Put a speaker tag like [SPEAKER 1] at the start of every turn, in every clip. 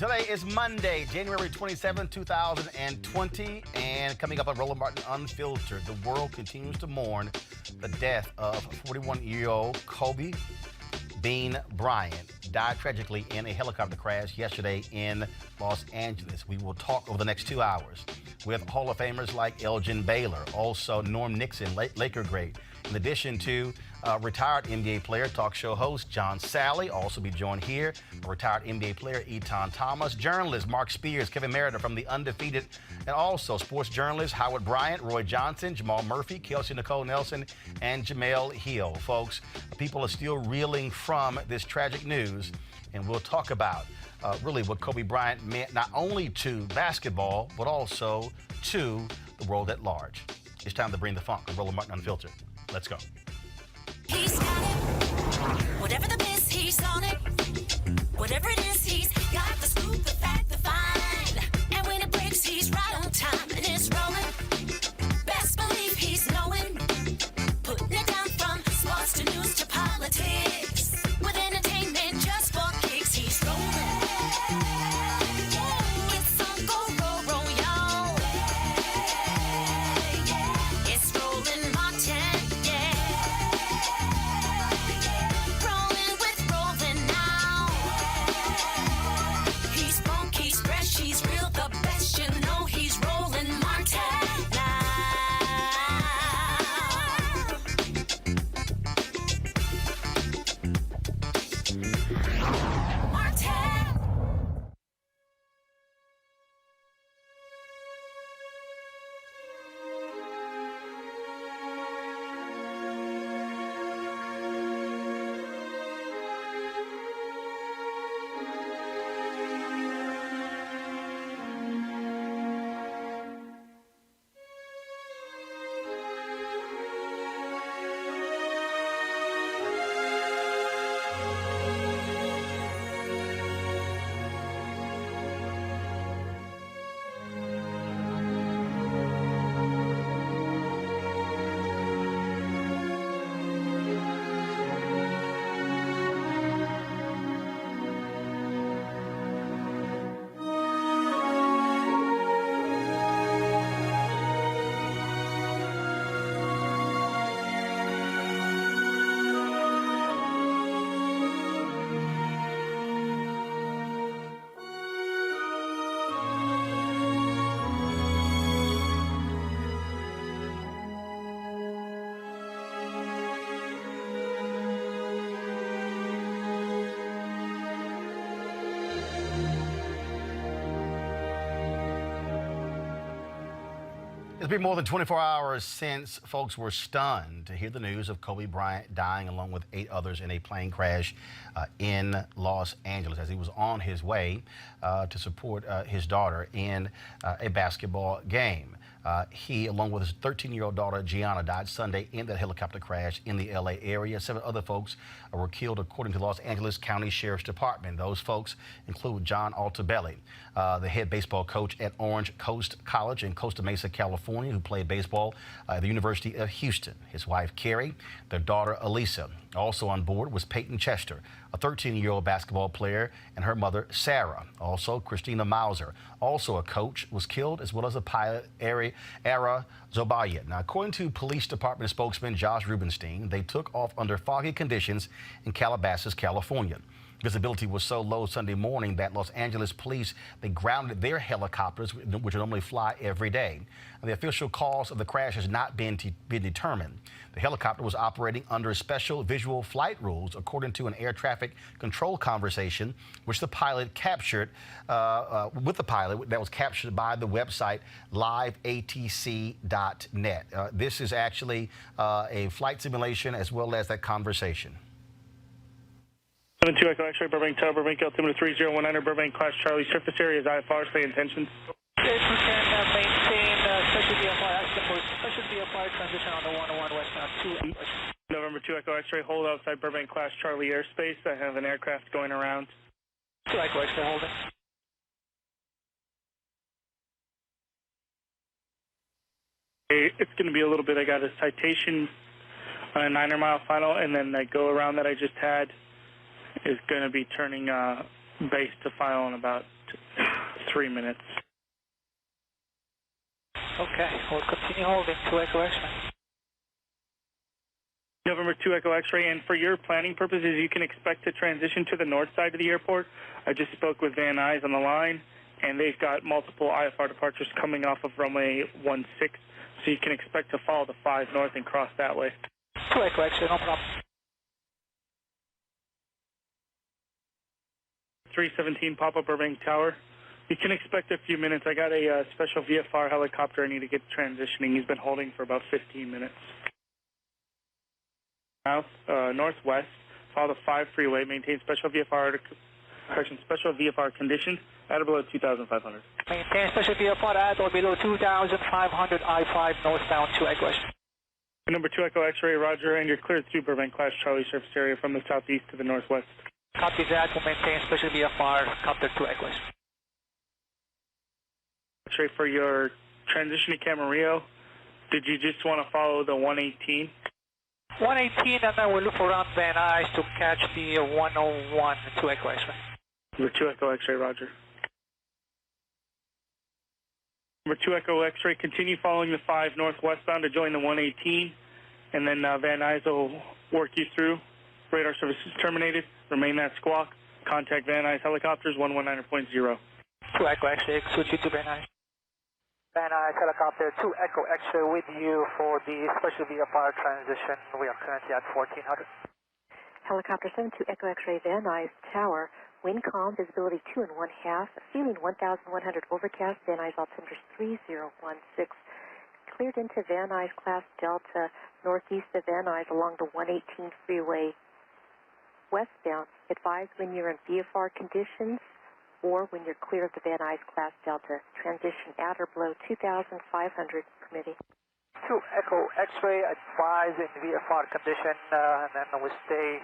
[SPEAKER 1] Today is Monday, January 27, 2020, and coming up on Roland Martin Unfiltered, the world continues to mourn the death of 41-year-old Kobe Bryant. Died tragically in a helicopter crash yesterday in Los Angeles. We will talk over the next 2 hours with Hall of Famers like Elgin Baylor, also Norm Nixon, Laker great, in addition to retired NBA player, talk show host John Sally, also be joined here, retired NBA player Eton Thomas, journalist Mark Spears, Kevin Merida from The Undefeated, and also sports journalists Howard Bryant, Roy Johnson, Jamal Murphy, Kelsey Nicole Nelson, and Jamel Hill. Folks, people are still reeling from this tragic news, and we'll talk about really what Kobe Bryant meant not only to basketball, but also to the world at large. It's time to bring the funk on Roland Martin Unfiltered. Let's go.
[SPEAKER 2] He's got it. Whatever the miss, he's on it. Whatever it is, he's got the scoop, the fact, the find. And when it breaks, he's right on time and it's rolling. Best believe he's knowing. Putting it down from sports to news to politics. With entertainment just for kicks, he's rolling. It's on go, roll, y'all. It's Roland Martin.
[SPEAKER 1] It's been more than 24 hours since folks were stunned to hear the news of Kobe Bryant dying along with 8 others in a plane crash in Los Angeles as he was on his way to support his daughter in a basketball game. He, along with his 13-year-old daughter, Gianna, died Sunday in that helicopter crash in the L.A. area. 7 other folks were killed, according to Los Angeles County Sheriff's Department. Those folks include John Altobelli, the head baseball coach at Orange Coast College in Costa Mesa, California, who played baseball at the University of Houston. His wife, Carrie, their daughter, Elisa. Also on board was Peyton Chester, a 13-year-old basketball player, and her mother, Sarah. Also, Christina Mauser, also a coach, was killed, as well as a pilot, Ara Zobayed. Now, according to police department spokesman Josh Rubenstein, they took off under foggy conditions in Calabasas, California. Visibility was so low Sunday morning that Los Angeles police, they grounded their helicopters, which normally fly every day. And the official cause of the crash has not been determined. The helicopter was operating under special visual flight rules, according to an air traffic control conversation, which the pilot captured, that was captured by the website liveatc.net. This is actually a flight simulation as well as that conversation.
[SPEAKER 3] 72 Echo X-ray, Burbank Tower, Burbank altimeter 3019, Burbank class Charlie, surface area is IFR, stay intentions.
[SPEAKER 4] Maintain special VFR transition on the 101 westbound 2.
[SPEAKER 3] November 2 Echo X-ray, hold outside Burbank class Charlie airspace. I have an aircraft going around.
[SPEAKER 4] 2 Echo X-ray, hold it.
[SPEAKER 3] It's going to be a little bit. I got a citation on a 9-mile final, and then that go around that I just had is going to be turning base to final in about 3 minutes.
[SPEAKER 4] Okay, we'll continue holding 2 Echo X-ray.
[SPEAKER 3] November 2 Echo X-ray, and for your planning purposes, you can expect to transition to the north side of the airport. I just spoke with Van Nuys on the line, and they've got multiple IFR departures coming off of runway 16, so you can expect to follow the 5 north and cross that way.
[SPEAKER 4] 2 Echo X-ray, no problem.
[SPEAKER 3] 317 Papa Burbank Tower. You can expect a few minutes. I got a special VFR helicopter I need to get transitioning. He's been holding for about 15 minutes. South, northwest, follow the 5 freeway, maintain special VFR conditions at or below 2,500.
[SPEAKER 4] Maintain special VFR at or below 2,500 I-5 northbound 2 Echo X-ray.
[SPEAKER 3] Number 2 Echo X-ray, roger, and you're cleared through Burbank Class Charlie surface area from the southeast to the northwest.
[SPEAKER 4] Copy that, we'll maintain special VFR, copter 2 Echo X-ray.
[SPEAKER 3] X-ray, for your transition to Camarillo, did you just want to follow the 118?
[SPEAKER 4] 118, and then we'll loop around Van Nuys to catch the 101 2 Echo X-ray.
[SPEAKER 3] Number 2 Echo X-ray, roger. Number 2 Echo X-ray, continue following the 5 northwestbound to join the 118, and then Van Nuys will work you through. Radar services terminated. Remain that squawk. Contact Van Nuys helicopters 119.0.
[SPEAKER 4] 2 Echo X-ray, switch you to Van Nuys. Van Nuys helicopter 2 Echo X-ray with you for the special VFR transition. We are currently at 1400.
[SPEAKER 5] Helicopter 72 Echo X-ray, Van Nuys Tower. Wind calm, visibility 2 1/2, ceiling 1,100 overcast, Van Nuys altimeter 3016. Cleared into Van Nuys Class Delta, northeast of Van Nuys along the 118 freeway westbound. Advise when you're in VFR conditions or when you're clear of the Van Nuys Class Delta. Transition at or below 2,500 permitting.
[SPEAKER 4] 2 Echo X-ray, advise in VFR condition, and then we'll stay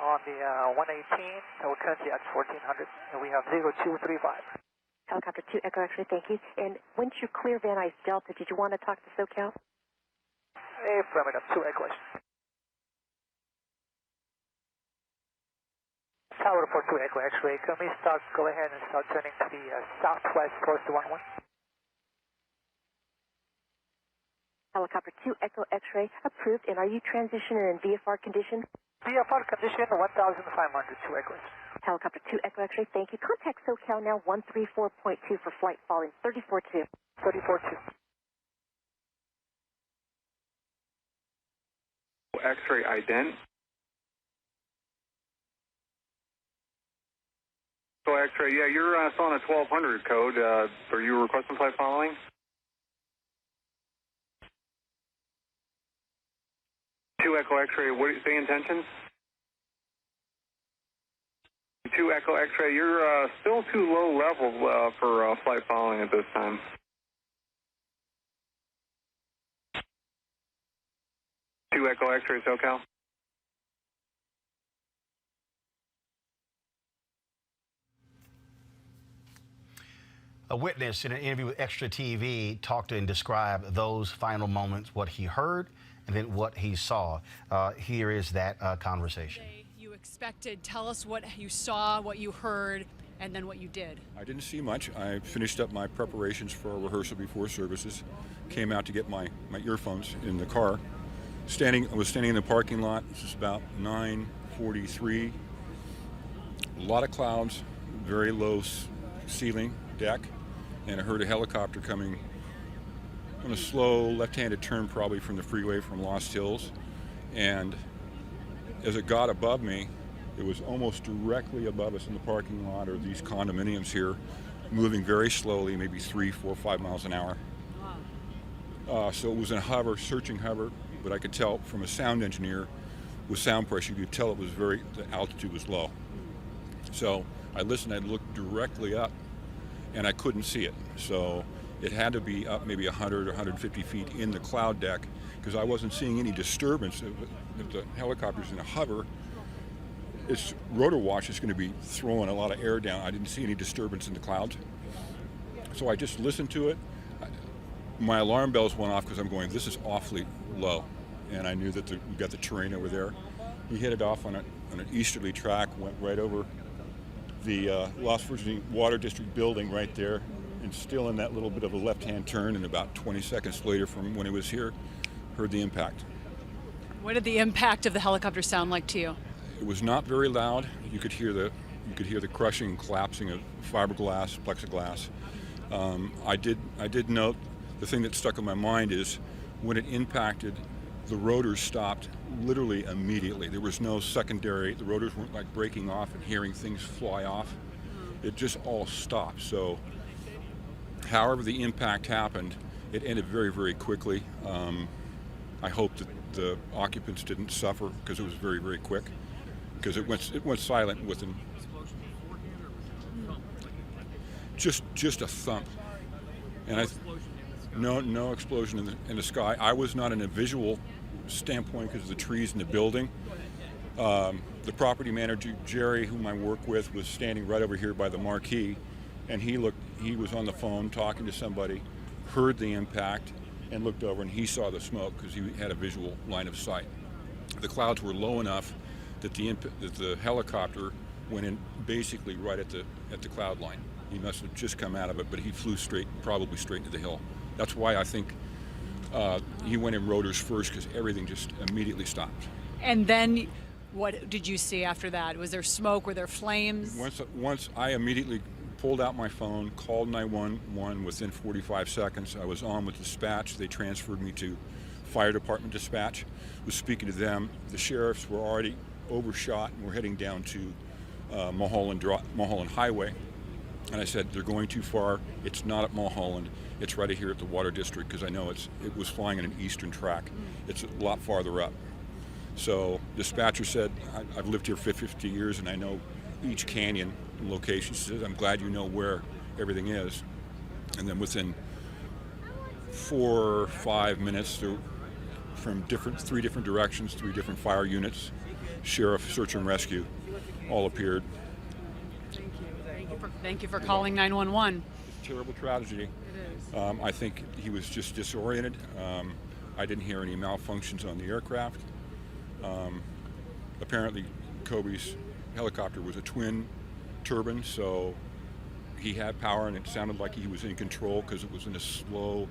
[SPEAKER 4] on the 118, we're currently at 1400, and we have 0235.
[SPEAKER 5] Helicopter 2 Echo X-ray, thank you. And once you clear Van Nuys Delta, did you want to talk to SoCal?
[SPEAKER 4] Affirmative, 2 Echo X-ray. Tower for 2 Echo X-ray, can we go ahead and start turning to the southwest close to 11?
[SPEAKER 5] Helicopter 2 Echo X-ray, approved. And are you transitioning in VFR condition?
[SPEAKER 4] VFR condition 1,500, 2 Echo X-ray.
[SPEAKER 5] Helicopter 2 Echo X-ray, thank you. Contact SoCal now 134.2 for flight following 34-2.
[SPEAKER 4] 34-2.
[SPEAKER 6] X-ray ident. So X-ray, yeah, you're still on a 1200 code. Are you requesting flight following? Two Echo X-ray, what do you say intentions? 2 Echo X-ray, you're still too low level for flight following at this time. Two Echo X-ray, SoCal.
[SPEAKER 1] A witness in an interview with Extra TV talked and described those final moments, what he heard and then what he saw. Here is that conversation.
[SPEAKER 7] You expected, tell us what you saw, what you heard, and then what you did.
[SPEAKER 8] I didn't see much. I finished up my preparations for a rehearsal before services, came out to get my earphones in the car. I was standing in the parking lot. This is about 9:43. A lot of clouds, very low ceiling, deck, and I heard a helicopter coming on a slow left-handed turn, probably from the freeway from Lost Hills. And as it got above me, it was almost directly above us in the parking lot, or these condominiums here, moving very slowly, maybe 3, 4, 5 miles an hour. So it was in a hover, searching hover, but I could tell from a sound engineer with sound pressure, you could tell the altitude was low. So I listened, I looked directly up, and I couldn't see it. So it had to be up maybe 100 or 150 feet in the cloud deck, because I wasn't seeing any disturbance. If the helicopter's in a hover, its rotor wash is going to be throwing a lot of air down. I didn't see any disturbance in the clouds. So I just listened to it. My alarm bells went off because I'm going, this is awfully low. And I knew that we got the terrain over there. He hit it off on an easterly track, went right over the Los Virginia Water District building right there, and still in that little bit of a left-hand turn, and about 20 seconds later from when he was here, heard the impact.
[SPEAKER 7] What did the impact of the helicopter sound like to you?
[SPEAKER 8] It was not very loud. You could hear the crushing and collapsing of fiberglass, plexiglass. I did note the thing that stuck in my mind is when it impacted, the rotors stopped literally immediately. There was no secondary. The rotors weren't like breaking off and hearing things fly off. It just all stopped. So, however the impact happened, it ended very, very quickly. I hope that the occupants didn't suffer because it was very, very quick. Because it went silent within just a thump, and no explosion in the sky. I was not in a visual standpoint because of the trees in the building. The property manager Jerry, whom I work with, was standing right over here by the marquee, and he was on the phone talking to somebody, heard the impact, and looked over, and he saw the smoke because he had a visual line of sight. The clouds were low enough that the helicopter went in basically right at the cloud line. He must have just come out of it, but he flew probably straight into the hill. That's why I think he went in rotors first, because everything just immediately stopped.
[SPEAKER 7] And then what did you see after that? Was there smoke? Were there flames?
[SPEAKER 8] Once I immediately pulled out my phone, called 911 within 45 seconds. I was on with dispatch. They transferred me to fire department dispatch. Was speaking to them. The sheriffs were already overshot and were heading down to Mulholland Highway. And I said, they're going too far. It's not at Mulholland. It's right here at the Water District, because I know it was flying on an eastern track. It's a lot farther up. So dispatcher said, I've lived here for 50 years and I know each canyon and location. She said, I'm glad you know where everything is. And then within 4 or 5 minutes, from three different directions, 3 different fire units, sheriff, search and rescue, all appeared.
[SPEAKER 7] Thank you for calling 911.
[SPEAKER 8] It's a terrible tragedy.
[SPEAKER 7] It is.
[SPEAKER 8] I think he was just disoriented. I didn't hear any malfunctions on the aircraft. Apparently, Kobe's helicopter was a twin turbine, so he had power, and it sounded like he was in control because it was in a slow.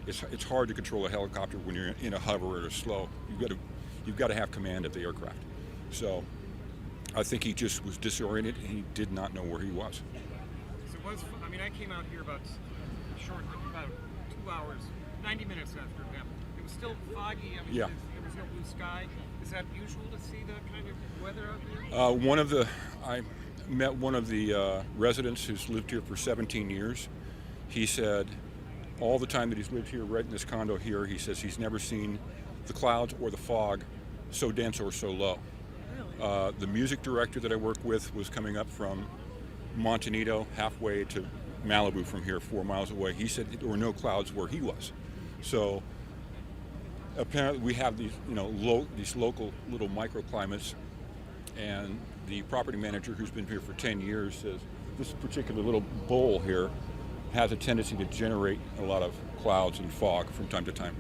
[SPEAKER 8] It's hard to control a helicopter when you're in a hover or a slow. You've got to have command of the aircraft. So I think he just was disoriented and he did not know where he was.
[SPEAKER 9] I came out here about 2 hours, 90 minutes after it happened. It was still foggy.
[SPEAKER 8] Yeah.
[SPEAKER 9] There was no blue sky. Is that usual to see that kind of weather out there?
[SPEAKER 8] I met one of the residents who's lived here for 17 years. He said all the time that he's lived here, right in this condo here, he says he's never seen the clouds or the fog so dense or so low.
[SPEAKER 7] Really?
[SPEAKER 8] The music director that I work with was coming up from Montanito, halfway to Malibu from here, 4 miles away. He said there were no clouds where he was. So apparently we have these, these local little microclimates, and the property manager, who's been here for 10 years, says this particular little bowl here has a tendency to generate a lot of clouds and fog from time to time.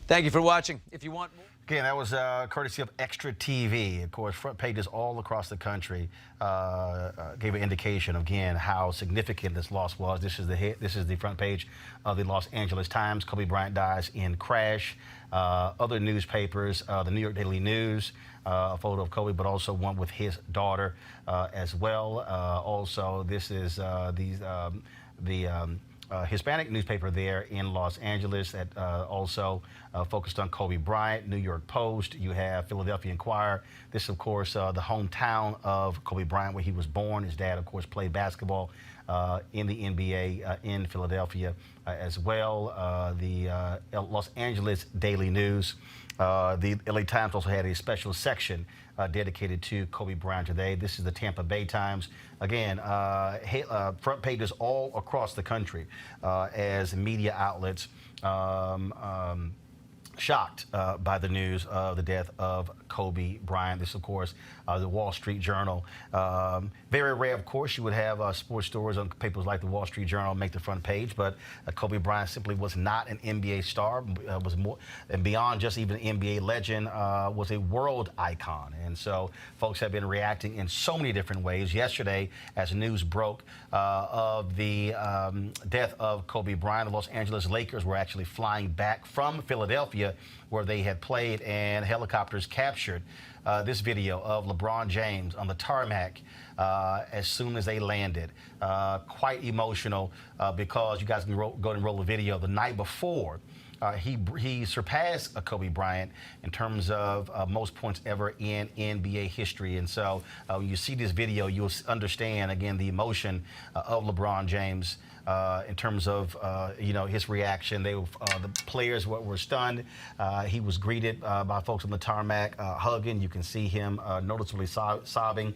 [SPEAKER 10] Thank you for watching. If you want more.
[SPEAKER 1] Again, that was courtesy of Extra TV. Of course, front pages all across the country gave an indication of, again, how significant this loss was. This is the front page of the Los Angeles Times. Kobe Bryant dies in crash. Other newspapers, the New York Daily News, a photo of Kobe, but also one with his daughter as well. Also, this is the Hispanic newspaper there in Los Angeles that also focused on Kobe Bryant. New York Post, you have Philadelphia Inquirer. This, of course, the hometown of Kobe Bryant, where he was born. His dad, of course, played basketball in the NBA in Philadelphia as well. The Los Angeles Daily News. The LA Times also had a special section dedicated to Kobe Bryant today. This is the Tampa Bay Times. Again, front pages all across the country as media outlets shocked by the news of the death of Kobe Bryant. This, of course, the Wall Street Journal. Very rare, of course, you would have sports stories on papers like the Wall Street Journal make the front page, but Kobe Bryant simply was not an NBA star, was more and beyond just even an NBA legend, was a world icon. And so folks have been reacting in so many different ways. Yesterday, as news broke of the death of Kobe Bryant, the Los Angeles Lakers were actually flying back from Philadelphia, where they had played, and helicopters captured this video of LeBron James on the tarmac as soon as they landed. Quite emotional because you guys can go and roll the video. The night before, he surpassed Kobe Bryant in terms of most points ever in NBA history. And so when you see this video, you'll understand, again, the emotion of LeBron James in terms of, his reaction. The players were stunned. He was greeted by folks on the tarmac, hugging. You can see him noticeably sobbing.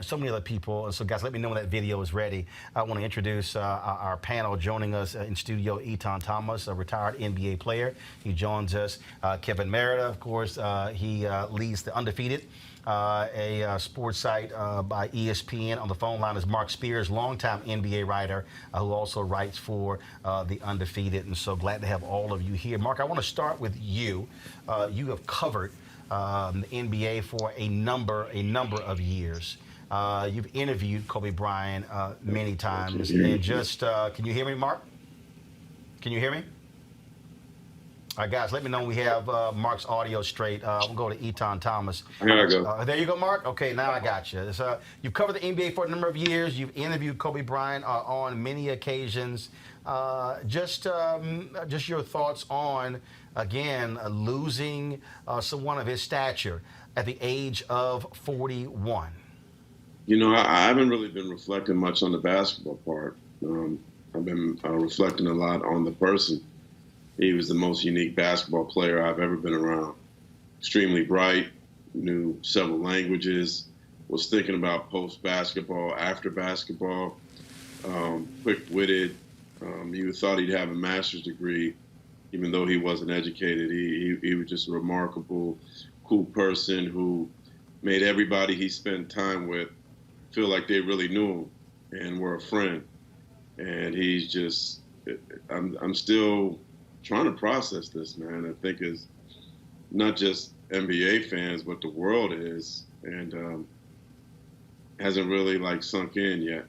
[SPEAKER 1] So many other people. So, guys, let me know when that video is ready. I want to introduce our panel. Joining us in studio, Etan Thomas, a retired NBA player. He joins us. Kevin Merida, of course, he leads the Undefeated, a sports site by ESPN. On the phone line is Mark Spears, longtime NBA writer who also writes for the Undefeated. And so glad to have all of you here. Mark, I want to start with you. You have covered the NBA for a number of years. You've interviewed Kobe Bryant many times. And just, can you hear me, Mark? Can you hear me? All right, guys, let me know when we have Mark's audio straight. We'll go to Etan Thomas.
[SPEAKER 11] Here I go.
[SPEAKER 1] There you go, Mark. Okay, now I got you. So, you've covered the NBA for a number of years. You've interviewed Kobe Bryant on many occasions. Just your thoughts on, again, losing someone of his stature at the age of 41.
[SPEAKER 11] You know, I haven't really been reflecting much on the basketball part. I've been reflecting a lot on the person. He was the most unique basketball player I've ever been around. Extremely bright, knew several languages, was thinking about post-basketball, after basketball, quick-witted. You thought he'd have a master's degree, even though he wasn't educated. He was just a remarkable, cool person who made everybody he spent time with feel like they really knew him and were a friend. And he's just, I'm still trying to process this, man. I think it's not just NBA fans, but the world is, and hasn't really sunk in yet.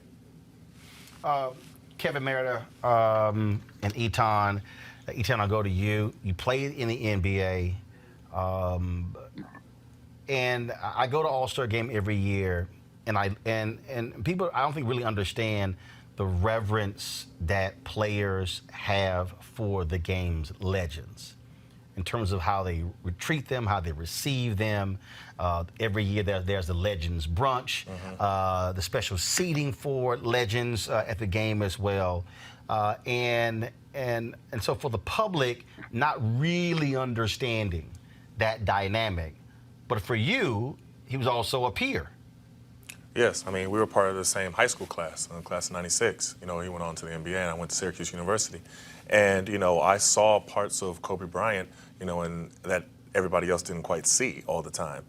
[SPEAKER 1] Kevin Merida and Etan, I'll go to you. You played in the NBA, and I go to All-Star Game every year, and people I don't think really understand the reverence that players have for the game's legends in terms of how they treat them, how they receive them. Every year there's the Legends Brunch, the special seating for legends at the game as well. And so for the public not really understanding that dynamic, but for you, he was also a peer.
[SPEAKER 12] Yes, I mean, we were part of the same high school class, class of 96. You know, he went on to the NBA, and I went to Syracuse University. And, you know, I saw parts of Kobe Bryant, you know, and that everybody else didn't quite see all the time.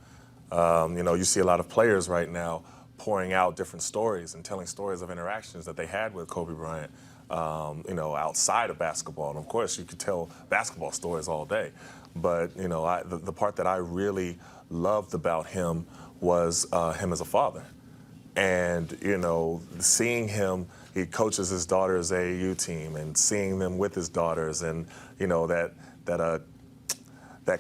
[SPEAKER 12] You know, you see a lot of players right now pouring out different stories and telling stories of interactions that they had with Kobe Bryant, you know, outside of basketball. And, of course, you could tell basketball stories all day. But, you know, the part that I really loved about him was him as a father. And, you know, seeing him, he coaches his daughter's AAU team, and seeing them with his daughters, and, you know, that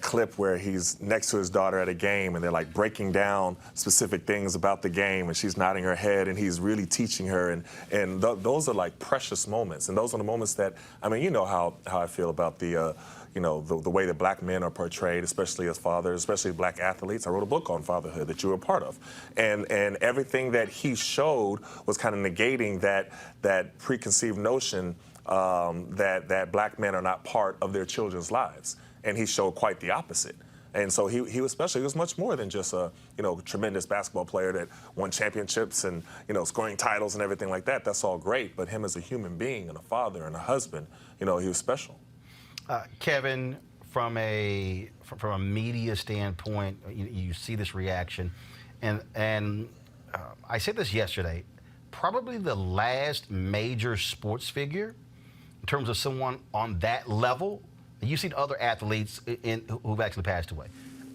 [SPEAKER 12] clip where he's next to his daughter at a game and they're like breaking down specific things about the game, and she's nodding her head and he's really teaching her, and those are like precious moments, and those are the moments that, I mean, you know how I feel about the you know, the way that black men are portrayed, especially as fathers, especially black athletes. I wrote a book on fatherhood that you were a part of. And everything that he showed was kind of negating that preconceived notion that black men are not part of their children's lives. And he showed quite the opposite. And so he was much more than just a, you know, tremendous basketball player that won championships and, you know, scoring titles and everything like that. That's all great. But him as a human being and a father and a husband, you know, he was special.
[SPEAKER 1] Kevin, from a media standpoint, you see this reaction, and I said this yesterday. Probably the last major sports figure in terms of someone on that level. You've seen other athletes who've actually passed away.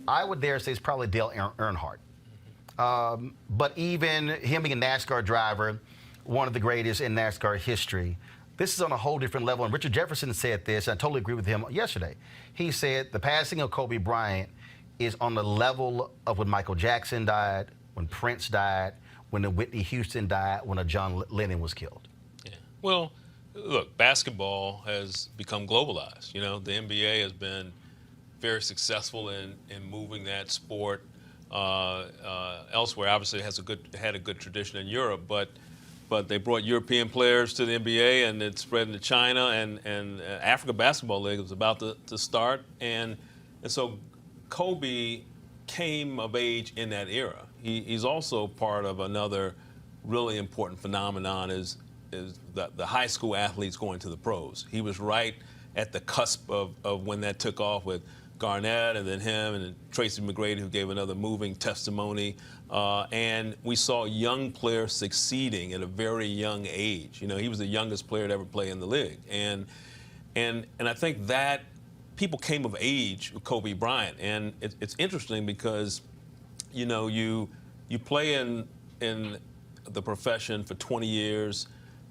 [SPEAKER 1] I would dare say it's probably Dale Earnhardt. But even him being a NASCAR driver, one of the greatest in NASCAR history, this is on a whole different level. And Richard Jefferson said this, and I totally agree with him yesterday. He said the passing of Kobe Bryant is on the level of when Michael Jackson died, when Prince died, when a Whitney Houston died, when a John Lennon was killed.
[SPEAKER 13] Yeah. Well, look, basketball has become globalized. You know, the NBA has been very successful in moving that sport elsewhere. Obviously, it had a good tradition in Europe, but they brought European players to the NBA, and it spread into China, and Africa Basketball League was about to start, and so Kobe came of age in that era. He's also part of another really important phenomenon is the high school athletes going to the pros. He was right at the cusp of when that took off with Garnett and then him and then Tracy McGrady, who gave another moving testimony. And we saw young players succeeding at a very young age. You know, he was the youngest player to ever play in the league. And I think that people came of age with Kobe Bryant. And it's interesting because, you know, you play in the profession for 20 years,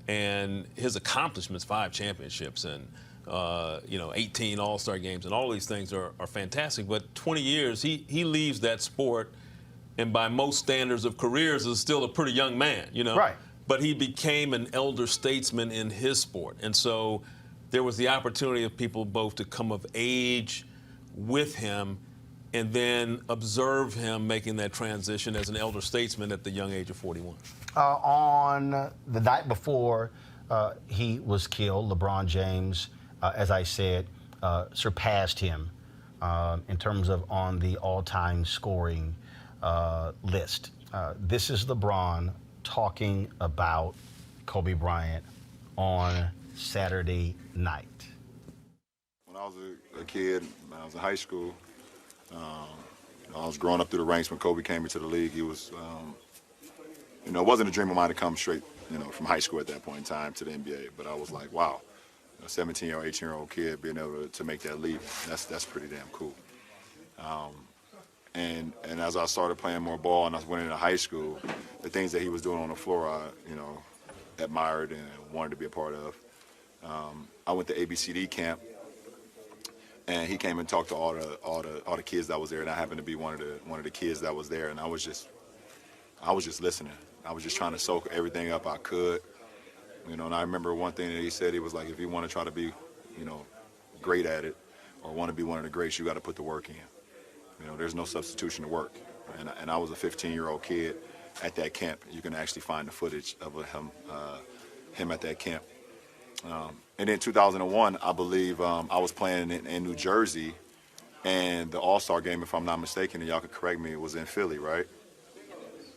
[SPEAKER 13] and his accomplishments, 5 championships and 18 All-Star games, and all these things are fantastic. But 20 years, he leaves that sport, and by most standards of careers, is still a pretty young man, you know.
[SPEAKER 1] Right.
[SPEAKER 13] But he became an elder statesman in his sport, and so there was the opportunity of people both to come of age with him and then observe him making that transition as an elder statesman at the young age of 41.
[SPEAKER 1] On the night before he was killed, LeBron James, as I said, surpassed him in terms of on the all-time scoring list. This is LeBron talking about Kobe Bryant on Saturday night.
[SPEAKER 14] When I was a kid, when I was in high school, I was growing up through the ranks when Kobe came into the league. He was, it wasn't a dream of mine to come straight, from high school at that point in time to the NBA. But I was like, wow, a 17-year-old, 18-year-old kid being able to make that leap, that's pretty damn cool. And as I started playing more ball and I went into high school, the things that he was doing on the floor, I, admired and wanted to be a part of. I went to ABCD camp, and he came and talked to all the kids that was there, and I happened to be one of the kids that was there, and I was just listening. I was just trying to soak everything up I could, and I remember one thing that he said. He was like, if you want to try to be, great at it, or want to be one of the greats, you got to put the work in. There's no substitution to work. And I was a 15-year-old kid at that camp. You can actually find the footage of him at that camp. And in 2001, I believe I was playing in New Jersey, and the All-Star game, if I'm not mistaken, and y'all could correct me, it was in Philly, right?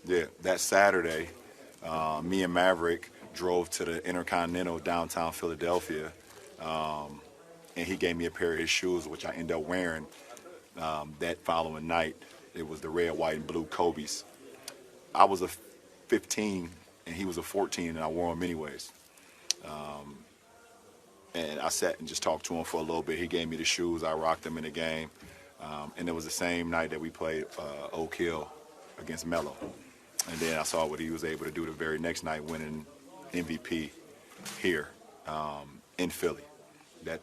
[SPEAKER 14] Yeah, that Saturday, me and Maverick drove to the Intercontinental downtown Philadelphia, and he gave me a pair of his shoes, which I ended up wearing that following night. It was the red, white, and blue Kobe's. I was a 15, and he was a 14, and I wore them anyways. And I sat and just talked to him for a little bit. He gave me the shoes. I rocked them in the game. And it was the same night that we played Oak Hill against Melo. And then I saw what he was able to do the very next night, winning MVP here in Philly. That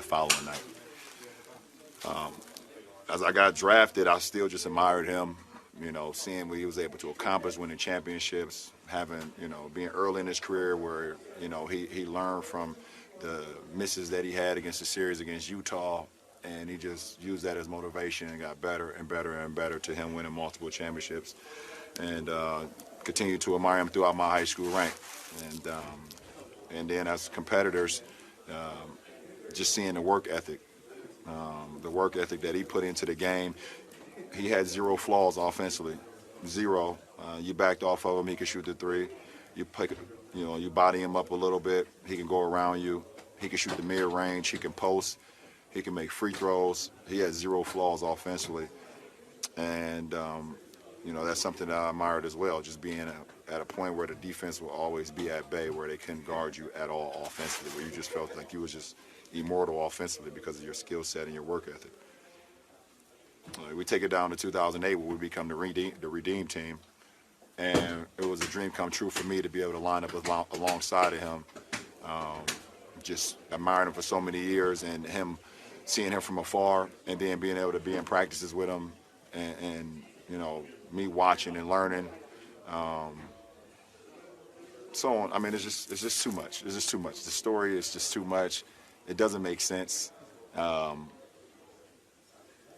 [SPEAKER 14] following night. As I got drafted, I still just admired him. Seeing what he was able to accomplish, winning championships, having, being early in his career where, he learned from the misses that he had against the series against Utah, and he just used that as motivation and got better and better and better to him winning multiple championships, and continued to admire him throughout my high school rank. And then as competitors, just seeing the work ethic that he put into the game. He had zero flaws offensively, zero. You backed off of him, he could shoot the three. You body him up a little bit, he can go around you. He can shoot the mid-range, he can post. He can make free throws. He has zero flaws offensively. And, you know, that's something that I admired as well, just being at a point where the defense will always be at bay, where they couldn't guard you at all offensively, where you just felt like you was just immortal offensively because of your skill set and your work ethic. We take it down to 2008 where we become the Redeem team. And it was a dream come true for me to be able to line up alongside of him. Just admiring him for so many years, and seeing him from afar, and then being able to be in practices with him, and you know, me watching and learning. So on. I mean, it's just too much. It's just too much. The story is just too much. It doesn't make sense. And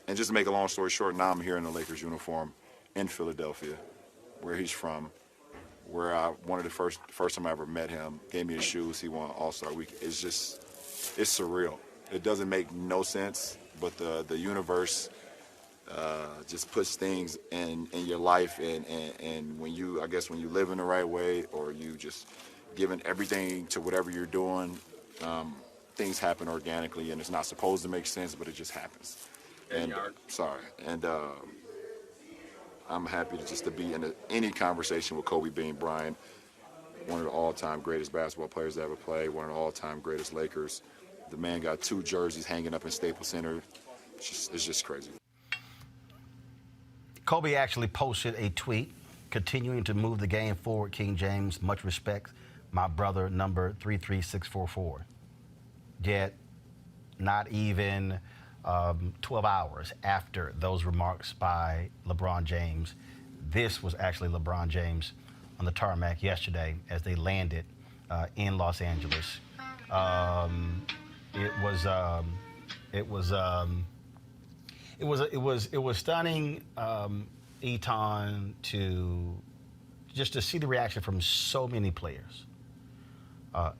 [SPEAKER 14] just to make a long story short, now I'm here in the Lakers uniform in Philadelphia, where he's from, where one of the first time I ever met him, gave me the shoes. He won All-Star Week. It's surreal. It doesn't make no sense, but the universe just puts things in your life, and when you live in the right way, or you just giving everything to whatever you're doing, things happen organically, and it's not supposed to make sense, but it just happens. And I'm happy to be in any conversation with Kobe Bryant, one of the all-time greatest basketball players to ever play, one of the all-time greatest Lakers. The man got 2 jerseys hanging up in Staples Center. It's just crazy.
[SPEAKER 1] Kobe actually posted a tweet continuing to move the game forward. King James, much respect, my brother, number 33644. Yet, not even 12 hours after those remarks by LeBron James, this was actually LeBron James on the tarmac yesterday as they landed in Los Angeles. It was stunning, Eton, to see the reaction from so many players. For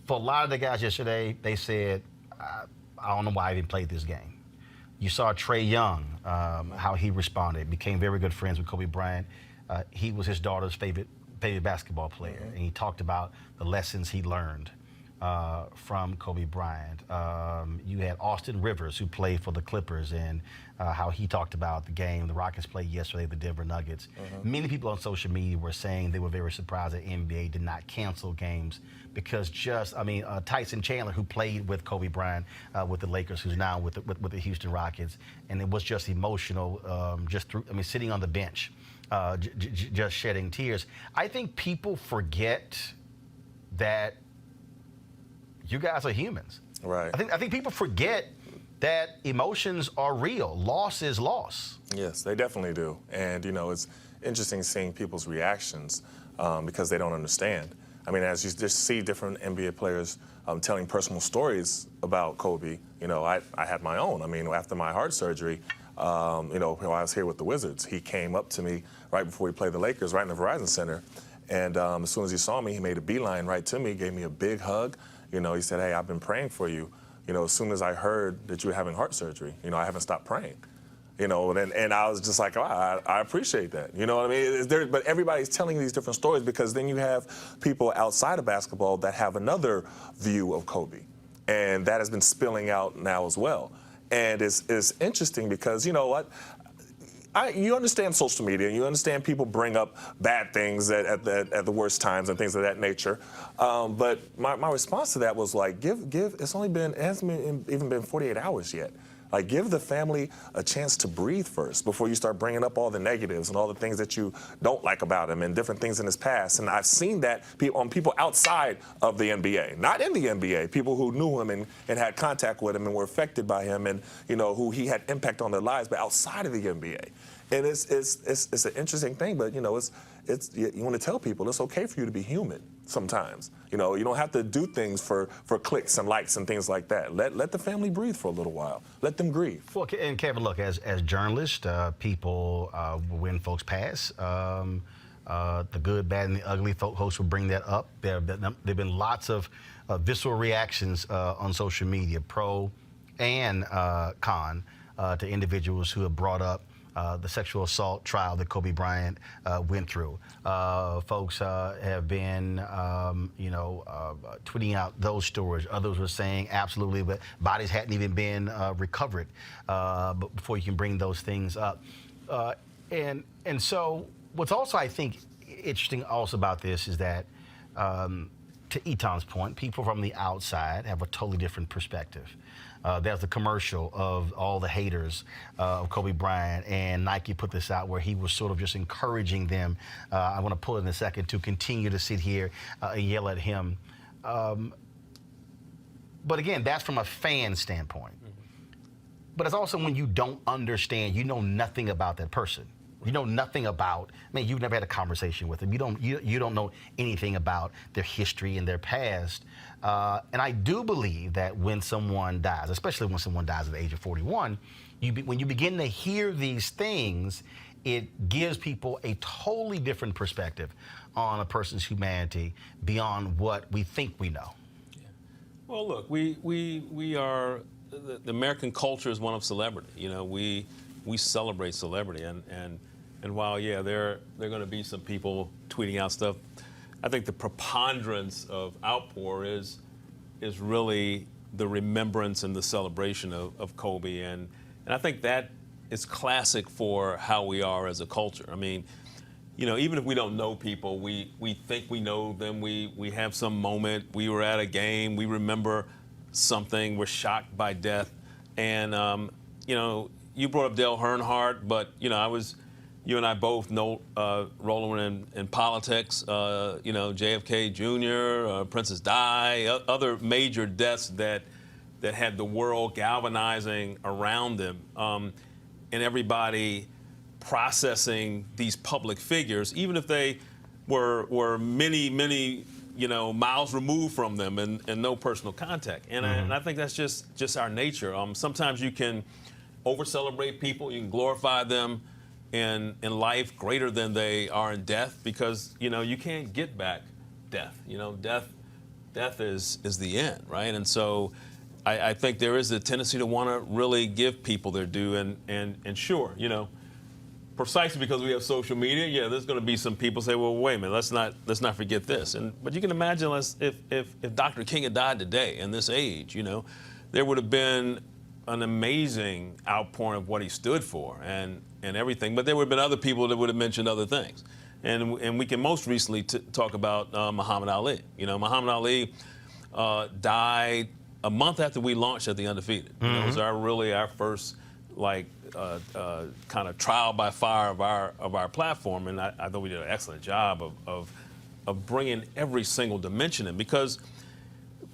[SPEAKER 1] a lot of the guys yesterday, they said, I don't know why I even played this game. You saw Trae Young, how he responded, became very good friends with Kobe Bryant. He was his daughter's favorite basketball player, and he talked about the lessons he learned from Kobe Bryant. You had Austin Rivers, who played for the Clippers, and how he talked about the game the Rockets played yesterday, the Denver Nuggets. Many people on social media were saying they were very surprised that NBA did not cancel games because Tyson Chandler, who played with Kobe Bryant with the Lakers, who's now with the Houston Rockets, and it was just emotional, sitting on the bench, just shedding tears. I think people forget that you guys are humans.
[SPEAKER 12] Right.
[SPEAKER 1] I think people forget that emotions are real. Loss is loss.
[SPEAKER 12] Yes, they definitely do. And, you know, it's interesting seeing people's reactions because they don't understand. I mean, as you just see different NBA players telling personal stories about Kobe, you know, I had my own. I mean, after my heart surgery, you know, while I was here with the Wizards, he came up to me right before we played the Lakers, right in the Verizon Center. And as soon as he saw me, he made a beeline right to me, gave me a big hug. You know, he said, hey, I've been praying for you. You know, as soon as I heard that you were having heart surgery, you know, I haven't stopped praying. You know, and I was just like, oh, I appreciate that. You know what I mean? But everybody's telling these different stories because then you have people outside of basketball that have another view of Kobe. And that has been spilling out now as well. And it's interesting because, you know what? You understand social media, and you understand people bring up bad things at the worst times and things of that nature. But my response to that was like, it hasn't even been 48 hours yet. Like, give the family a chance to breathe first before you start bringing up all the negatives and all the things that you don't like about him and different things in his past. And I've seen that on people outside of the NBA, not in the NBA, people who knew him and had contact with him and were affected by him and, you know, who he had impact on their lives, but outside of the NBA. And it's an interesting thing, but, you know, you want to tell people it's okay for you to be human sometimes. You know, you don't have to do things for clicks and likes and things like that. Let the family breathe for a little while. Let them grieve.
[SPEAKER 1] Well, and Kevin, look, as journalists, people, when folks pass, the good, bad, and the ugly, hosts will bring that up. There have been lots of visceral reactions on social media, pro and con, to individuals who have brought up the sexual assault trial that Kobe Bryant went through. Folks have been, tweeting out those stories. Others were saying absolutely, but bodies hadn't even been recovered before you can bring those things up. And so what's also, I think, interesting also about this is that, to Eton's point, people from the outside have a totally different perspective. There's the commercial of all the haters of Kobe Bryant, and Nike put this out where he was sort of just encouraging them. I want to pull it in a second to continue to sit here and yell at him. But again, that's from a fan standpoint. But it's also when you don't understand, you know nothing about that person. You know nothing about, you've never had a conversation with them. You don't know anything about their history and their past. And I do believe that when someone dies, especially when someone dies at the age of 41, when you begin to hear these things, it gives people a totally different perspective on a person's humanity beyond what we think we know.
[SPEAKER 13] Yeah. Well, look, we are, the American culture is one of celebrity. You know, we celebrate celebrity, and while, yeah, there are going to be some people tweeting out stuff, I think the preponderance of outpour is really the remembrance and the celebration of Kobe, and I think that is classic for how we are as a culture. I mean, you know, even if we don't know people, we think we know them. We have some moment. We were at a game. We remember something. We're shocked by death, and you know, you brought up Dale Earnhardt, but you know, you and I both know Roland in politics, you know, JFK Jr., Princess Di, other major deaths that had the world galvanizing around them, and everybody processing these public figures, even if they were many, you know, miles removed from them and no personal contact. And, I think that's just our nature. Sometimes you can over-celebrate people, you can glorify them in life greater than they are in death, because you know you can't get back death. You know, death is the end, right? And so I think there is a tendency to want to really give people their due, and sure, you know, precisely because we have social media, yeah, there's going to be some people say, well, wait a minute, let's not forget this. But you can imagine if Dr. King had died today in this age, you know, there would have been an amazing outpouring of what he stood for and everything, but there would have been other people that would have mentioned other things. And we can most recently talk about Muhammad Ali. You know, Muhammad Ali died a month after we launched at the Undefeated. You know, it was our first kind of trial by fire of our platform, and I thought we did an excellent job of bringing every single dimension in, because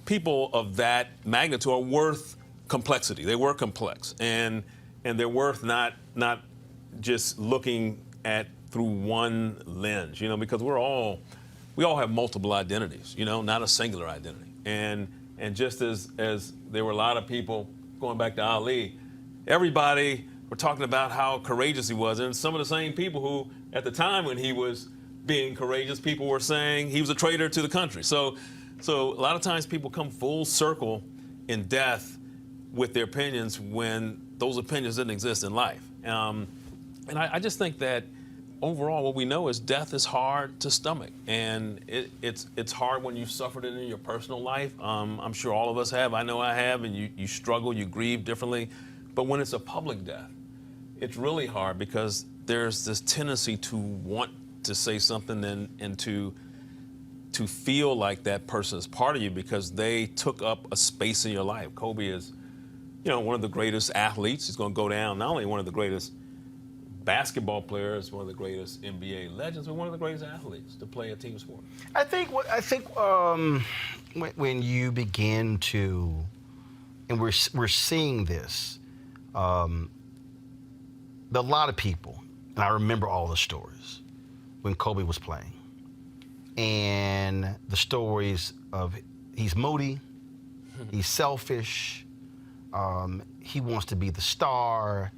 [SPEAKER 13] people of that magnitude are worth complexity. They were complex, and they're worth not just looking at through one lens, you know, because we all have multiple identities, you know, not a singular identity. And just as there were a lot of people going back to Ali, everybody were talking about how courageous he was, and some of the same people who, at the time when he was being courageous, people were saying he was a traitor to the country. So a lot of times people come full circle in death with their opinions when those opinions didn't exist in life. And I just think that overall what we know is death is hard to stomach, and it's hard when you've suffered it in your personal life. I'm sure all of us have. I know I have, and you struggle, you grieve differently. But when it's a public death, it's really hard, because there's this tendency to want to say something and to feel like that person is part of you because they took up a space in your life. Kobe is, you know, one of the greatest athletes. He's going to go down not only one of the greatest basketball players, one of the greatest NBA legends, but one of the greatest athletes to play a team sport.
[SPEAKER 1] I think when you begin to, and we're seeing this, a lot of people, and I remember all the stories when Kobe was playing, and the stories of he's moody, he's selfish, he wants to be the star,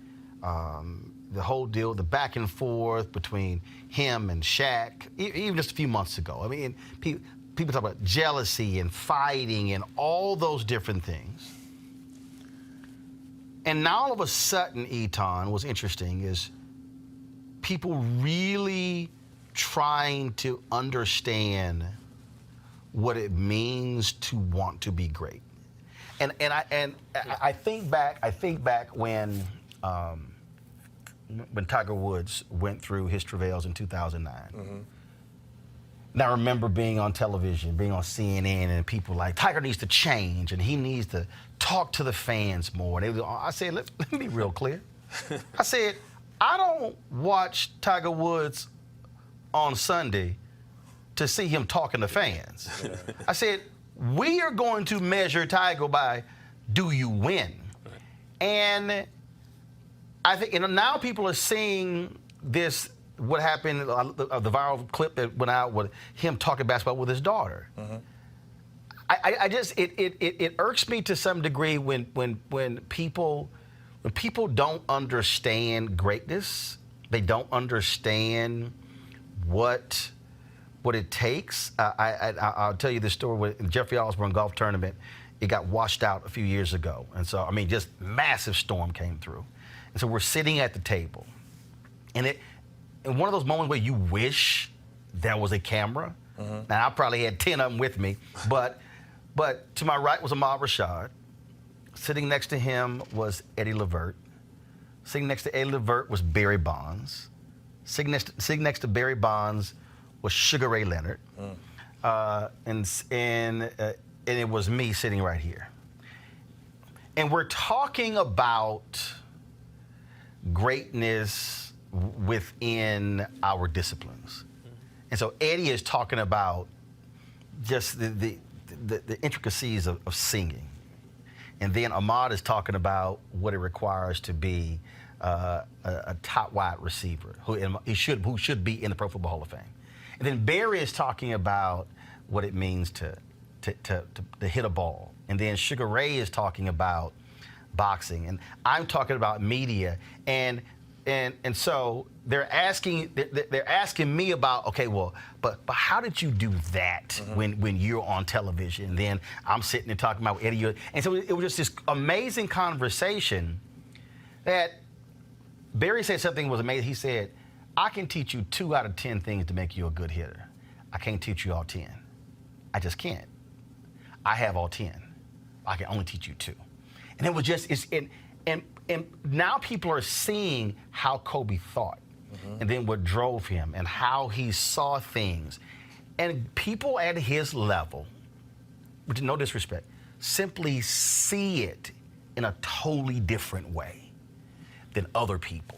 [SPEAKER 1] the whole deal, the back and forth between him and Shaq, even just a few months ago. I mean, people talk about jealousy and fighting and all those different things. And now all of a sudden, Eton, what's interesting is people really trying to understand what it means to want to be great. And I think back when Tiger Woods went through his travails in 2009.
[SPEAKER 12] Mm-hmm.
[SPEAKER 1] And I remember being on television, being on CNN, and people like, Tiger needs to change, and he needs to talk to the fans more. I said, let me be real clear. I said, I don't watch Tiger Woods on Sunday to see him talking to fans.
[SPEAKER 12] Yeah.
[SPEAKER 1] I said, we are going to measure Tiger by, do you win? And I think, now people are seeing this, what happened, the viral clip that went out with him talking basketball with his daughter.
[SPEAKER 12] Mm-hmm.
[SPEAKER 1] I just, it irks me to some degree when people don't understand greatness, they don't understand what it takes. I'll tell you this story with the Jeffrey Osborne golf tournament. It got washed out a few years ago. And so, just massive storm came through. And so we're sitting at the table. And one of those moments where you wish there was a camera. Mm-hmm. Now, I probably had 10 of them with me. But to my right was Ahmad Rashad. Sitting next to him was Eddie Levert. Sitting next to Eddie Levert was Barry Bonds. Sitting next to Barry Bonds was Sugar Ray Leonard. And it was me sitting right here. And we're talking about greatness within our disciplines. And so Eddie is talking about just the intricacies of singing. And then Ahmad is talking about what it requires to be a top wide receiver who should be in the Pro Football Hall of Fame. And then Barry is talking about what it means to hit a ball. And then Sugar Ray is talking about boxing. And I'm talking about media. And so they're asking me about, okay, well, but how did you do that mm-hmm. when you're on television? And then I'm sitting and talking about Eddie. And so it was just this amazing conversation that Barry said something was amazing. He said, I can teach you 2 out of 10 things to make you a good hitter. I can't teach you all 10. I just can't. I have all 10. I can only teach you 2. And it was just, and now people are seeing how Kobe thought mm-hmm. and then what drove him and how he saw things. And people at his level, with no disrespect, simply see it in a totally different way than other people.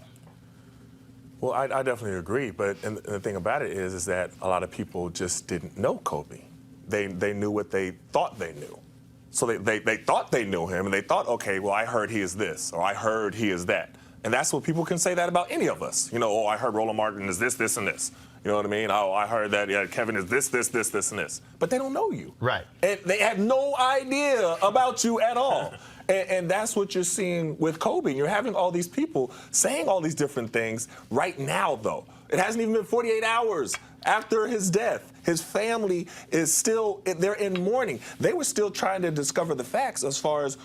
[SPEAKER 12] Well, I definitely agree, but and the thing about it is that a lot of people just didn't know Kobe. They knew what they thought they knew. So they thought they knew him, and they thought, okay, well, I heard he is this, or I heard he is that. And that's what people can say that about any of us. Oh, I heard Roland Martin is this, this, and this. You know what I mean? Oh, I heard that Kevin is this, this, this, this, and this. But they don't know you.
[SPEAKER 1] Right.
[SPEAKER 12] And they have no idea about you at all. And that's what you're seeing with Kobe. You're having all these people saying all these different things right now, though. It hasn't even been 48 hours after his death. His family is still, they're in mourning. They were still trying to discover the facts as far as,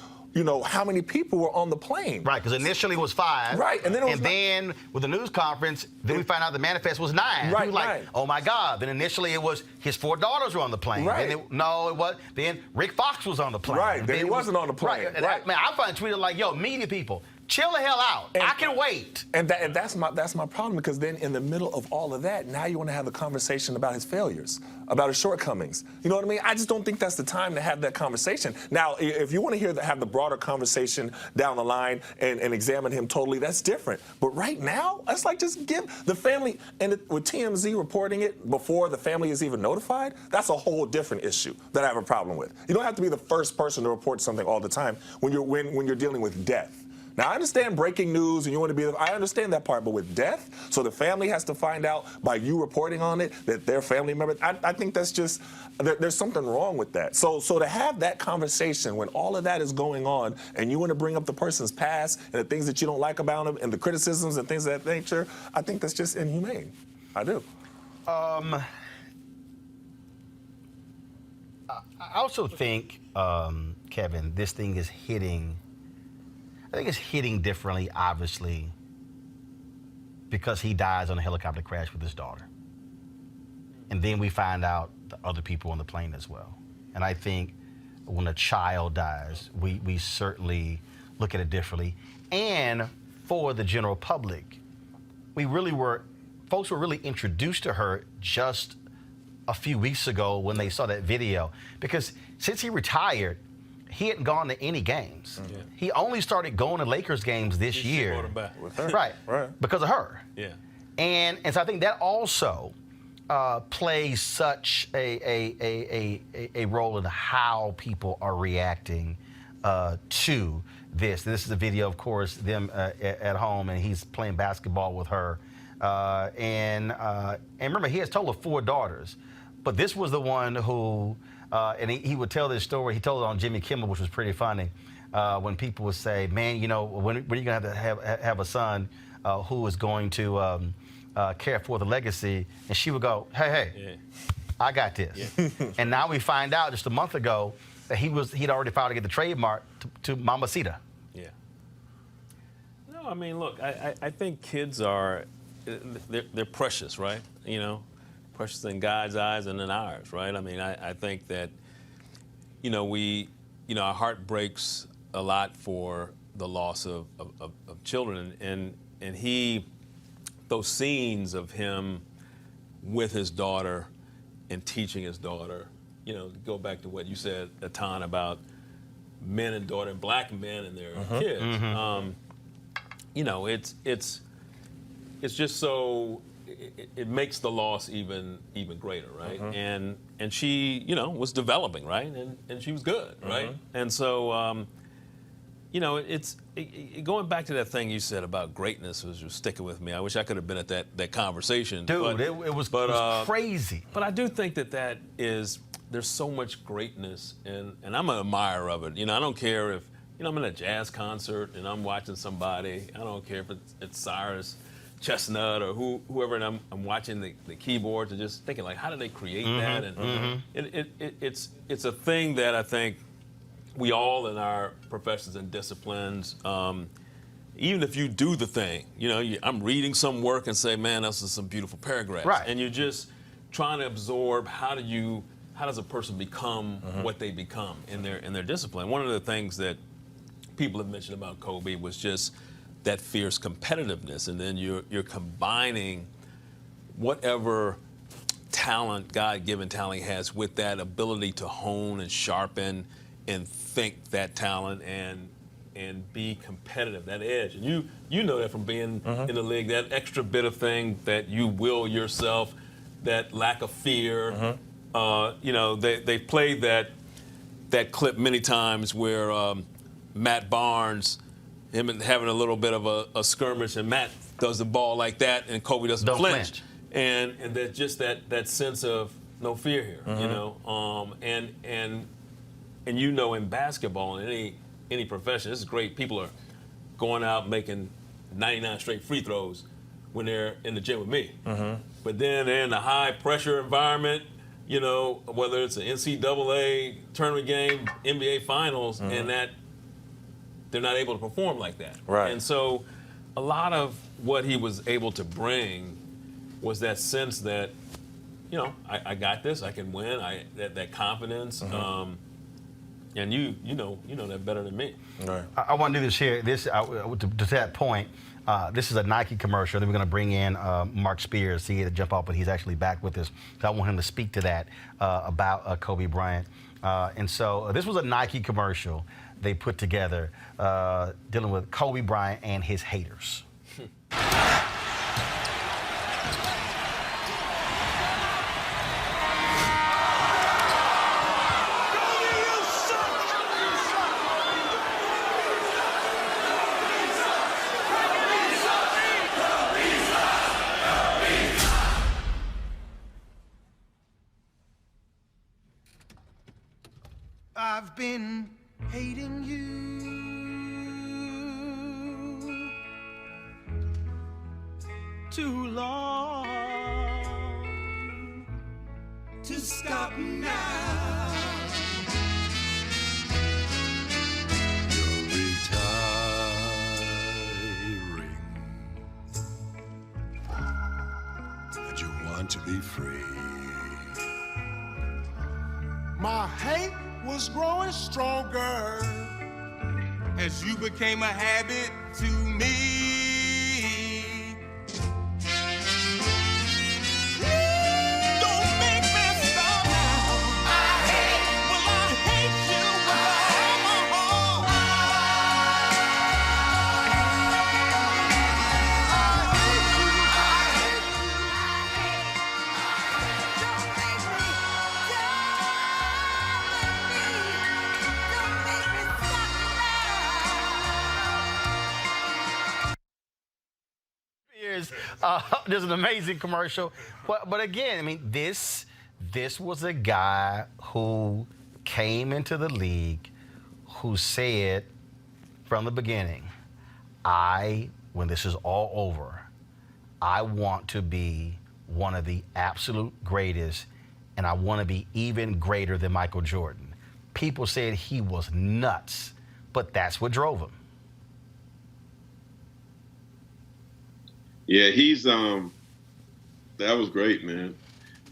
[SPEAKER 12] how many people were on the plane.
[SPEAKER 1] Right, because initially it was 5.
[SPEAKER 12] Right, and then it was
[SPEAKER 1] then with the news conference, then we find out the manifest was 9.
[SPEAKER 12] Right,
[SPEAKER 1] he was like, oh my God. Then initially it was his 4 daughters were on the plane.
[SPEAKER 12] Right.
[SPEAKER 1] Then it was. Then Rick Fox was on the plane.
[SPEAKER 12] Right, then he wasn't on the plane.
[SPEAKER 1] Right.
[SPEAKER 12] Right.
[SPEAKER 1] Man, I find tweeted like, yo, media people, chill the hell out. I can wait.
[SPEAKER 12] And that's my problem, because then in the middle of all of that, now you want to have a conversation about his failures, about his shortcomings. You know what I mean? I just don't think that's the time to have that conversation. Now, if you want to have the broader conversation down the line and examine him totally, that's different. But right now, that's like just give the family, and with TMZ reporting it before the family is even notified, that's a whole different issue that I have a problem with. You don't have to be the first person to report something all the time when you're dealing with death. Now, I understand breaking news and you want to be, I understand that part, but with death, so the family has to find out by you reporting on it that their family member, I think that's just, there's something wrong with that. So to have that conversation when all of that is going on and you want to bring up the person's past and the things that you don't like about them and the criticisms and things of that nature, I think that's just inhumane. I do.
[SPEAKER 1] I also think, Kevin, this thing is hitting, I think it's hitting differently, obviously, because he dies on a helicopter crash with his daughter. And then we find out the other people on the plane as well. And I think when a child dies, we certainly look at it differently. And for the general public, folks were really introduced to her just a few weeks ago when they saw that video. Because since he retired, he hadn't gone to any games.
[SPEAKER 13] Yeah.
[SPEAKER 1] He only started going to Lakers games this year.
[SPEAKER 12] With her.
[SPEAKER 1] Right. Because of her.
[SPEAKER 13] Yeah.
[SPEAKER 1] And so I think that also plays such a role in how people are reacting to this. This is a video, of course, them at home, and he's playing basketball with her. And remember, he has a total of 4 daughters, but this was the one who, and he would tell this story. He told it on Jimmy Kimmel, which was pretty funny. When people would say, "Man, you know, when are you gonna have a son who is going to care for the legacy?" And she would go, "Hey, I got this." Yeah. And now we find out just a month ago that he'd already filed to get the trademark to Mamacita.
[SPEAKER 13] Yeah. No, I mean, look, I think kids are, they're precious, right? You know, precious in God's eyes and in ours, right? I mean, I think that, you know, our heart breaks a lot for the loss of children, and those scenes of him with his daughter and teaching his daughter, you know, go back to what you said, Atan, about men and daughter, black men and their kids.
[SPEAKER 1] Mm-hmm.
[SPEAKER 13] You know, it's just so it makes the loss even greater, right? And she, you know, was developing, right? And she was good, right? And so, you know, going back to that thing you said about greatness was just sticking with me. I wish I could have been at that conversation.
[SPEAKER 1] Dude, it was crazy.
[SPEAKER 13] But I do think that there's so much greatness, and I'm an admirer of it. You know, I don't care if, you know, I'm in a jazz concert and I'm watching somebody. I don't care if it's Cyrus Chestnut or whoever, and I'm watching the keyboards and just thinking, like, how did they create that? And it's a thing that I think we all in our professions and disciplines, even if you do the thing, you know, I'm reading some work and say, man, this is some beautiful paragraphs.
[SPEAKER 1] Right.
[SPEAKER 13] And you're just trying to absorb how does a person become what they become in their discipline. One of the things that people have mentioned about Kobe was just that fierce competitiveness, and then you're combining whatever talent, God-given talent he has, with that ability to hone and sharpen and think that talent and be competitive, that edge. And you know that from being in the league, that extra bit of thing that you will yourself, that lack of fear. You know, they played that clip many times where Matt Barnes, him having a little bit of a skirmish, and Matt does the ball like that, and Kobe doesn't flinch. And that just that sense of no fear here, you know. And you know, in basketball, in any profession, this is great. People are going out making 99 straight free throws when they're in the gym with me. But then they're in a high pressure environment, you know, whether it's an NCAA tournament game, NBA finals, and that they're not able to perform like that.
[SPEAKER 12] Right.
[SPEAKER 13] And so a lot of what he was able to bring was that sense that, you know, I got this, I can win, that confidence. And you know that better than me.
[SPEAKER 1] Right. I want to do this here. To that point, this is a Nike commercial. Then we're going to bring in Mark Spears. He had to jump off, but he's actually back with us. So I want him to speak to that about Kobe Bryant. And so this was a Nike commercial they put together dealing with Kobe Bryant and his haters.
[SPEAKER 15] I've been hating you too long to stop now. You're retiring
[SPEAKER 16] learned to be free.
[SPEAKER 15] My hate was growing stronger as you became a habit to me. Don't make me stop now. I hate you with all my heart.
[SPEAKER 1] There's an amazing commercial, but again, I mean, this was a guy who came into the league, who said from the beginning, when this is all over, I want to be one of the absolute greatest, and I want to be even greater than Michael Jordan. People said he was nuts, but that's what drove him.
[SPEAKER 11] Yeah, he's that was great, man.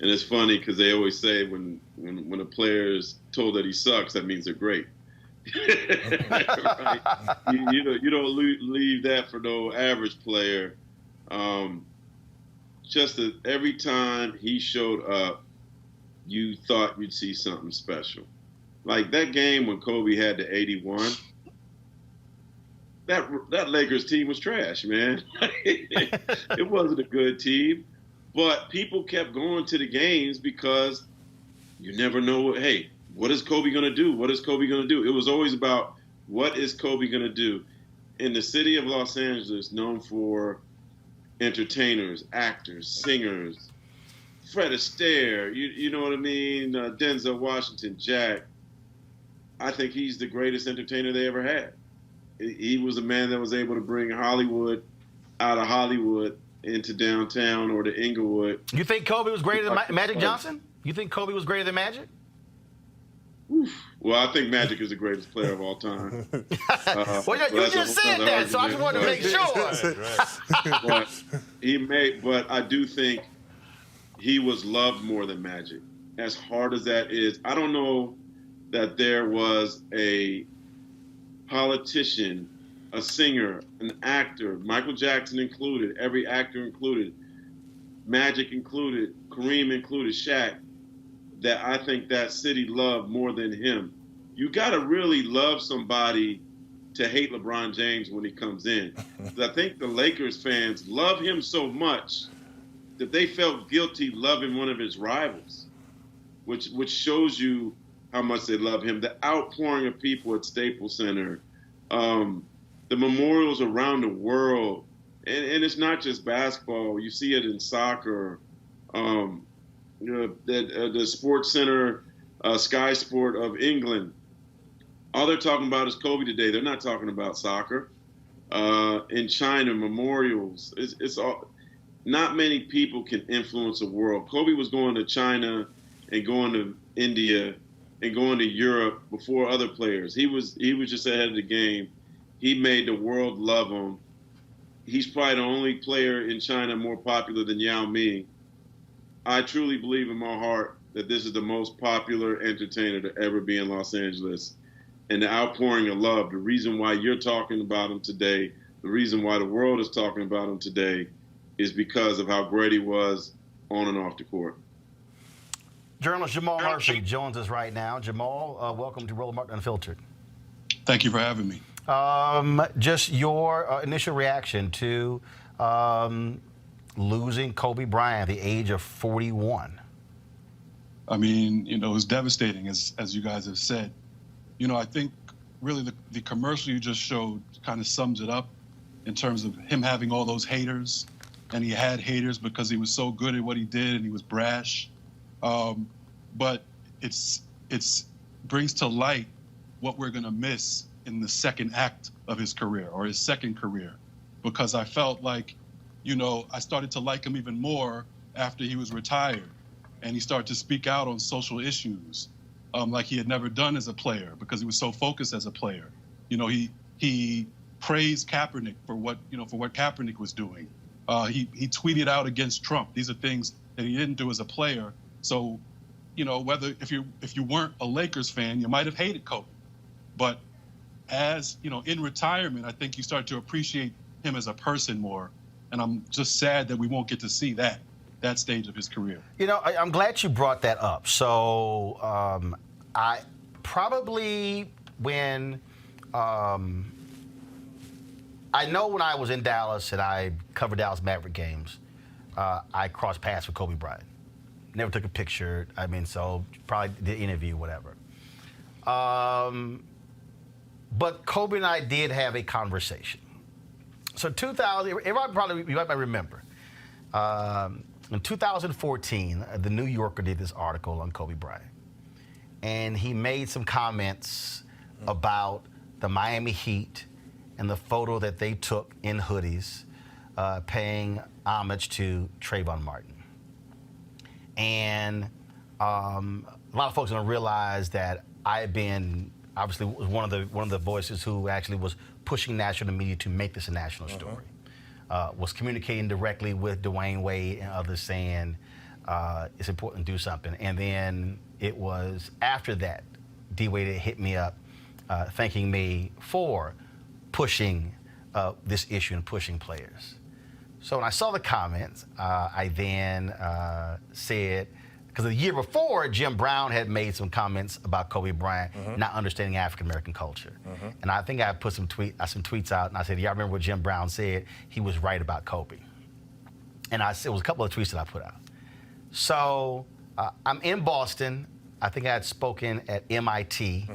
[SPEAKER 11] And it's funny because they always say when a player is told that he sucks, that means they're great. Right? You don't leave that for no average player. Just that every time he showed up, you thought you'd see something special. Like that game when Kobe had the 81. That Lakers team was trash, man. It wasn't a good team, but people kept going to the games because you never know. Hey, what is Kobe going to do? What is Kobe going to do? It was always about what is Kobe going to do. In the city of Los Angeles, known for entertainers, actors, singers, Fred Astaire, you know what I mean? Denzel Washington, Jack. I think he's the greatest entertainer they ever had. He was a man that was able to bring Hollywood out of Hollywood into downtown or to Inglewood.
[SPEAKER 1] You think Kobe was greater than Magic Johnson? You think Kobe was greater than Magic?
[SPEAKER 11] Well, I think Magic is the greatest player of all time.
[SPEAKER 1] Well, you just said that, so I just wanted to make sure.
[SPEAKER 11] But I do think he was loved more than Magic. As hard as that is, I don't know that there was a politician, a singer, an actor, Michael Jackson included, every actor included, Magic included, Kareem included, Shaq, that I think that city loved more than him. You got to really love somebody to hate LeBron James when he comes in. I think the Lakers fans love him so much that they felt guilty loving one of his rivals, which shows you how much they love him. The outpouring of people at Staples Center, the memorials around the world, and it's not just basketball. You see it in soccer. The Sports Center, Sky Sport of England, all they're talking about is Kobe today. They're not talking about soccer. In China, memorials. It's all. Not many people can influence the world. Kobe was going to China and going to India and going to Europe before other players. He was just ahead of the game. He made the world love him. He's probably the only player in China more popular than Yao Ming. I truly believe in my heart that this is the most popular entertainer to ever be in Los Angeles. And the outpouring of love, the reason why you're talking about him today, the reason why the world is talking about him today is because of how great he was on and off the court.
[SPEAKER 1] Journalist Jamal Murphy joins us right now. Jamal, welcome to Roland Martin Unfiltered.
[SPEAKER 17] Thank you for having me.
[SPEAKER 1] Just your initial reaction to losing Kobe Bryant at the age of 41.
[SPEAKER 17] I mean, it was devastating, as you guys have said. I think really the commercial you just showed kind of sums it up in terms of him having all those haters. And he had haters because he was so good at what he did and he was brash. But it's brings to light what we're going to miss in the second act of his career or his second career, because I felt like, I started to like him even more after he was retired and he started to speak out on social issues like he had never done as a player because he was so focused as a player. He praised Kaepernick for what Kaepernick was doing. He tweeted out against Trump. These are things that he didn't do as a player. So, whether if you weren't a Lakers fan, you might have hated Kobe. But as, in retirement, I think you start to appreciate him as a person more. And I'm just sad that we won't get to see that stage of his career.
[SPEAKER 1] I'm glad you brought that up. So I probably when I know when I was in Dallas and I covered Dallas Maverick games, I crossed paths with Kobe Bryant. Never took a picture. So probably did interview, whatever. But Kobe and I did have a conversation. So 2000, you might remember. In 2014, the New Yorker did this article on Kobe Bryant. And he made some comments about the Miami Heat and the photo that they took in hoodies, paying homage to Trayvon Martin. And a lot of folks don't realize that I've been obviously one of the voices who actually was pushing national media to make this a national story. Was communicating directly with Dwayne Wade and others saying it's important to do something. And then it was after that, D. Wade hit me up thanking me for pushing this issue and pushing players. So when I saw the comments, I then said, because the year before, Jim Brown had made some comments about Kobe Bryant not understanding African-American culture. And I think I put some tweets out, and I said, y'all remember what Jim Brown said? He was right about Kobe. And it was a couple of tweets that I put out. So I'm in Boston. I think I had spoken at MIT,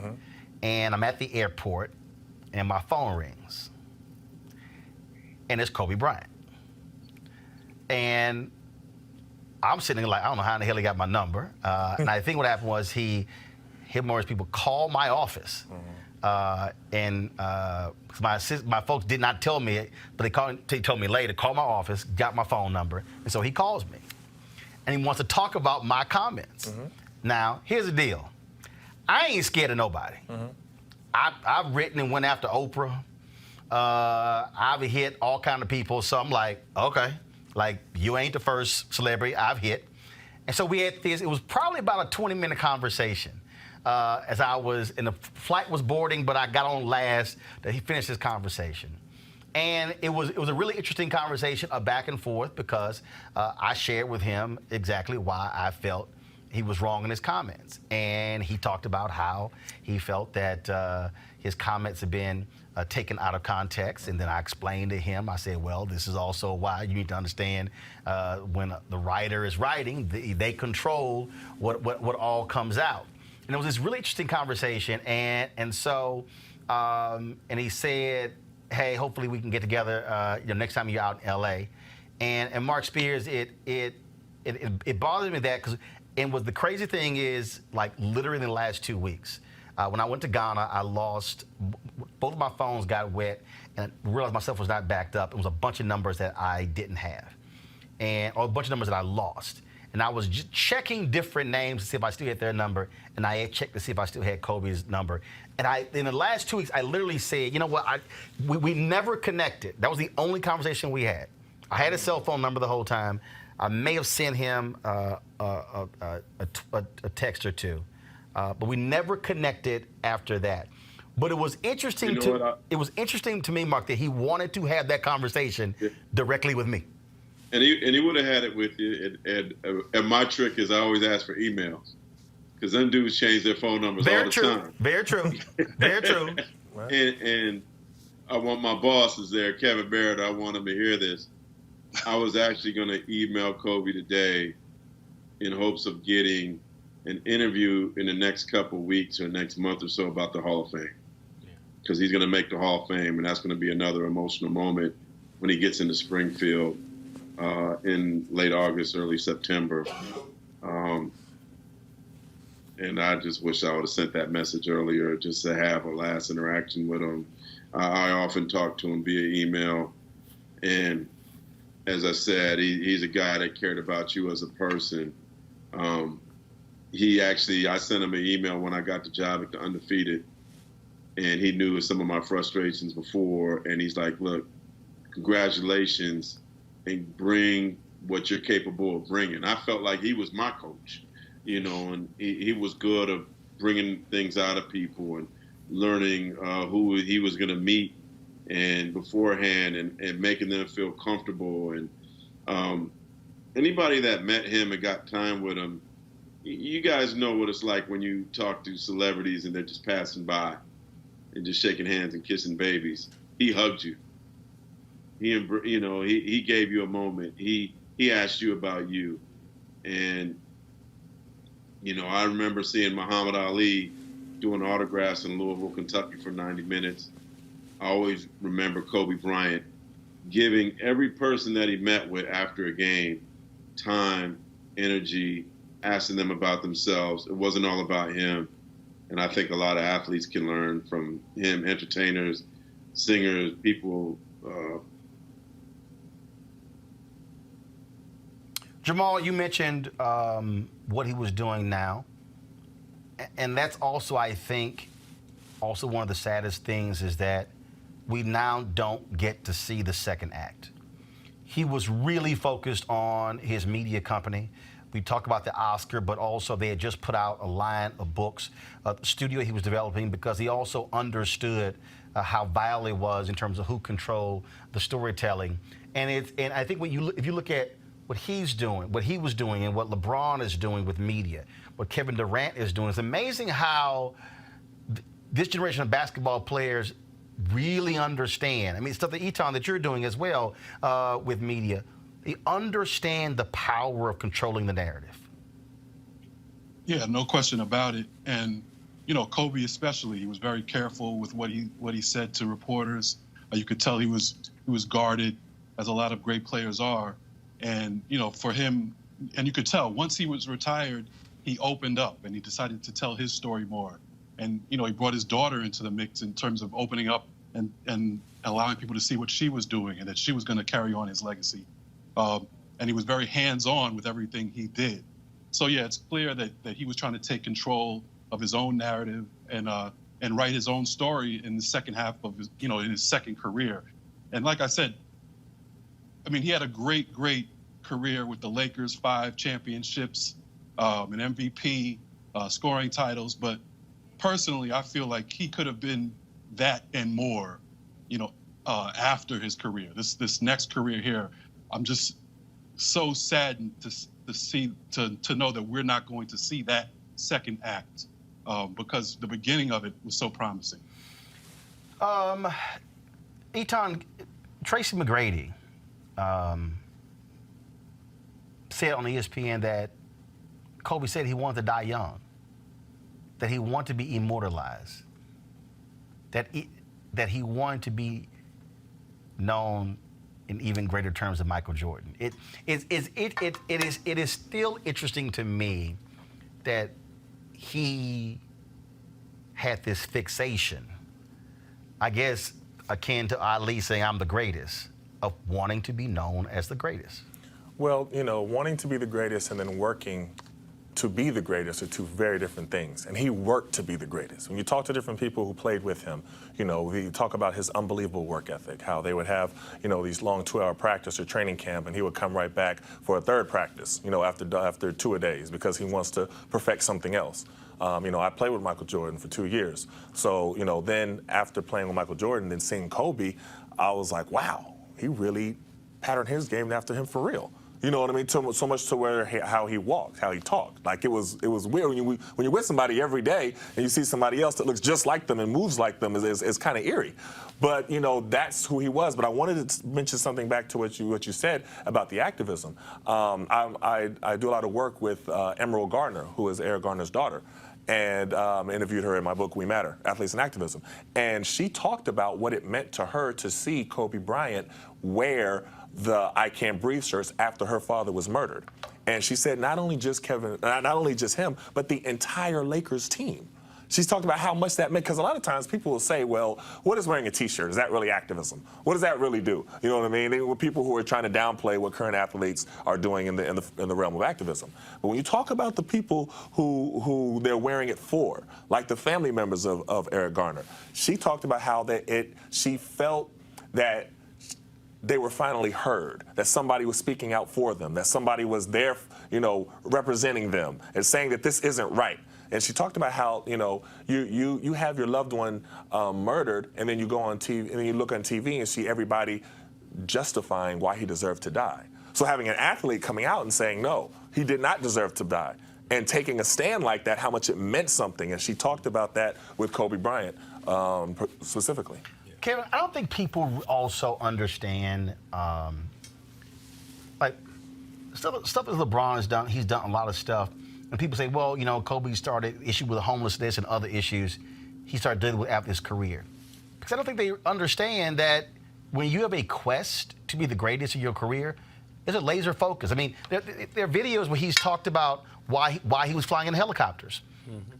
[SPEAKER 1] and I'm at the airport, and my phone rings. And it's Kobe Bryant. And I'm sitting like, I don't know how in the hell he got my number. And I think what happened was him or his people called my office. And my folks did not tell me, but they told me later, call my office, got my phone number. And so he calls me. And he wants to talk about my comments. Now, here's the deal. I ain't scared of nobody. I've written and went after Oprah. I've hit all kind of people. So I'm like, okay. Like, you ain't the first celebrity I've hit. And so we had this, it was probably about a 20-minute conversation as I was, and the flight was boarding, but I got on last that he finished his conversation. And it was a really interesting conversation, a back and forth, because I shared with him exactly why I felt he was wrong in his comments. And he talked about how he felt that his comments had been taken out of context, and then I explained to him, I said, well, this is also why you need to understand when the writer is writing, they control what all comes out. And it was this really interesting conversation, and so he said, hey, hopefully we can get together next time you're out in LA. And Mark Spears, it bothered me that, and what the crazy thing is, like literally in the last 2 weeks, when I went to Ghana, I lost, both of my phones got wet, and I realized my stuff was not backed up. It was a bunch of numbers that I didn't have, or a bunch of numbers that I lost. And I was just checking different names to see if I still had their number, and I had checked to see if I still had Kobe's number. And in the last 2 weeks, I literally said, you know what, we never connected. That was the only conversation we had. I had his cell phone number the whole time. I may have sent him a text or two. But we never connected after that. But it was interesting it was interesting to me, Mark, that he wanted to have that conversation directly with me.
[SPEAKER 11] And he would have had it with you. And my trick is I always ask for emails, because them dudes change their phone numbers all the time.
[SPEAKER 1] Very true. Very true.
[SPEAKER 11] And I want my bosses there, Kevin Barrett. I want him to hear this. I was actually going to email Kobe today in hopes of getting an interview in the next couple of weeks or next month or so about the Hall of Fame, because he's going to make the Hall of Fame, and that's going to be another emotional moment when he gets into Springfield in late August, early September. And I just wish I would have sent that message earlier, just to have a last interaction with him. I often talk to him via email, and as I said, he's a guy that cared about you as a person. I sent him an email when I got the job at the Undefeated, and he knew some of my frustrations before, and he's like, look, congratulations and bring what you're capable of bringing. I felt like he was my coach, and he was good at bringing things out of people and learning who he was going to meet and beforehand and making them feel comfortable. And anybody that met him and got time with him, you guys know what it's like when you talk to celebrities and they're just passing by and just shaking hands and kissing babies. He hugged you. He gave you a moment. He asked you about you. And, I remember seeing Muhammad Ali doing autographs in Louisville, Kentucky for 90 minutes. I always remember Kobe Bryant giving every person that he met with after a game time, energy, asking them about themselves. It wasn't all about him. And I think a lot of athletes can learn from him, entertainers, singers, people.
[SPEAKER 1] Jamal, you mentioned what he was doing now. And that's also, I think, also one of the saddest things is that we now don't get to see the second act. He was really focused on his media company. We talk about the Oscar, but also they had just put out a line of books, the studio he was developing, because he also understood how vital it was in terms of who controlled the storytelling. And I think if you look at what he's doing, what he was doing, and what LeBron is doing with media, what Kevin Durant is doing, it's amazing how this generation of basketball players really understand. I mean, stuff that Eton, that you're doing as well with media, they understand the power of controlling the narrative.
[SPEAKER 17] Yeah, no question about it. And, Kobe especially, he was very careful with what he said to reporters. You could tell he was guarded, as a lot of great players are. And, for him, and you could tell once he was retired, he opened up and he decided to tell his story more. And, he brought his daughter into the mix in terms of opening up and allowing people to see what she was doing and that she was going to carry on his legacy. And he was very hands-on with everything he did. So, yeah, it's clear that he was trying to take control of his own narrative and write his own story in the second half of his, in his second career. And like I said, I mean, he had a great career with the Lakers, 5 championships, an MVP, scoring titles. But personally, I feel like he could have been that and more, after his career. This next career here, I'm just so saddened to know that we're not going to see that second act because the beginning of it was so promising.
[SPEAKER 1] Eton, Tracy McGrady said on ESPN that Kobe said he wanted to die young, that he wanted to be immortalized, that he wanted to be known in even greater terms than Michael Jordan. It is still interesting to me that he had this fixation, I guess akin to Ali saying I'm the greatest, of wanting to be known as the greatest.
[SPEAKER 12] Well, wanting to be the greatest and then working to be the greatest are two very different things. And he worked to be the greatest. When you talk to different people who played with him, he talk about his unbelievable work ethic, how they would have, these long 2-hour practice or training camp, and he would come right back for a third practice, after 2 a days because he wants to perfect something else. I played with Michael Jordan for 2 years. So, then after playing with Michael Jordan, then seeing Kobe, I was like, wow, he really patterned his game after him for real. You know what I mean? So much to where how he walked, how he talked. Like it was weird when you're with somebody every day and you see somebody else that looks just like them and moves like them is kind of eerie. But that's who he was. But I wanted to mention something back to what you said about the activism. I do a lot of work with Emerald Gardner, who is Eric Garner's daughter. And interviewed her in my book, We Matter, Athletes and Activism. And she talked about what it meant to her to see Kobe Bryant wear the I Can't Breathe shirts after her father was murdered. And she said not only just him, but the entire Lakers team. She's talked about how much that meant, because a lot of times people will say, well, what is wearing a T-shirt? Is that really activism? What does that really do? You know what I mean? They were people who are trying to downplay what current athletes are doing in the realm of activism. But when you talk about the people who they're wearing it for, like the family members of Eric Garner, she talked about how she felt that they were finally heard, that somebody was speaking out for them, that somebody was there, representing them and saying that this isn't right. And she talked about how, you have your loved one murdered, and then you go on TV, and then you look on TV and see everybody justifying why he deserved to die. So having an athlete coming out and saying, no, he did not deserve to die, and taking a stand like that, how much it meant something. And she talked about that with Kobe Bryant specifically.
[SPEAKER 1] Kevin, I don't think people also understand, like, stuff that LeBron has done. He's done a lot of stuff. And people say, well, Kobe started issue with homelessness and other issues he started dealing with after his career. Because I don't think they understand that when you have a quest to be the greatest of your career, it's a laser focus. I mean, there are videos where he's talked about why he was flying in helicopters.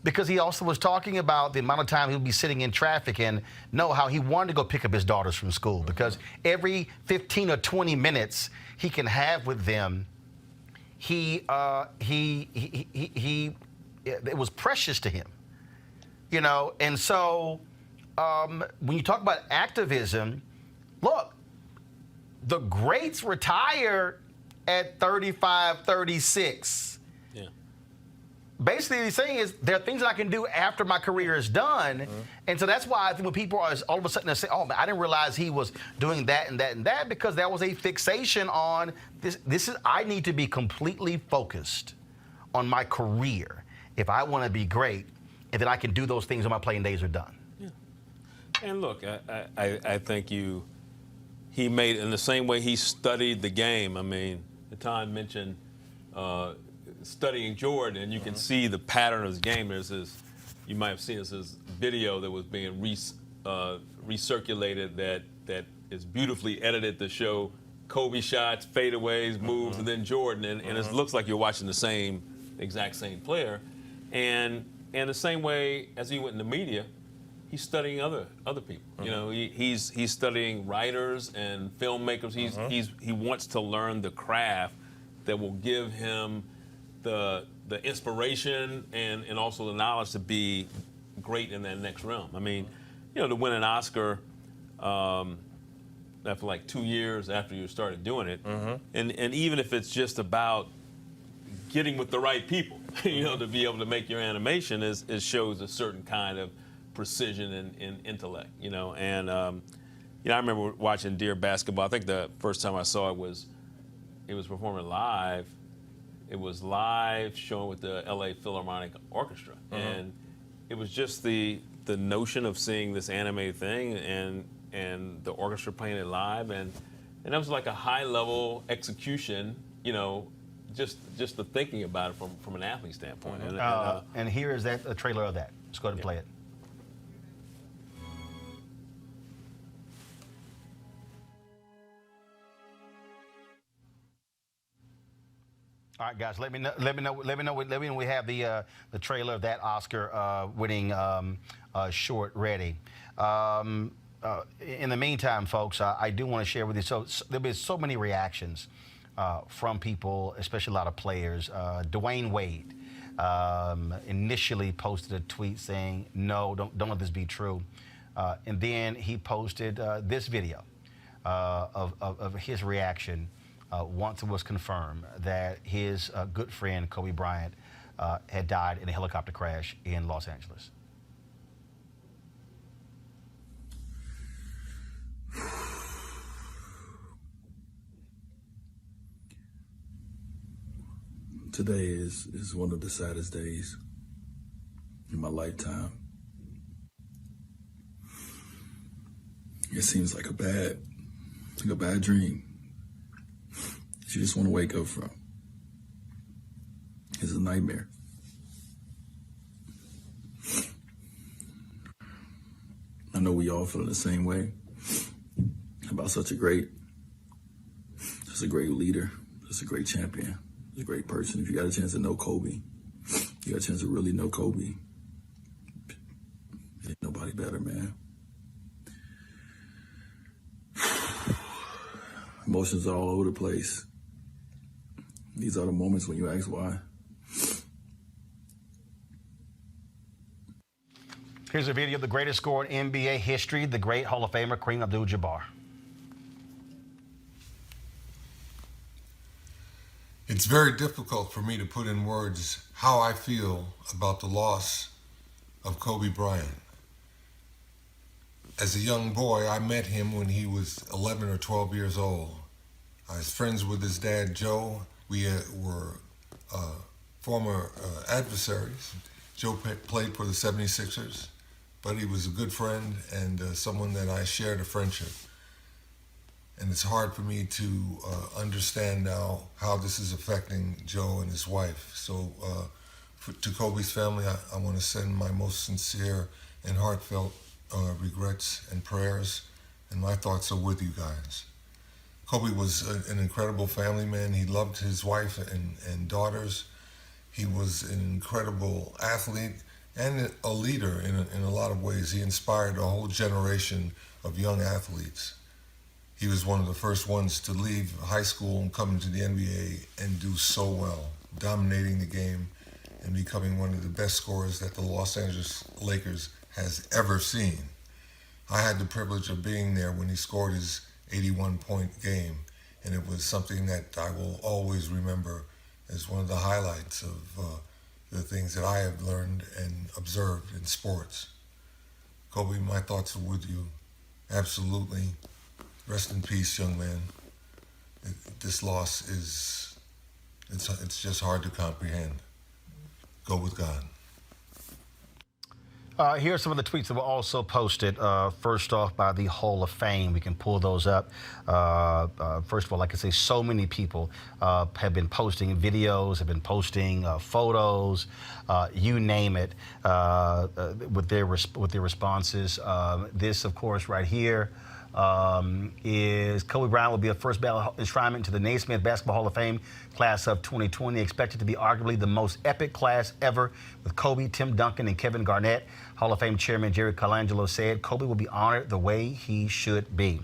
[SPEAKER 1] Because he also was talking about the amount of time he would be sitting in traffic and know how he wanted to go pick up his daughters from school. Because every 15 or 20 minutes he can have with them, it was precious to him, And so when you talk about activism, look, the greats retire at 35, 36.
[SPEAKER 13] Yeah.
[SPEAKER 1] Basically, what he's saying is there are things that I can do after my career is done. And so that's why I think when people are all of a sudden they say, oh, man, I didn't realize he was doing that and that and that, because there was a fixation on this is I need to be completely focused on my career if I want to be great, and then I can do those things when my playing days are done.
[SPEAKER 13] Yeah. And look, I think he made, in the same way he studied the game. I mean, Tom mentioned studying Jordan, and you can see the pattern of his game. There's this, you might have seen this video that was being recirculated that is beautifully edited to show Kobe shots, fadeaways, moves, and then Jordan, and it looks like you're watching the exact same player. And the same way as he went in the media, he's studying other people. He's studying writers and filmmakers. He wants to learn the craft that will give him the inspiration and also the knowledge to be great in that next realm. I mean, to win an Oscar after like 2 years after you started doing it, and even if it's just about getting with the right people, to be able to make your animation it shows a certain kind of precision and intellect, And I remember watching Dear Basketball. I think the first time I saw it was performing live. It was live showing with the LA Philharmonic Orchestra, and it was just the notion of seeing this animated thing and the orchestra playing it live, and that was like a high level execution, just the thinking about it from an athlete standpoint.
[SPEAKER 1] And here is a trailer of that. Let's go ahead and play it. All right, guys. Let me know when we have the trailer of that Oscar winning short ready. In the meantime, folks, I do want to share with you. So there've been so many reactions from people, especially a lot of players. Dwayne Wade initially posted a tweet saying, "No, don't let this be true," and then he posted this video of his reaction. Once it was confirmed that his good friend Kobe Bryant had died in a helicopter crash in Los Angeles.
[SPEAKER 16] Today is one of the saddest days in my lifetime. It seems like a bad dream. You just want to wake up from. It's a nightmare. I know we all feel the same way about such a great leader, just a great champion, just a great person. If you got a chance to know Kobe, you got a chance to really know Kobe, ain't nobody better, man. Emotions are all over the place. These are the moments when you ask why.
[SPEAKER 1] Here's a video of the greatest scorer in NBA history, the great Hall of Famer Kareem Abdul-Jabbar.
[SPEAKER 18] It's very difficult for me to put in words how I feel about the loss of Kobe Bryant. As a young boy, I met him when he was 11 or 12 years old. I was friends with his dad, Joe. We were former adversaries. Joe played for the 76ers, but he was a good friend and someone that I shared a friendship. And it's hard for me to understand now how this is affecting Joe and his wife. So to Kobe's family, I want to send my most sincere and heartfelt regrets and prayers, and my thoughts are with you guys. Kobe was an incredible family man. He loved his wife and daughters. He was an incredible athlete and a leader in a lot of ways. He inspired a whole generation of young athletes. He was one of the first ones to leave high school and come into the NBA and do so well, dominating the game and becoming one of the best scorers that the Los Angeles Lakers has ever seen. I had the privilege of being there when he scored his 81-point game, and it was something that I will always remember as one of the highlights of the things that I have learned and observed in sports. Kobe, my thoughts are with you. Absolutely. Rest in peace, young man. This loss it's just hard to comprehend. Go with God.
[SPEAKER 1] Here are some of the tweets that were also posted. First off, by the Hall of Fame. We can pull those up. First of all, like I say, so many people have been posting videos, have been posting photos, you name it, with their responses. This, of course, right here is Kobe Bryant will be a first ballot enshrinement to the Naismith Basketball Hall of Fame class of 2020, expected to be arguably the most epic class ever, with Kobe, Tim Duncan, and Kevin Garnett. Hall of Fame Chairman Jerry Colangelo said Kobe will be honored the way he should be.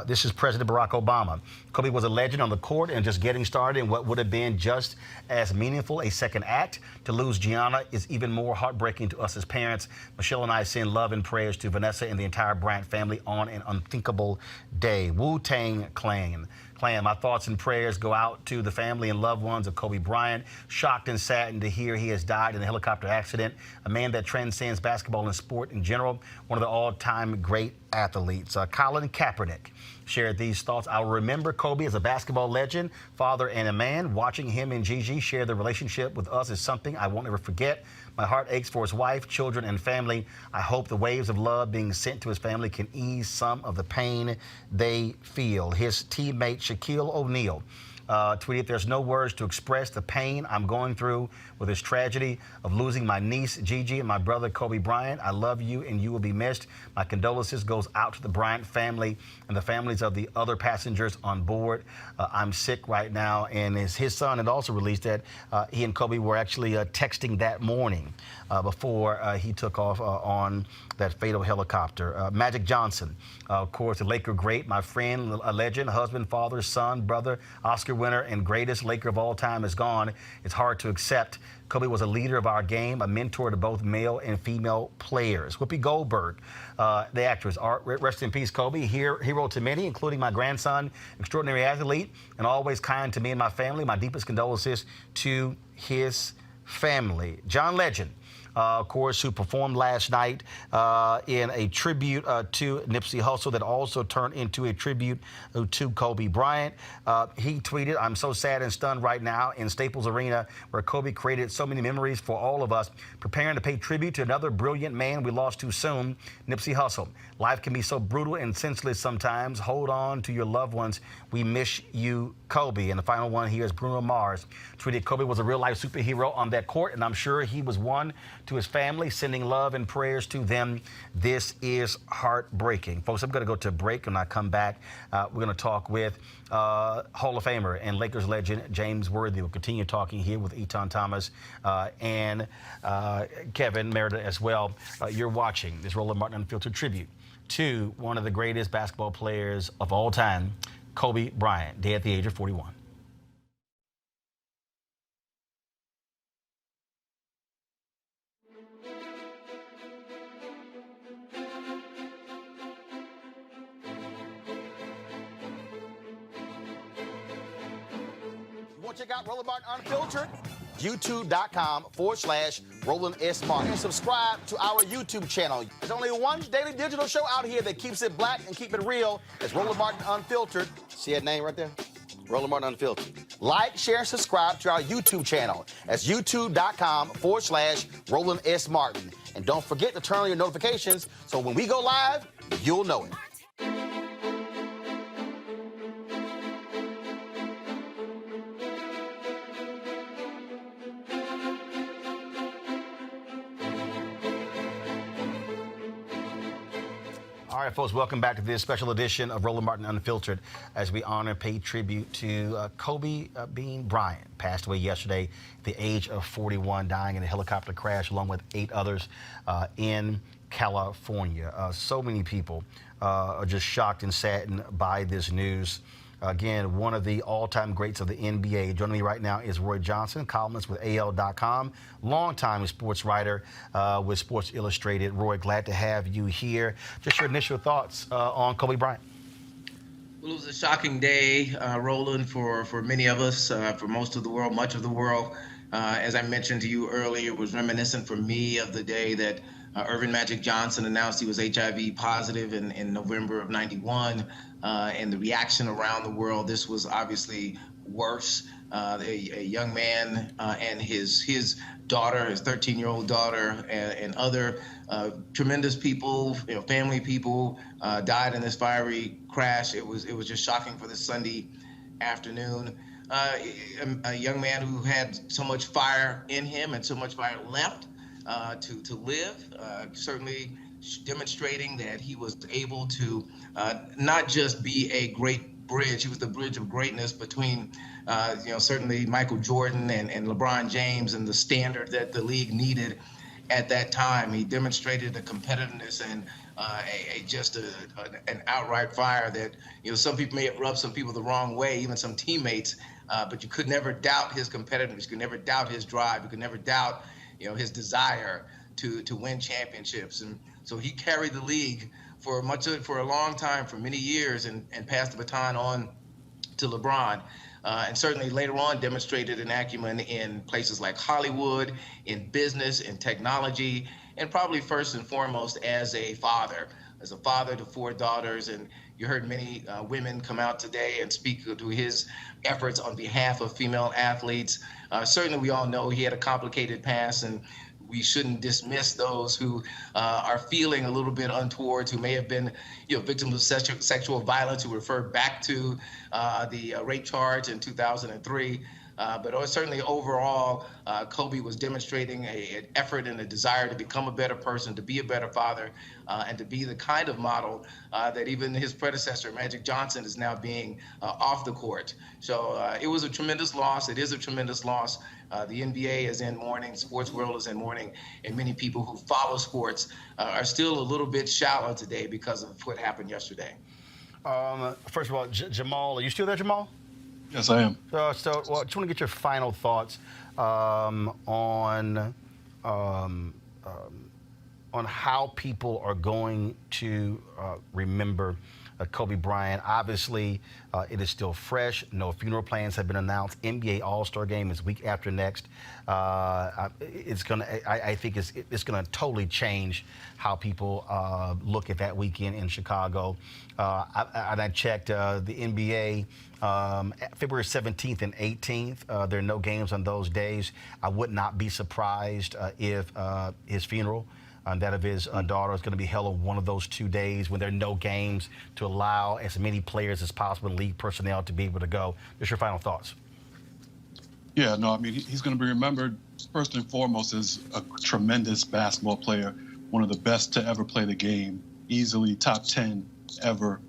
[SPEAKER 1] This is President Barack Obama. Kobe was a legend on the court and just getting started in what would have been just as meaningful a second act. To lose Gianna is even more heartbreaking to us as parents. Michelle and I send love and prayers to Vanessa and the entire Bryant family on an unthinkable day. Wu-Tang Clan. My thoughts and prayers go out to the family and loved ones of Kobe Bryant. Shocked and saddened to hear he has died in a helicopter accident. A man that transcends basketball and sport in general. One of the all-time great athletes. Colin Kaepernick shared these thoughts. I'll remember Kobe as a basketball legend, father and a man. Watching him and Gigi share the relationship with us is something I won't ever forget. My heart aches for his wife, children, and family. I hope the waves of love being sent to his family can ease some of the pain they feel. His teammate, Shaquille O'Neal, tweeted, there's no words to express the pain I'm going through with this tragedy of losing my niece, Gigi, and my brother, Kobe Bryant. I love you, and you will be missed. My condolences goes out to the Bryant family and the families of the other passengers on board. I'm sick right now, and his son had also released that he and Kobe were actually texting that morning before he took off on that fatal helicopter. Magic Johnson, of course, a Laker great, my friend, a legend, husband, father, son, brother, Oscar winner, and greatest Laker of all time is gone. It's hard to accept. Kobe was a leader of our game, a mentor to both male and female players. Whoopi Goldberg, the actress, rest in peace, Kobe, hero to many, including my grandson, extraordinary athlete, and always kind to me and my family. My deepest condolences to his family. John Legend, of course, who performed last night in a tribute to Nipsey Hussle that also turned into a tribute to Kobe Bryant. He tweeted, I'm so sad and stunned right now in Staples Arena, where Kobe created so many memories for all of us, preparing to pay tribute to another brilliant man we lost too soon, Nipsey Hussle. Life can be so brutal and senseless sometimes. Hold on to your loved ones. We miss you, Kobe. And the final one here is Bruno Mars. Tweeted Kobe was a real-life superhero on that court, and I'm sure he was one to his family, sending love and prayers to them. This is heartbreaking. Folks, I'm going to go to a break. When I come back, we're going to talk with Hall of Famer and Lakers legend James Worthy. We'll continue talking here with Eton Thomas and Kevin Merida as well. You're watching this Roland Martin Unfiltered tribute to one of the greatest basketball players of all time, Kobe Bryant, dead at the age of 41. want to check out Roland Martin Unfiltered? YouTube.com/Roland S. Martin. And subscribe to our YouTube channel. There's only one daily digital show out here that keeps it black and keep it real. It's Roland Martin Unfiltered. See that name right there? Roland Martin Unfiltered. Like, share, and subscribe to our YouTube channel. That's YouTube.com/Roland S. Martin. And don't forget to turn on your notifications so when we go live, you'll know it. All right, folks, welcome back to this special edition of Roland Martin Unfiltered as we honor and pay tribute to Kobe Bryant. Passed away yesterday at the age of 41, dying in a helicopter crash along with 8 others in California. So many people are just shocked and saddened by this news. Again, one of the all-time greats of the NBA. Joining me right now is Roy Johnson, columnist with AL.com, longtime sports writer with Sports Illustrated. Roy, glad to have you here. Just your initial thoughts on Kobe Bryant.
[SPEAKER 19] Well, it was a shocking day, Roland, for many of us, for most of the world, much of the world. As I mentioned to you earlier, it was reminiscent for me of the day that Earvin Magic Johnson announced he was HIV positive in November of '91. And the reaction around the world, this was obviously worse. A young man and his daughter, his 13-year-old daughter, and other tremendous people, family people, died in this fiery crash. It was just shocking for this Sunday afternoon. A young man who had so much fire in him and so much fire left to live, certainly demonstrating that he was able to not just be a great bridge. He was the bridge of greatness between, certainly Michael Jordan and LeBron James and the standard that the league needed at that time. He demonstrated a competitiveness and an outright fire that, some people may have rubbed some people the wrong way, even some teammates, but you could never doubt his competitiveness. You could never doubt his drive. You could never doubt, his desire to win championships. And so he carried the league for a long time, for many years, and passed the baton on to LeBron. And certainly later on demonstrated an acumen in places like Hollywood, in business, in technology, and probably first and foremost as a father to 4 daughters. And you heard many women come out today and speak to his efforts on behalf of female athletes. Certainly we all know he had a complicated past, and we shouldn't dismiss those who are feeling a little bit untoward, who may have been, victims of sexual violence, who refer back to the rape charge in 2003. But certainly overall, Kobe was demonstrating an effort and a desire to become a better person, to be a better father, and to be the kind of model that even his predecessor, Magic Johnson, is now being off the court. So it was a tremendous loss. It is a tremendous loss. The NBA is in mourning, sports world is in mourning, and many people who follow sports are still a little bit shallow today because of what happened yesterday.
[SPEAKER 1] First of all, Jamal, are you still there, Jamal?
[SPEAKER 17] Yes, I am.
[SPEAKER 1] So I just want to get your final thoughts on how people are going to remember Kobe Bryant. Obviously, it is still fresh. No funeral plans have been announced. NBA All-Star Game is week after next. I think it's gonna totally change how people look at that weekend in Chicago. I checked the NBA. February 17th and 18th, there are no games on those days. I would not be surprised if his funeral and that of his daughter is going to be held on one of those 2 days when there are no games, to allow as many players as possible and league personnel to be able to go. Just your final thoughts.
[SPEAKER 17] Yeah, no, I mean, he's going to be remembered first and foremost as a tremendous basketball player, one of the best to ever play the game, easily top 10 ever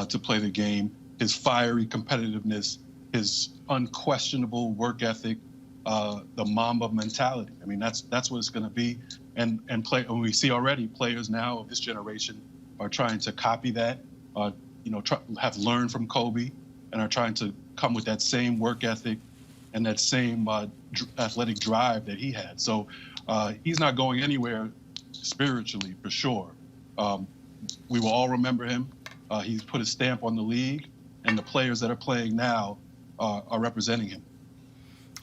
[SPEAKER 17] to play the game. His fiery competitiveness, his unquestionable work ethic, the Mamba mentality. I mean, that's what it's going to be. And we see already players now of this generation are trying to copy that, have learned from Kobe and are trying to come with that same work ethic and that same athletic drive that he had. So he's not going anywhere spiritually, for sure. We will all remember him. He's put a stamp on the league, and the players that are playing now are representing him.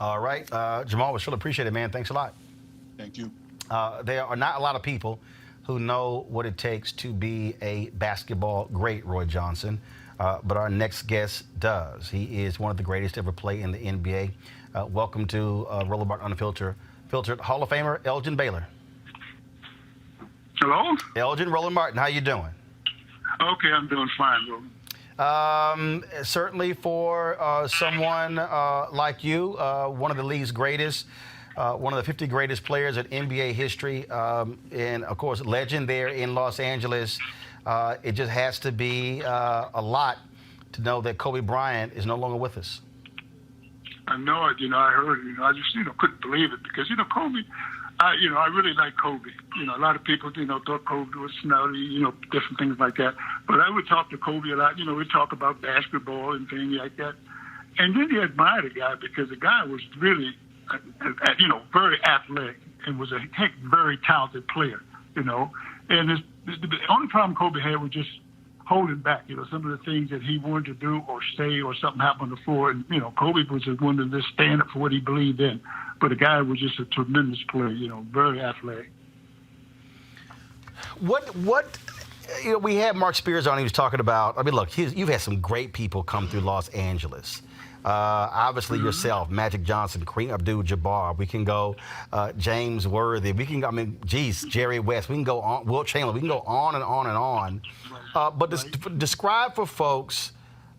[SPEAKER 1] All right. Jamal, we sure appreciate it, man. Thanks a lot.
[SPEAKER 17] Thank you.
[SPEAKER 1] There are not a lot of people who know what it takes to be a basketball great, Roy Johnson, but our next guest does. He is one of the greatest to ever play in the NBA. Welcome to Roland Martin Unfiltered Hall of Famer Elgin Baylor.
[SPEAKER 20] Hello?
[SPEAKER 1] Elgin, Roland Martin, how you doing?
[SPEAKER 20] Okay, I'm doing fine, Roland.
[SPEAKER 1] Certainly for someone like you, one of the league's greatest, one of the 50 greatest players in NBA history, and of course, legend there in Los Angeles. It just has to be a lot to know that Kobe Bryant is no longer with us.
[SPEAKER 20] I know it. I heard it. I just, couldn't believe it because, Kobe, I really like Kobe. A lot of people, thought Kobe was snotty, different things like that. But I would talk to Kobe a lot. We'd talk about basketball and things like that. And then you admire the guy because the guy was really, very athletic and was a very talented player, And the only problem Kobe had was just holding back, some of the things that he wanted to do or say or something happened on the floor. And, Kobe was just one to just stand up for what he believed in. But the guy was just a tremendous player, very athletic.
[SPEAKER 1] What we had Mark Spears on. He was talking about, look, you've had some great people come through Los Angeles. Obviously yourself, Magic Johnson, Kareem Abdul-Jabbar. We can go James Worthy. We can go, Jerry West. We can go on, Wilt Chamberlain. We can go on and on and on. But describe for folks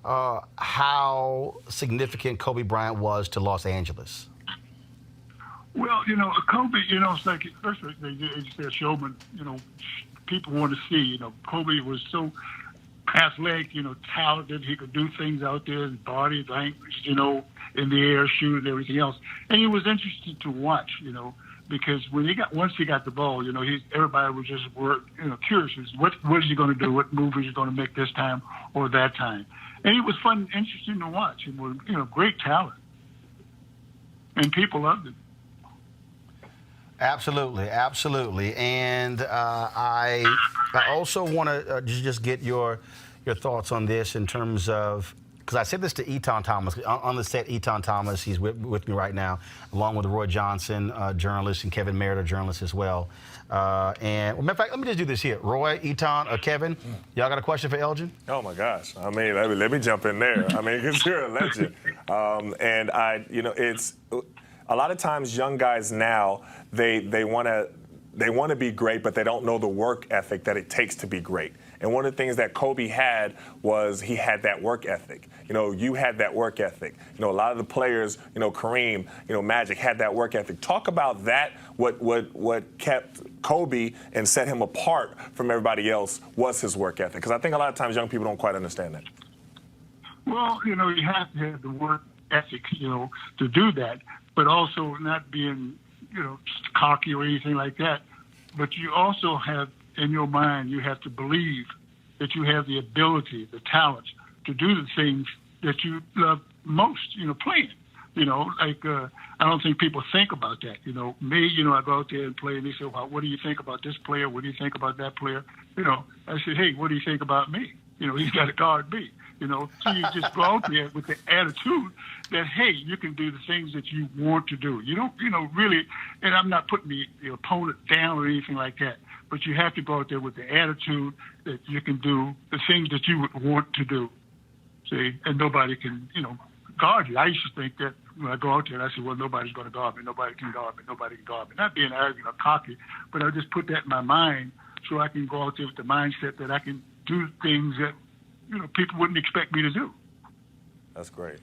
[SPEAKER 1] how significant Kobe Bryant was to Los Angeles.
[SPEAKER 20] Well, Kobe, it's like, first they say a showman, people want to see, Kobe was so athletic, talented. He could do things out there, his body language, in the air, shoot, and everything else. And it was interesting to watch, because when once he got the ball, everybody was just curious. What is he going to do? What move is he going to make this time or that time? And it was fun, and interesting to watch. It was, great talent, and people loved him.
[SPEAKER 1] Absolutely, absolutely. And I also want to just get your thoughts on this in terms of, because I said this to Eton Thomas, on the set, Eton Thomas, he's with me right now, along with Roy Johnson, journalist, and Kevin Merritt, journalist as well. And, matter of fact, let me just do this here. Roy, Eton, Kevin, y'all got a question for Elgin?
[SPEAKER 12] Oh, my gosh. Let me jump in there. Because you're a legend. And it's a lot of times young guys now, they want to be great, but they don't know the work ethic that it takes to be great. And one of the things that Kobe had was he had that work ethic. You had that work ethic. A lot of the players, Kareem, Magic had that work ethic. Talk about that. What kept Kobe and set him apart from everybody else was his work ethic. Because I think a lot of times young people don't quite understand that.
[SPEAKER 20] Well, you have to have the work ethic, to do that, but also not being, cocky or anything like that. But you also have, in your mind, you have to believe that you have the ability, the talent to do the things that you love most, playing. I don't think people think about that. Me, I go out there and play, and they say, well, what do you think about this player? What do you think about that player? I say, hey, what do you think about me? He's got to guard me. So you just go out there with the attitude that, hey, you can do the things that you want to do. You don't, really, and I'm not putting the opponent down or anything like that, but you have to go out there with the attitude that you can do the things that you would want to do. See, and nobody can, guard you. I used to think that when I go out there, I say, well, nobody's going to guard me. Nobody can guard me. Nobody can guard me. Not being arrogant or cocky, but I just put that in my mind so I can go out there with the mindset that I can do things that, people wouldn't expect me to do.
[SPEAKER 12] That's great.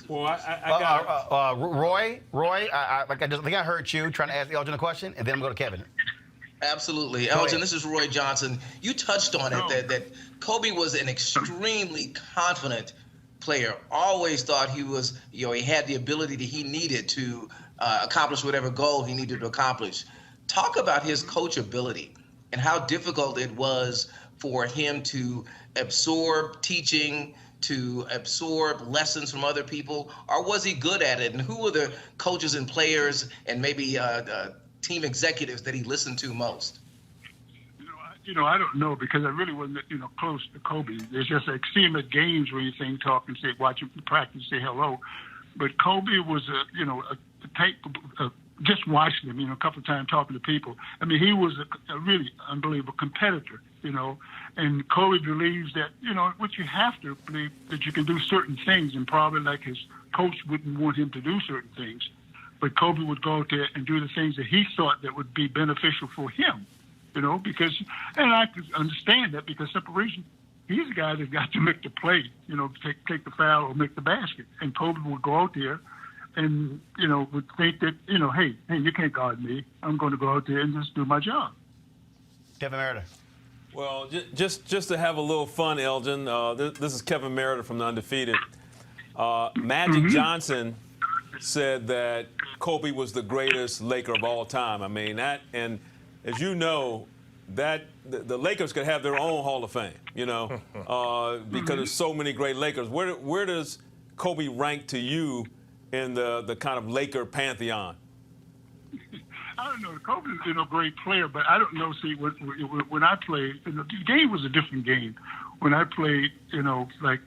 [SPEAKER 9] Well, I got
[SPEAKER 1] Roy, I think I heard you trying to ask Elgin a question, and then I'm going to go to Kevin.
[SPEAKER 19] Absolutely. Elgin, this is Roy Johnson. You touched on it, that Kobe was an extremely confident player. Always thought he was, he had the ability that he needed to accomplish whatever goal he needed to accomplish. Talk about his coachability and how difficult it was for him to absorb teaching, to absorb lessons from other people, or was he good at it? And who were the coaches and players and maybe team executives that he listened to most?
[SPEAKER 20] I don't know because I really wasn't, close to Kobe. There's just like see him at games where you talk and say, watch him practice, say hello. But Kobe was just watching him, a couple of times talking to people. I mean, he was a really unbelievable competitor, and Kobe believes that, what you have to believe that you can do certain things, and probably like his coach wouldn't want him to do certain things. But Kobe would go out there and do the things that he thought that would be beneficial for him, because, and I could understand that because simple reason, he's the guy that got to make the play, take the foul or make the basket. And Kobe would go out there and, would think that, hey, you can't guard me. I'm going to go out there and just do my job.
[SPEAKER 1] Kevin Meredith.
[SPEAKER 13] Well, just to have a little fun, Elgin, this is Kevin Meredith from The Undefeated. Magic Johnson said that Kobe was the greatest Laker of all time. I mean, that, and as you know, that the Lakers could have their own Hall of Fame, because there's so many great Lakers. Where does Kobe rank to you in the kind of Laker pantheon?
[SPEAKER 20] I don't know. Kobe is a great player, but I don't know. See, when I played, the game was a different game. When I played, like,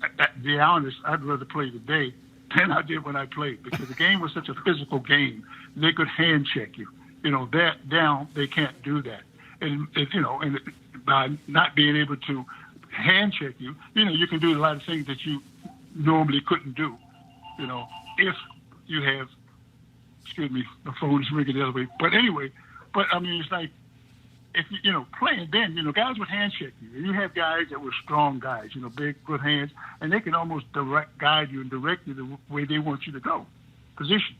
[SPEAKER 20] to be honest, I'd rather play today than I did when I played because the game was such a physical game. They could hand check you. That down, they can't do that. And by not being able to hand check you, you can do a lot of things that you normally couldn't do. If you have, excuse me, the phone is ringing the other way. But anyway, I mean, it's like, if playing then, guys would hand check you. And you have guys that were strong guys, big, good hands, and they can almost guide you and direct you the way they want you to go, position,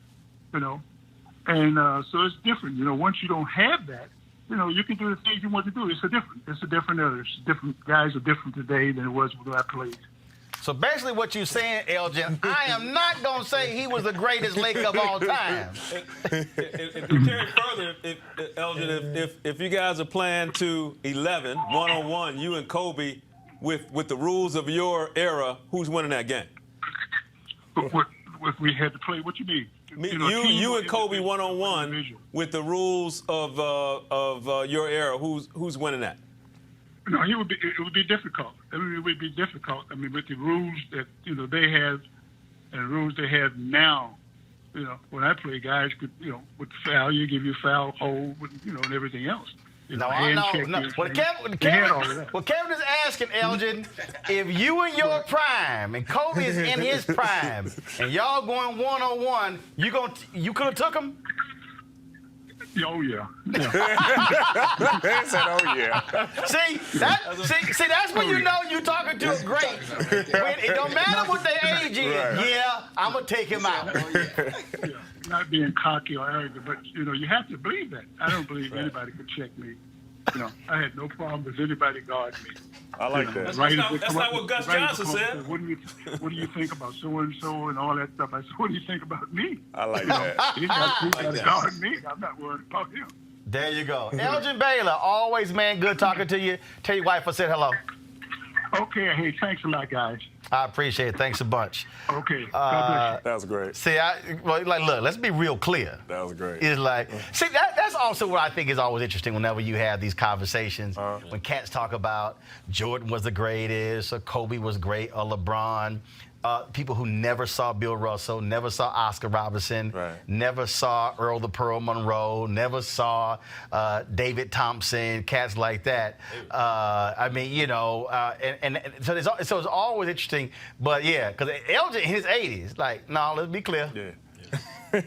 [SPEAKER 20] And so it's different, once you don't have that, you can do the things you want to do. It's a different era. It's different. Guys are different today than it was when I played.
[SPEAKER 1] So basically what you're saying, Elgin, I am not going to say he was the greatest Laker of all time.
[SPEAKER 13] If you carry further, Elgin, if you guys are playing to 11, one-on-one, you and Kobe, with the rules of your era, who's winning that game?
[SPEAKER 20] If we had to play, what you mean?
[SPEAKER 13] You and Kobe one-on-one with the rules of your era, who's winning that?
[SPEAKER 20] No, it would be difficult. It would be difficult. I mean, with the rules that they have and the rules they have now, when I play, guys could would foul you, give you foul, hold, and everything else.
[SPEAKER 1] I know. Well, Kevin is asking, Elgin, if you in your prime and Kobe is in his prime, and y'all going one-on-one, you could have took him?
[SPEAKER 20] Oh yeah.
[SPEAKER 12] They said, "Oh yeah."
[SPEAKER 1] See, that's when you know you're talking to a great. It don't matter what their age is. Right. Yeah, I'm gonna take him out.
[SPEAKER 20] Not being cocky or arrogant, but you have to believe that. I don't believe anybody could check me. I had no problem with anybody guarding me.
[SPEAKER 12] I like that.
[SPEAKER 13] That's not what Gus Johnson said.
[SPEAKER 20] What do you think about so and so and all that stuff? I said, what do you think about me?
[SPEAKER 12] I like that.
[SPEAKER 20] He's got to guard me. I'm not worried about him.
[SPEAKER 1] There you go. Elgin Baylor, always, man, good talking to you. Tell your wife I said hello.
[SPEAKER 20] Okay. Hey, thanks a lot, guys.
[SPEAKER 1] I appreciate it. Thanks a bunch.
[SPEAKER 20] Okay. God bless you.
[SPEAKER 12] That was great.
[SPEAKER 1] See, look, let's be real clear.
[SPEAKER 12] That was great.
[SPEAKER 1] It's like, see, that's also what I think is always interesting whenever you have these conversations. When cats talk about Jordan was the greatest, or Kobe was great, or LeBron. People who never saw Bill Russell, never saw Oscar Robertson, never saw Earl the Pearl Monroe, never saw David Thompson, cats like that. I mean, and so it's always interesting. But yeah, because Elgin in his 80s, like, no, let's be clear. Yeah.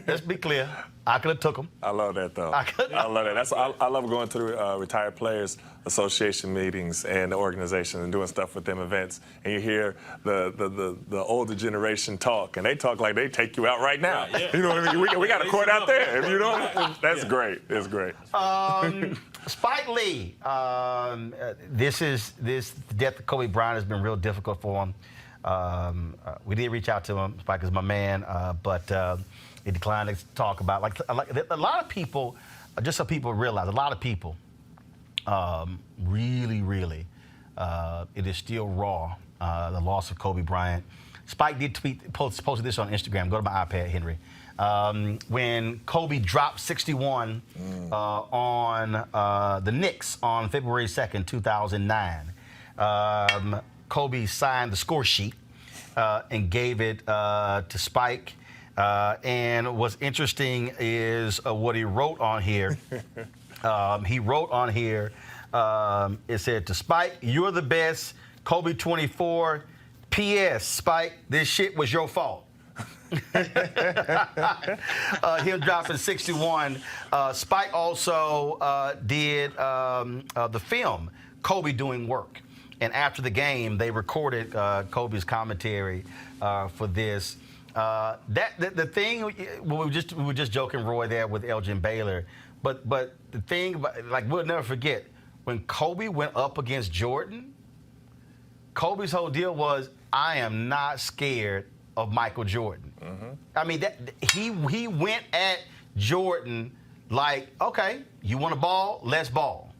[SPEAKER 1] Let's be clear. I could have took him.
[SPEAKER 12] I love that, though. I love that. I love going to the Retired Players Association meetings and the organization and doing stuff with them events. And you hear the older generation talk, and they talk like they take you out right now. Right, yeah. You know what I mean? We got a court out there. If you know, that's great. It's great.
[SPEAKER 1] Spike Lee. This death of Kobe Bryant has been real difficult for him. We did reach out to him. Spike is my man, but he declined to talk about. Like a lot of people, just so people realize, a lot of people really, it is still raw, the loss of Kobe Bryant. Spike did posted this on Instagram. Go to my iPad, Henry. When Kobe dropped 61 on the Knicks on February 2nd, 2009, Kobe signed the score sheet. and gave it to Spike. And what's interesting is what he wrote on here. He wrote on here, it said, to Spike, you're the best, Kobe 24. P.S. Spike, this shit was your fault. Him dropping 61. Spike also did the film, Kobe Doing Work. And after the game, they recorded Kobe's commentary for this. The thing, we were just joking, Roy, there with Elgin Baylor. But the thing, like, we'll never forget, when Kobe went up against Jordan, Kobe's whole deal was, I am not scared of Michael Jordan. I mean, he went at Jordan like, okay, you want to ball? Let's ball.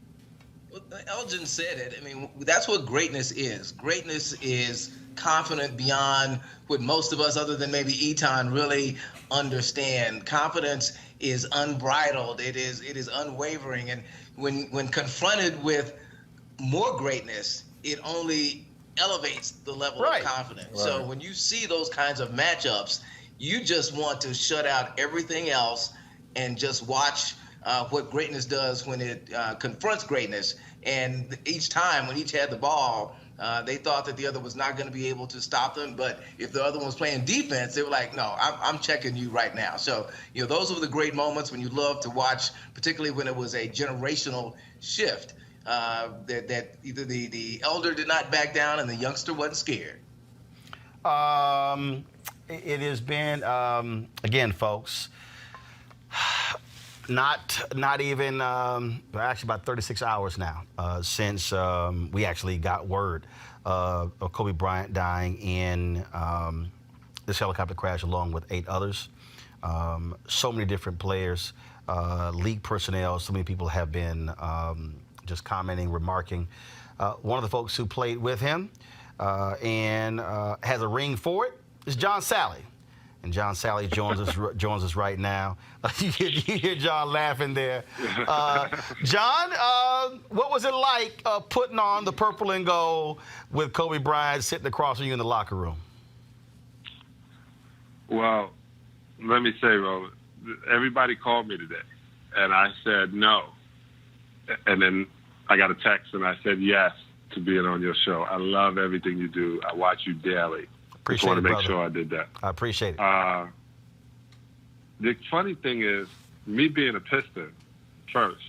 [SPEAKER 19] Well, Elgin said it. I mean, that's what greatness is. Greatness is confident beyond what most of us, other than maybe Eton, really understand. Confidence is unbridled. It is unwavering. And when confronted with more greatness, it only elevates the level of confidence. Right. So when you see those kinds of matchups, you just want to shut out everything else and just watch what greatness does when it confronts greatness. And each time when each had the ball, they thought that the other was not going to be able to stop them. But if the other one was playing defense, they were like, no, I'm checking you right now. So, those were the great moments when you love to watch, particularly when it was a generational shift. That either the elder did not back down and the youngster wasn't scared.
[SPEAKER 1] It has been, again, folks, not even, actually about 36 hours now since we actually got word of Kobe Bryant dying in this helicopter crash along with 8 others. So many different players, league personnel, so many people have been just commenting, remarking. One of the folks who played with him and has a ring for it is John Sally. And John Sally joins us right now. You hear John laughing there. John, what was it like putting on the purple and gold with Kobe Bryant sitting across from you in the locker room?
[SPEAKER 21] Well, let me say, Roland, everybody called me today, and I said no. And then I got a text, and I said yes to being on your show. I love everything you do. I watch you daily. Just want to make sure I did that.
[SPEAKER 1] I appreciate it.
[SPEAKER 21] The funny thing is, me being a Piston first,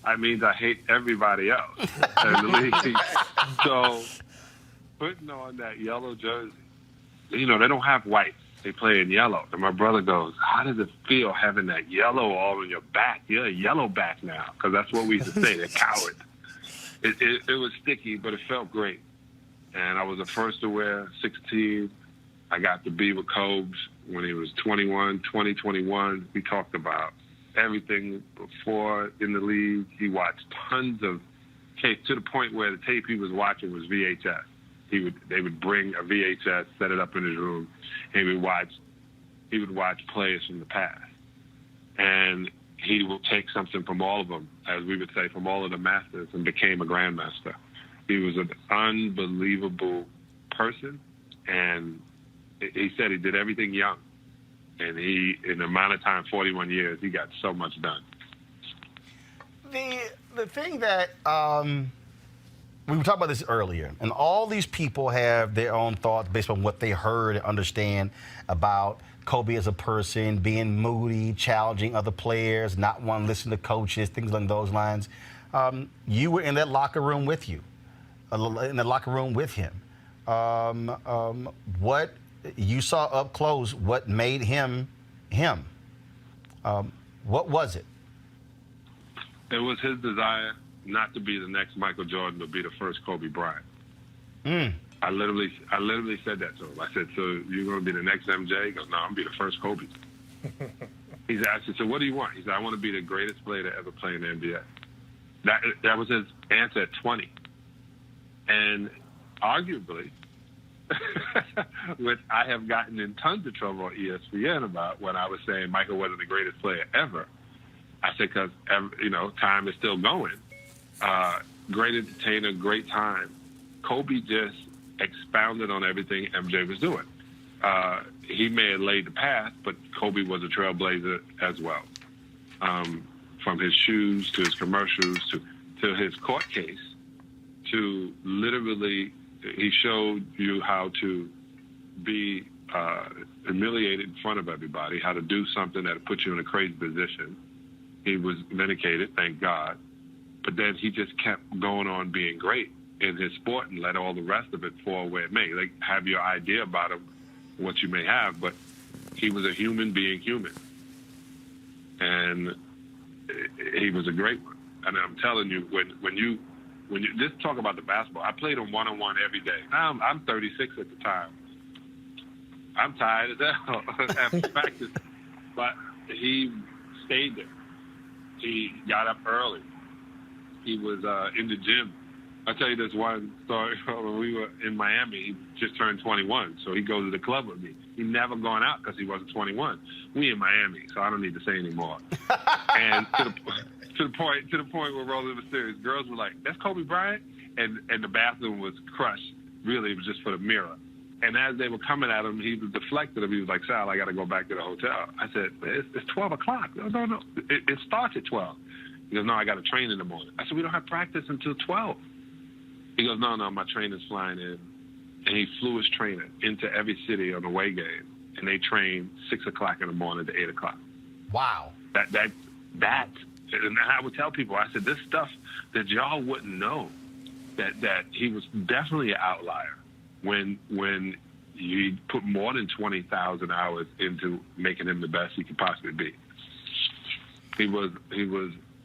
[SPEAKER 21] that means I hate everybody else in the league. So putting on that yellow jersey, they don't have white. They play in yellow. And my brother goes, how does it feel having that yellow all on your back? You're a yellow back now, because that's what we used to say. They're cowards. It was sticky, but it felt great. And I was the first to wear 16. I got to be with Kobe when he was 21, 2021. We talked about everything before in the league. He watched tons of tape to the point where the tape he was watching was VHS. They would bring a VHS, set it up in his room, and he would watch players from the past. And he would take something from all of them, as we would say, from all of the masters, and became a grandmaster. He was an unbelievable person, and he said he did everything young. And in the amount of time, 41 years, he got so much done.
[SPEAKER 1] The thing that we were talking about this earlier, and all these people have their own thoughts based on what they heard and understand about Kobe as a person, being moody, challenging other players, not wanting to listen to coaches, things along those lines. You were in that locker room with him. What you saw up close, what made him him? What was it?
[SPEAKER 21] It was his desire not to be the next Michael Jordan, but be the first Kobe Bryant. I literally said that to him. I said, so you're going to be the next MJ? He goes, no, I'm going to be the first Kobe. I said, so what do you want? He said, I want to be the greatest player to ever play in the NBA. That was his answer at 20. And arguably, which I have gotten in tons of trouble on ESPN about when I was saying Michael wasn't the greatest player ever. I said, because, time is still going. Great entertainer, great time. Kobe just expounded on everything MJ was doing. He may have laid the path, but Kobe was a trailblazer as well. From his shoes to his commercials to his court case, to literally, he showed you how to be humiliated in front of everybody, how to do something that put you in a crazy position. He was vindicated, thank God. But then he just kept going on being great in his sport and let all the rest of it fall where it may. Like, have your idea about him, what you may have, but he was a human being human. And he was a great one. And I'm telling you, when you just talk about the basketball, I played him one-on-one every day. Now I'm 36 at the time. I'm tired as hell after practice, but he stayed there. He got up early. He was in the gym. I'll tell you this one story. When we were in Miami, he just turned 21, so he goes to the club with me. He never gone out because he wasn't 21. We in Miami, so I don't need to say anymore. And to the point where Roland was serious, girls were like, "That's Kobe Bryant," and the bathroom was crushed. Really, it was just for the mirror. And as they were coming at him, he was deflected him. He was like, "Sal, I got to go back to the hotel." I said, "It's 12 o'clock. No. It starts at 12. He goes, "No, I got to train in the morning." I said, "We don't have practice until 12. He goes, no, my trainer's flying in. And he flew his trainer into every city on the away game. And they trained 6 o'clock in the morning to 8 o'clock.
[SPEAKER 1] Wow.
[SPEAKER 21] That, and I would tell people, I said, this stuff that y'all wouldn't know, that he was definitely an outlier when you put more than 20,000 hours into making him the best he could possibly be. He was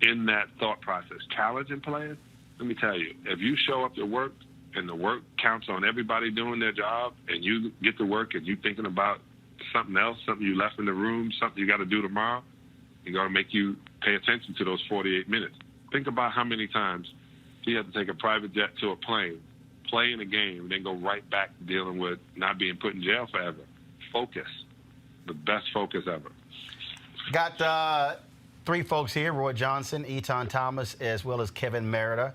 [SPEAKER 21] in that thought process, challenging players. Let me tell you, if you show up to work and the work counts on everybody doing their job and you get to work and you thinking about something else, something you left in the room, something you got to do tomorrow, it's going to make you pay attention to those 48 minutes. Think about how many times he had to take a private jet to a plane, play in a game, and then go right back to dealing with not being put in jail forever. Focus. The best focus ever.
[SPEAKER 1] Got three folks here, Roy Johnson, Eton Thomas, as well as Kevin Merida.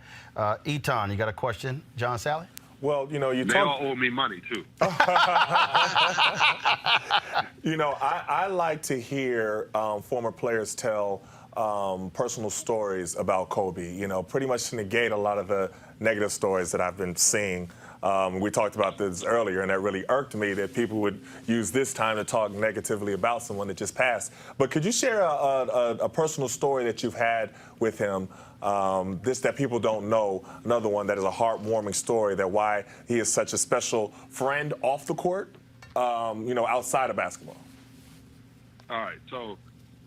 [SPEAKER 1] Eton, you got a question, John Sally?
[SPEAKER 12] Well, you know,
[SPEAKER 21] they all owe me money, too.
[SPEAKER 12] You know, I like to hear former players tell personal stories about Kobe, you know, pretty much to negate a lot of the negative stories that I've been seeing. We talked about this earlier, and that really irked me that people would use this time to talk negatively about someone that just passed. But could you share a personal story that you've had with him, this that people don't know, another one that is a heartwarming story, that why he is such a special friend off the court, you know, outside of basketball?
[SPEAKER 21] All right, so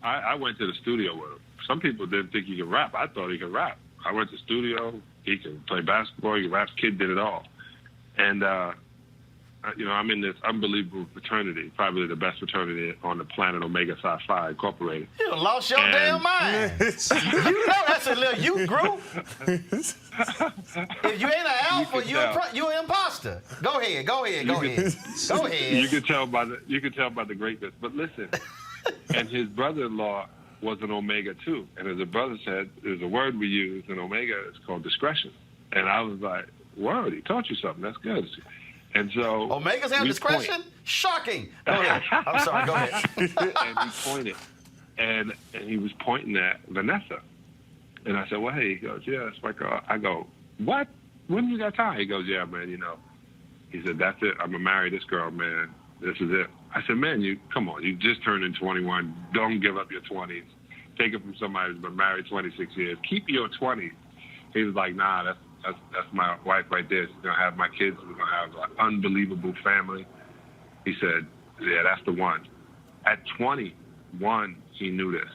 [SPEAKER 21] I went to the studio with him. Some people didn't think he could rap. I thought he could rap. I went to the studio. He could play basketball. He could rap. Kid did it all. And, you know, I'm in this unbelievable fraternity, probably the best fraternity on the planet, Omega Psi Phi Incorporated.
[SPEAKER 1] You lost your damn mind. You know that's a little youth group. If you ain't an alpha, you're an imposter. Go ahead. Go ahead.
[SPEAKER 21] You can tell by the greatness. But listen, and his brother-in-law was an Omega too. And as a brother said, there's a word we use in Omega, it's called discretion. And I was like, word, he taught you something. That's good. And so
[SPEAKER 1] Omegas have discretion? Shocking. Go ahead. I'm sorry. Go ahead.
[SPEAKER 21] And he pointed, and he was pointing at Vanessa. And I said, well, hey, he goes, yeah, it's my girl. I go, what? When you got time? He goes, yeah, man, you know. He said, that's it. I'm going to marry this girl, man. This is it. I said, man, come on. You just turned in 21. Don't give up your 20s. Take it from somebody who's been married 26 years. Keep your 20s. He was like, nah, that's my wife right there. She's going to have my kids. We're going to have an unbelievable family. He said, yeah, that's the one. At 21, he knew this.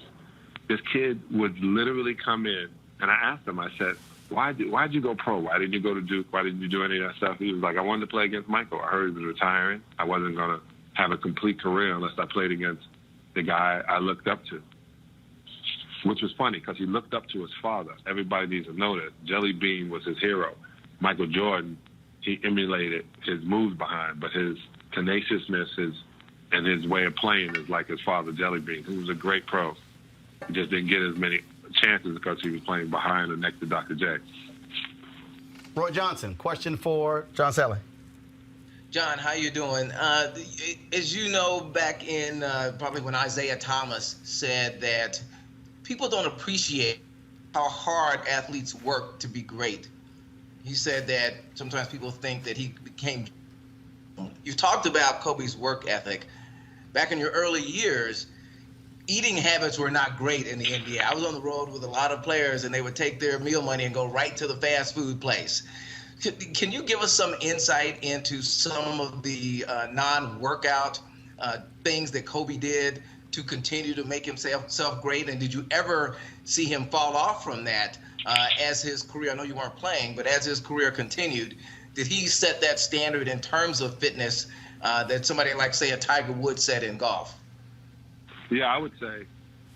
[SPEAKER 21] This kid would literally come in, and I asked him, I said, why'd you go pro? Why didn't you go to Duke? Why didn't you do any of that stuff? He was like, I wanted to play against Michael. I heard he was retiring. I wasn't going to have a complete career unless I played against the guy I looked up to. Which was funny because he looked up to his father. Everybody needs to know that. Jelly Bean was his hero. Michael Jordan, he emulated his moves behind, but his tenaciousness and his way of playing is like his father, Jelly Bean, who was a great pro. He just didn't get as many chances because he was playing behind or next to Dr. J.
[SPEAKER 1] Roy Johnson, question for John Sally.
[SPEAKER 19] John, how you doing? As you know, back in probably when Isaiah Thomas said that people don't appreciate how hard athletes work to be great. He said that sometimes people think that he became. You talked about Kobe's work ethic. Back in your early years, eating habits were not great in the NBA. I was on the road with a lot of players, and they would take their meal money and go right to the fast food place. Can you give us some insight into some of the non-workout things that Kobe did to continue to make himself great? And did you ever see him fall off from that as his career, I know you weren't playing, but as his career continued, did he set that standard in terms of fitness that somebody like, say, a Tiger Woods set in golf?
[SPEAKER 21] Yeah, I would say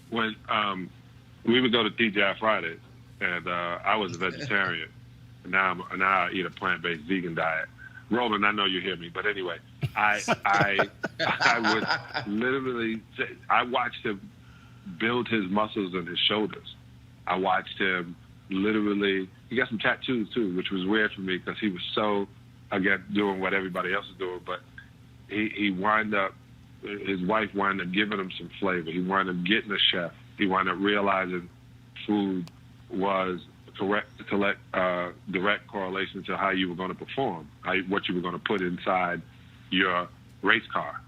[SPEAKER 21] when we would go to TGI Fridays, and I was a vegetarian. Now I eat a plant-based vegan diet. Roland, I know you hear me, but anyway, I would literally say, I watched him build his muscles and his shoulders. I watched him literally. He got some tattoos too, which was weird for me because he was so, again, doing what everybody else is doing. But he wound up. His wife wound up giving him some flavor. He wound up getting a chef. He wound up realizing food was direct correlation to how you were going to perform, what you were going to put inside your race car.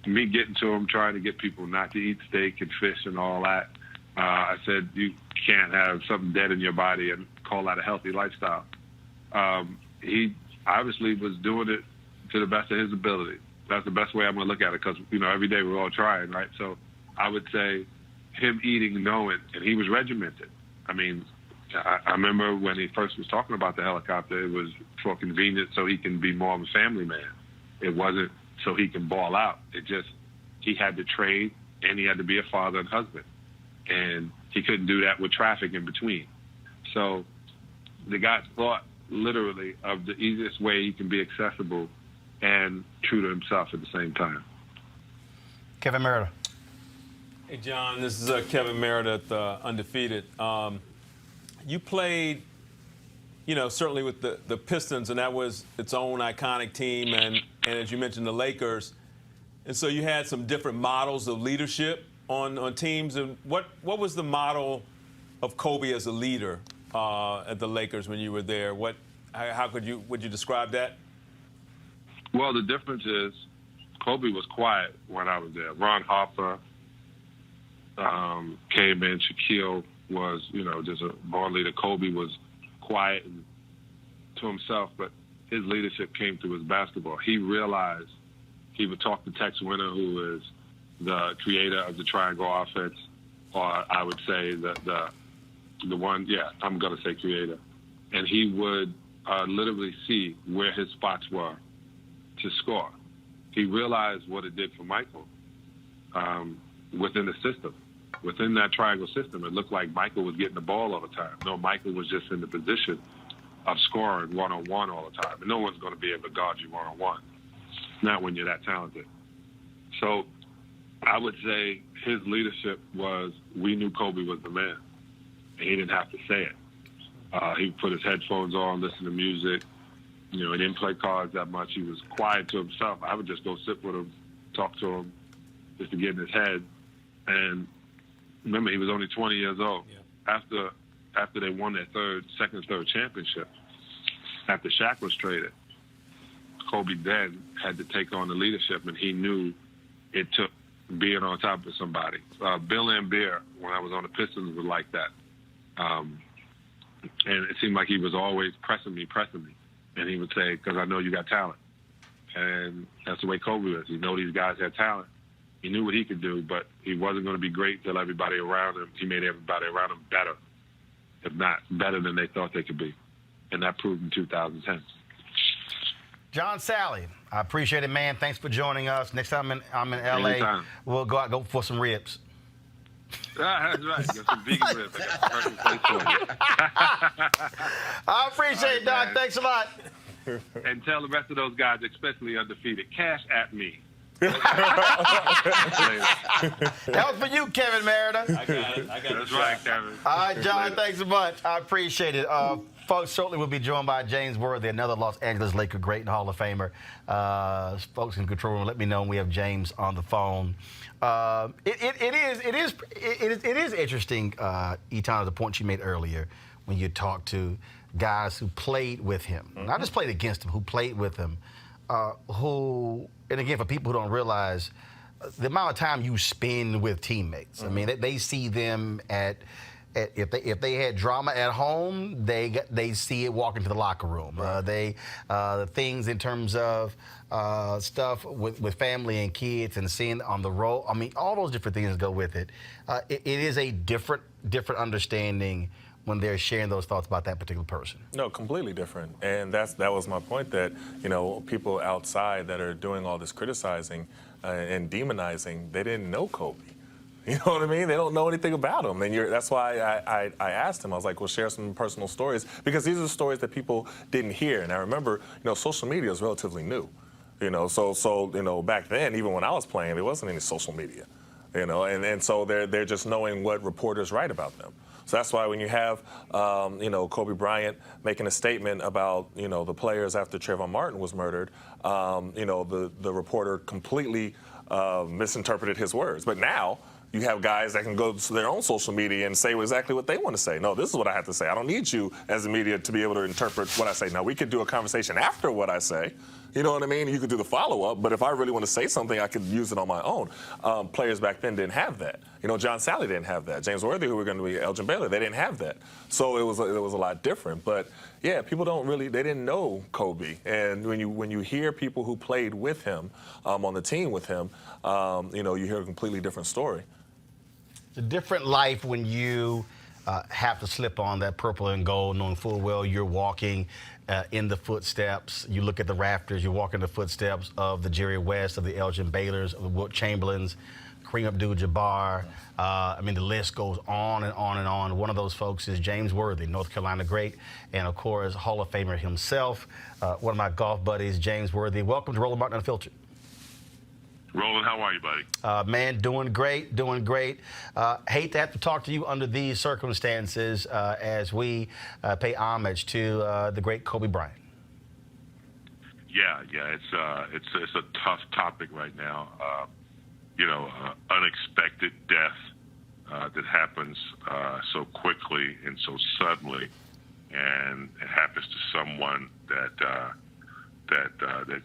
[SPEAKER 21] Me getting to him, trying to get people not to eat steak and fish and all that. I said, you can't have something dead in your body and call that a healthy lifestyle. He obviously was doing it to the best of his ability. That's the best way I'm going to look at it because, every day we're all trying, right? So I would say him eating, knowing, and he was regimented. I mean, I remember when he first was talking about the helicopter, it was for convenience so he can be more of a family man. It wasn't so he can ball out. He had to train and he had to be a father and husband. And he couldn't do that with traffic in between. So the guy thought literally of the easiest way he can be accessible and true to himself at the same time.
[SPEAKER 1] Kevin Meredith.
[SPEAKER 13] Hey, John, this is Kevin Meredith, Undefeated. You played, certainly with the Pistons, and that was its own iconic team, and as you mentioned, the Lakers. And so you had some different models of leadership on teams. And what was the model of Kobe as a leader at the Lakers when you were there? Would you describe that?
[SPEAKER 21] Well, the difference is Kobe was quiet when I was there. Ron Harper came in. Shaquille was, just a born leader. Kobe was quiet and to himself, but his leadership came through his basketball. He realized he would talk to Tex Winter, who is the creator of the triangle offense, or I would say the one, I'm going to say creator. And he would literally see where his spots were to score. He realized what it did for Michael within the system. Within that triangle system, it looked like Michael was getting the ball all the time. No, Michael was just in the position of scoring one-on-one all the time. And no one's going to be able to guard you one-on-one, not when you're that talented. So I would say his leadership was, we knew Kobe was the man, and he didn't have to say it. He put his headphones on, listen to music. He didn't play cards that much. He was quiet to himself. I would just go sit with him, talk to him, just to get in his head. And remember, he was only 20 years old. Yeah. After they won their second, third championship, after Shaq was traded, Kobe then had to take on the leadership, and he knew it took being on top of somebody. Bill Laimbeer, when I was on the Pistons, was like that. And it seemed like he was always pressing me. And he would say, because I know you got talent. And that's the way Kobe was. He knew these guys had talent. He knew what he could do, but he wasn't going to be great until everybody around him, he made everybody around him better, if not better than they thought they could be. And that proved in 2010.
[SPEAKER 1] John Sally, I appreciate it, man. Thanks for joining us. Next time I'm in L.A.,
[SPEAKER 21] anytime.
[SPEAKER 1] We'll go for some ribs.
[SPEAKER 21] That's right. Got some vegan ribs. I got the perfect place for you.
[SPEAKER 1] I appreciate it, Doc. Thanks a lot.
[SPEAKER 21] And tell the rest of those guys, especially Undefeated, cash at me.
[SPEAKER 1] That was for you, Kevin Merida.
[SPEAKER 13] I got it.
[SPEAKER 21] That's right, Kevin.
[SPEAKER 1] All right, John, thanks so much. I appreciate it. Folks, shortly we'll be joined by James Worthy, another Los Angeles Laker great and Hall of Famer. Folks in control room, let me know when we have James on the phone. It is interesting, Etan, the point you made earlier when you talked to guys who played with him, not just played against him, who played with him, who, and again, for people who don't realize the amount of time you spend with teammates. I mean, they see them if they had drama at home, they see it walking to the locker room. The things in terms of stuff with family and kids and seeing on the road. I mean, all those different things go with it. It is a different understanding when they're sharing those thoughts about that particular person.
[SPEAKER 12] No, completely different. And that was my point, that, you know, people outside that are doing all this criticizing and demonizing, they didn't know Kobe. You know what I mean? They don't know anything about him. And that's why I asked him. I was like, well, share some personal stories, because these are stories that people didn't hear. And I remember, you know, social media is relatively new. You know, so you know, back then, even when I was playing, there wasn't any social media. You know, and so they're just knowing what reporters write about them. So that's why when you have, you know, Kobe Bryant making a statement about, you know, the players after Trayvon Martin was murdered, you know, the reporter completely misinterpreted his words. But now you have guys that can go to their own social media and say exactly what they want to say. No, this is what I have to say. I don't need you as a media to be able to interpret what I say. Now, we could do a conversation after what I say. You know what I mean? You could do the follow-up, but if I really want to say something, I could use it on my own. Players back then didn't have that. You know, John Sally didn't have that. James Worthy, who were going to be Elgin Baylor, they didn't have that. So it was a lot different. But yeah, people they didn't know Kobe. And when you hear people who played with him, on the team with him, you know, you hear a completely different story.
[SPEAKER 1] It's a different life when you have to slip on that purple and gold, knowing full well you're walking in the footsteps. You look at the rafters, you walk in the footsteps of the Jerry West, of the Elgin Baylors, of the Wilt Chamberlains, Kareem Abdul-Jabbar. I mean, the list goes on and on and on. One of those folks is James Worthy, North Carolina great, and of course, Hall of Famer himself. One of my golf buddies, James Worthy. Welcome to Roland Martin Unfiltered.
[SPEAKER 21] Roland, how are you, buddy?
[SPEAKER 1] Man, doing great, doing great. Hate to have to talk to you under these circumstances as we pay homage to the great Kobe Bryant.
[SPEAKER 21] Yeah, it's a tough topic right now. You know, unexpected death that happens so quickly and so suddenly, and it happens to someone that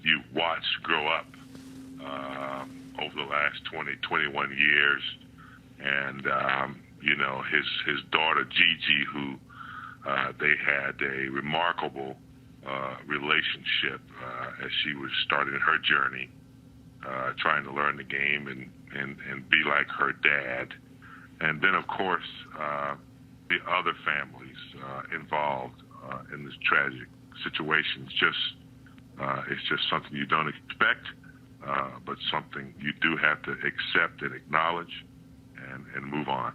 [SPEAKER 21] you watched grow up over the last 20, 21 years. And, you know, his daughter, Gigi, who they had a remarkable relationship as she was starting her journey, trying to learn the game and be like her dad. And then, of course, the other families involved in this tragic situation. It's just something you don't expect. But something you do have to accept and acknowledge and move on.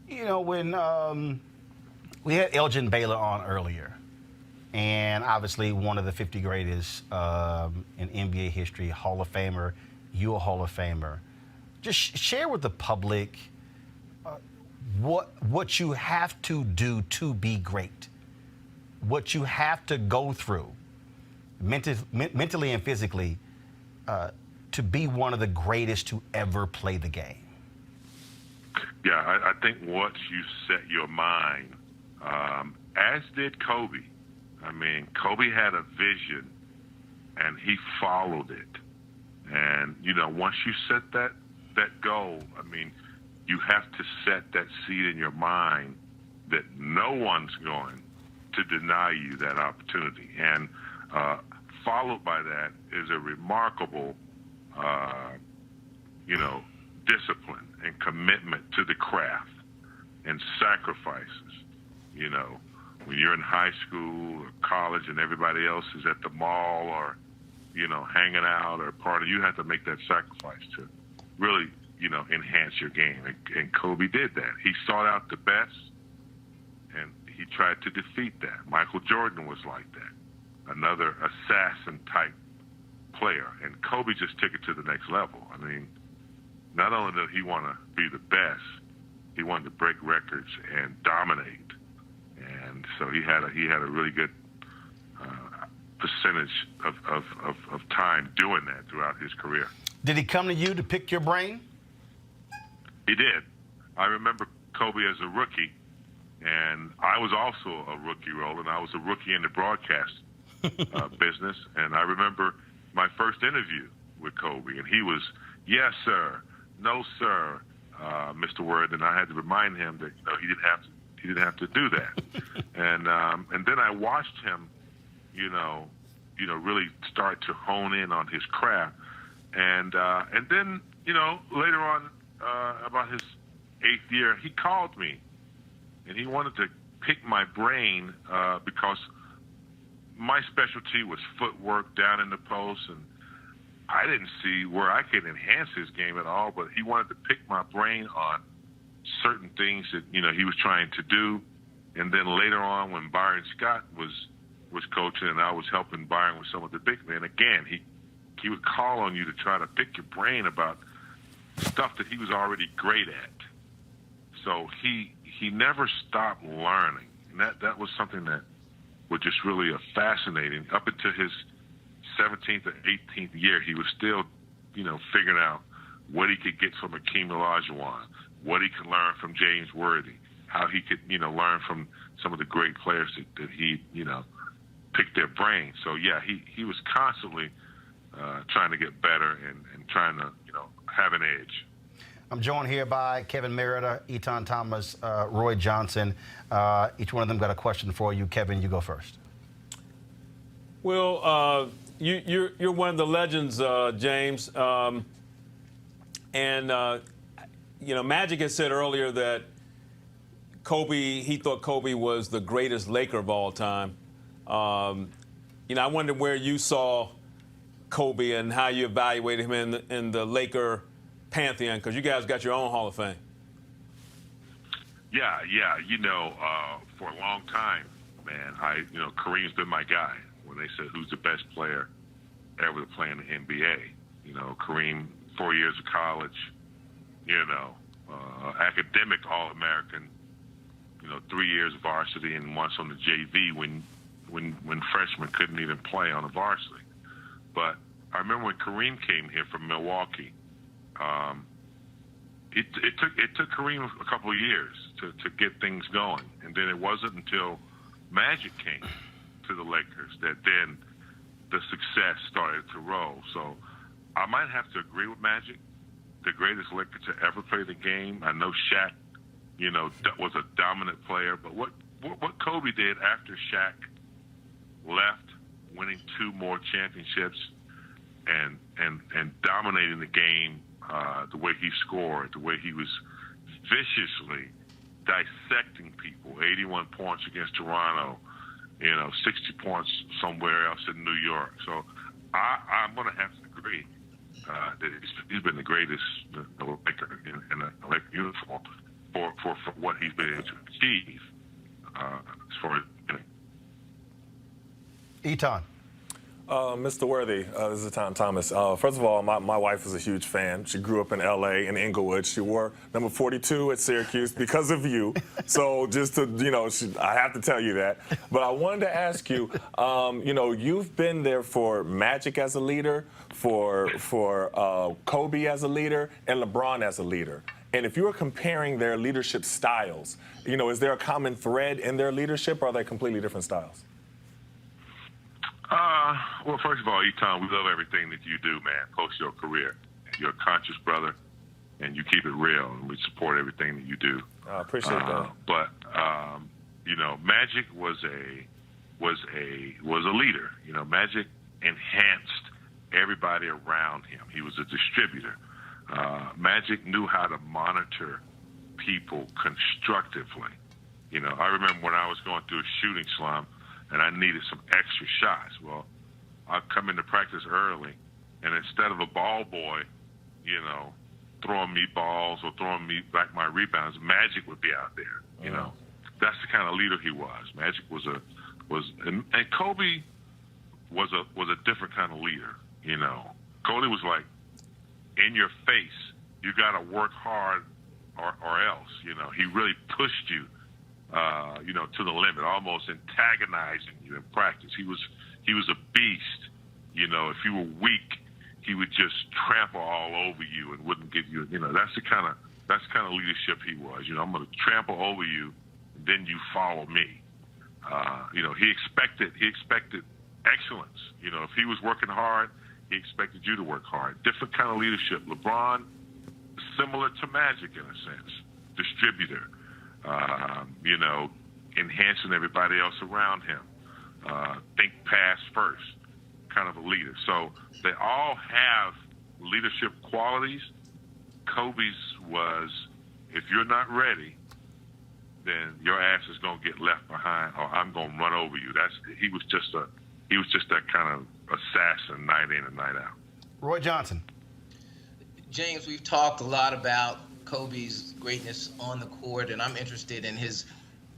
[SPEAKER 1] You know, when we had Elgin Baylor on earlier, and obviously one of the 50 greatest in NBA history, Hall of Famer, you a Hall of Famer. Just share with the public what you have to do to be great, what you have to go through mentally and physically to be one of the greatest to ever play the game.
[SPEAKER 21] Yeah, I think once you set your mind, as did Kobe. I mean, Kobe had a vision, and he followed it. And, you know, once you set that goal, I mean, you have to set that seed in your mind that no one's going to deny you that opportunity. And followed by that is a remarkable, you know, discipline and commitment to the craft and sacrifices. You know, when you're in high school or college and everybody else is at the mall or, you know, hanging out or partying, you have to make that sacrifice to really, you know, enhance your game. And Kobe did that. He sought out the best, and he tried to defeat that. Michael Jordan was like that. Another assassin-type
[SPEAKER 2] player, and Kobe just took it to the next level. I mean, not only did he want to be the best, he wanted to break records and dominate. And so he had a really good percentage of time doing that throughout his career.
[SPEAKER 1] Did he come to you to pick your brain?
[SPEAKER 2] He did. I remember Kobe as a rookie, and I was also a rookie, Roland. I was a rookie in the broadcast business, and I remember my first interview with Kobe, and he was, yes, sir, no, sir, Mr. Word, and I had to remind him that he didn't have to do that. And then I watched him, really start to hone in on his craft, and then later on, about his 8th year, he called me, and he wanted to pick my brain because my specialty was footwork down in the post, and I didn't see where I could enhance his game at all, but he wanted to pick my brain on certain things that, he was trying to do. And then later on, when Byron Scott was coaching and I was helping Byron with some of the big men, again, he would call on you to try to pick your brain about stuff that he was already great at. So he never stopped learning. And that was something that was just really fascinating. Up until his 17th or 18th year, he was still, figuring out what he could get from Akeem Olajuwon, what he could learn from James Worthy, how he could, learn from some of the great players that he, picked their brain. So, yeah, he was constantly trying to get better and trying to, have an edge.
[SPEAKER 1] I'm joined here by Kevin Merida, Etan Thomas, Roy Johnson. Each one of them got a question for you. Kevin, you go first.
[SPEAKER 13] Well, you're one of the legends, James. Magic had said earlier that he thought Kobe was the greatest Laker of all time. I wonder where you saw Kobe and how you evaluated him in the Laker pantheon, because you guys got your own Hall of Fame.
[SPEAKER 2] Yeah. For a long time, man, Kareem's been my guy. When they said who's the best player ever to play in the NBA, Kareem, 4 years of college, academic All-American, 3 years of varsity and once on the JV when freshmen couldn't even play on the varsity. But I remember when Kareem came here from Milwaukee, it took Kareem a couple of years to get things going, and then it wasn't until Magic came to the Lakers that then the success started to roll. So I might have to agree with Magic, the greatest Laker to ever play the game. I know Shaq, was a dominant player, but what Kobe did after Shaq left, winning 2 more championships and dominating the game, the way he scored, the way he was viciously dissecting people, 81 points against Toronto, 60 points somewhere else in New York. So I'm going to have to agree that he's been the greatest Laker in a Laker uniform for what he's been able to achieve as far as
[SPEAKER 1] Etan.
[SPEAKER 12] Mr. Worthy, this is Etan Thomas. First of all, my wife is a huge fan. She grew up in L.A., in Inglewood. She wore number 42 at Syracuse because of you. So just to, I have to tell you that. But I wanted to ask you, you've been there for Magic as a leader, for Kobe as a leader, and LeBron as a leader. And if you were comparing their leadership styles, is there a common thread in their leadership, or are they completely different styles?
[SPEAKER 2] Well, first of all, Etan, we love everything that you do, man, post your career. You're a conscious brother, and you keep it real, and we support everything that you do.
[SPEAKER 12] I appreciate that.
[SPEAKER 2] But Magic was a leader. Magic enhanced everybody around him. He was a distributor. Magic knew how to monitor people constructively. I remember when I was going through a shooting slump, and I needed some extra shots. Well, I'd come into practice early, and instead of a ball boy, throwing me balls or throwing me back my rebounds, Magic would be out there. That's the kind of leader he was. Magic and Kobe was a different kind of leader. You know, Kobe was like, in your face, you got to work hard or else. You know, he really pushed you, you know, to the limit, almost antagonizing you in practice. He was a beast. You know, if you were weak, he would just trample all over you and wouldn't give you, you know, that's the kind of leadership he was. You know, I'm going to trample over you, and then you follow me. You know, he expected excellence. You know, if he was working hard, he expected you to work hard. Different kind of leadership. LeBron, similar to Magic in a sense, distributor. You know, enhancing everybody else around him. Think pass first, kind of a leader. So they all have leadership qualities. Kobe's was, if you're not ready, then your ass is gonna get left behind, or I'm gonna run over you. He was just that kind of assassin, night in and night out.
[SPEAKER 1] Roy Johnson.
[SPEAKER 19] James, we've talked a lot about Kobe's greatness on the court, and I'm interested in his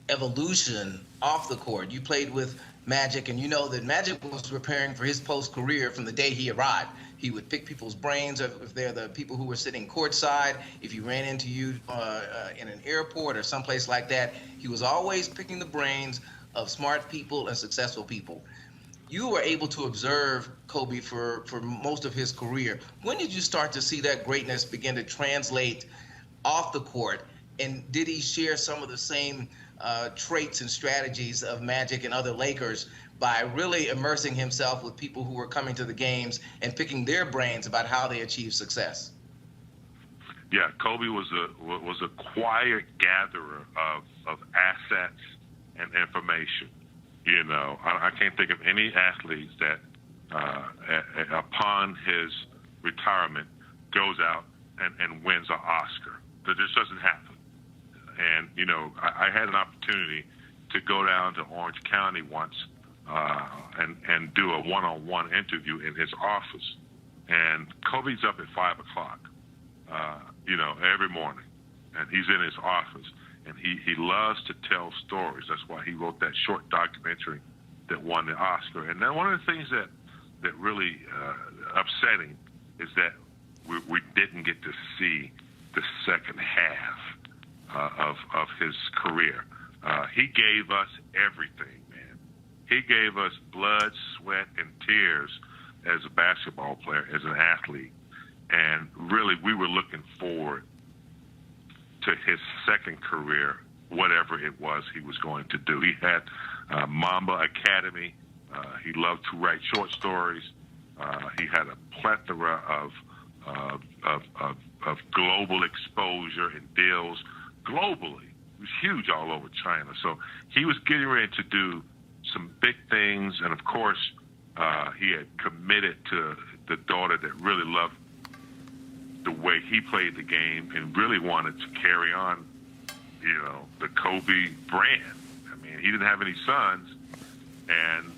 [SPEAKER 19] evolution off the court. You played with Magic, and you know that Magic was preparing for his post-career from the day he arrived. He would pick people's brains if they're the people who were sitting courtside. If he ran into you in an airport or someplace like that, he was always picking the brains of smart people and successful people. You were able to observe Kobe for most of his career. When did you start to see that greatness begin to translate off the court? And did he share some of the same traits and strategies of Magic and other Lakers by really immersing himself with people who were coming to the games and picking their brains about how they achieved success?
[SPEAKER 2] Yeah, Kobe was a quiet gatherer of assets and information. You know, I can't think of any athletes that upon his retirement goes out and wins an Oscar. That just doesn't happen. And, you know, I had an opportunity to go down to Orange County once and do a one-on-one interview in his office. And Kobe's up at 5 o'clock, you know, every morning. And he's in his office. And he loves to tell stories. That's why he wrote that short documentary that won the Oscar. And then one of the things that really upsetting is that we didn't get to see the second half of his career. He gave us everything, man. He gave us blood, sweat, and tears as a basketball player, as an athlete. And really, we were looking forward to his second career, whatever it was he was going to do. He had Mamba Academy. He loved to write short stories. He had a plethora of global exposure and deals globally. It was huge all over China. So he was getting ready to do some big things. And of course, he had committed to the daughter that really loved the way he played the game and really wanted to carry on, you know, the Kobe brand. I mean, he didn't have any sons, and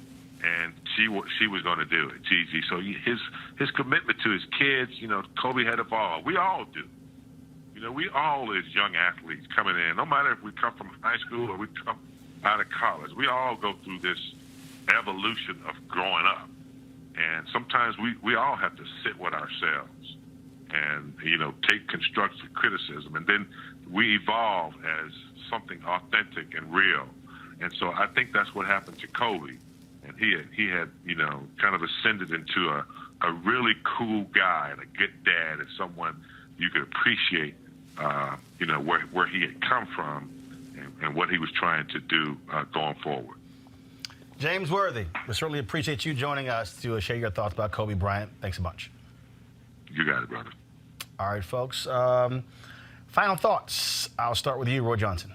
[SPEAKER 2] she was going to do it, Gigi. So his commitment to his kids, you know, Kobe had evolved. We all do. You know, we all as young athletes coming in, no matter if we come from high school or we come out of college, we all go through this evolution of growing up. And sometimes we all have to sit with ourselves and, you know, take constructive criticism. And then we evolve as something authentic and real. And so I think that's what happened to Kobe. And he had, you know, kind of ascended into a really cool guy and a good dad and someone you could appreciate, you know, where he had come from and what he was trying to do going forward.
[SPEAKER 1] James Worthy, we certainly appreciate you joining us to share your thoughts about Kobe Bryant. Thanks a bunch.
[SPEAKER 2] You got it, brother.
[SPEAKER 1] All right, folks. Final thoughts. I'll start with you, Roy Johnson.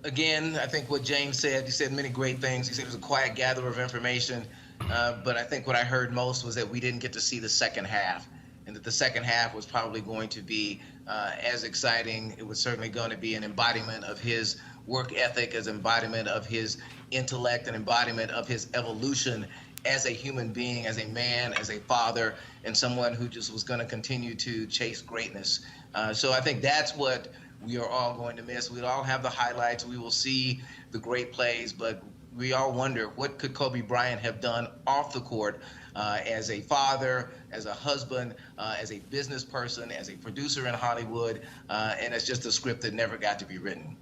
[SPEAKER 19] Again, I think what James said, he said many great things. He said it was a quiet gatherer of information. But I think what I heard most was that we didn't get to see the second half, and that the second half was probably going to be as exciting. It was certainly going to be an embodiment of his work ethic, as embodiment of his intellect, an embodiment of his evolution as a human being, as a man, as a father, and someone who just was going to continue to chase greatness. So I think that's what we are all going to miss. We'll all have the highlights. We will see the great plays, but we all wonder, what could Kobe Bryant have done off the court as a father, as a husband, as a business person, as a producer in Hollywood, and it's just a script that never got to be written.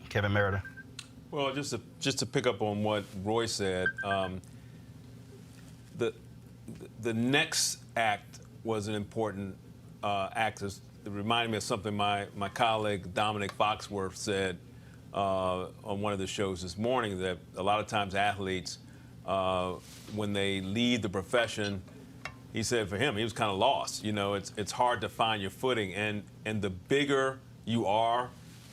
[SPEAKER 1] Kevin Merida.
[SPEAKER 13] Well, just to pick up on what Roy said, the next act was an important act. It reminded me of something my colleague Dominic Foxworth said on one of the shows this morning, that a lot of times athletes, when they leave the profession, he said for him, he was kind of lost. You know, it's hard to find your footing, and the bigger you are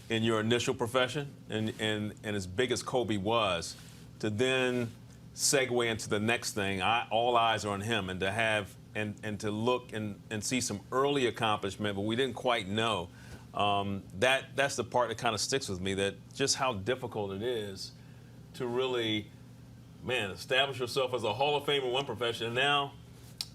[SPEAKER 13] in your initial profession, and as big as Kobe was, to then segue into the next thing, all eyes are on him, and to have and to look and see some early accomplishment, but we didn't quite know. That's the part that kind of sticks with me, that just how difficult it is to really, establish yourself as a Hall of Fame in one profession, and now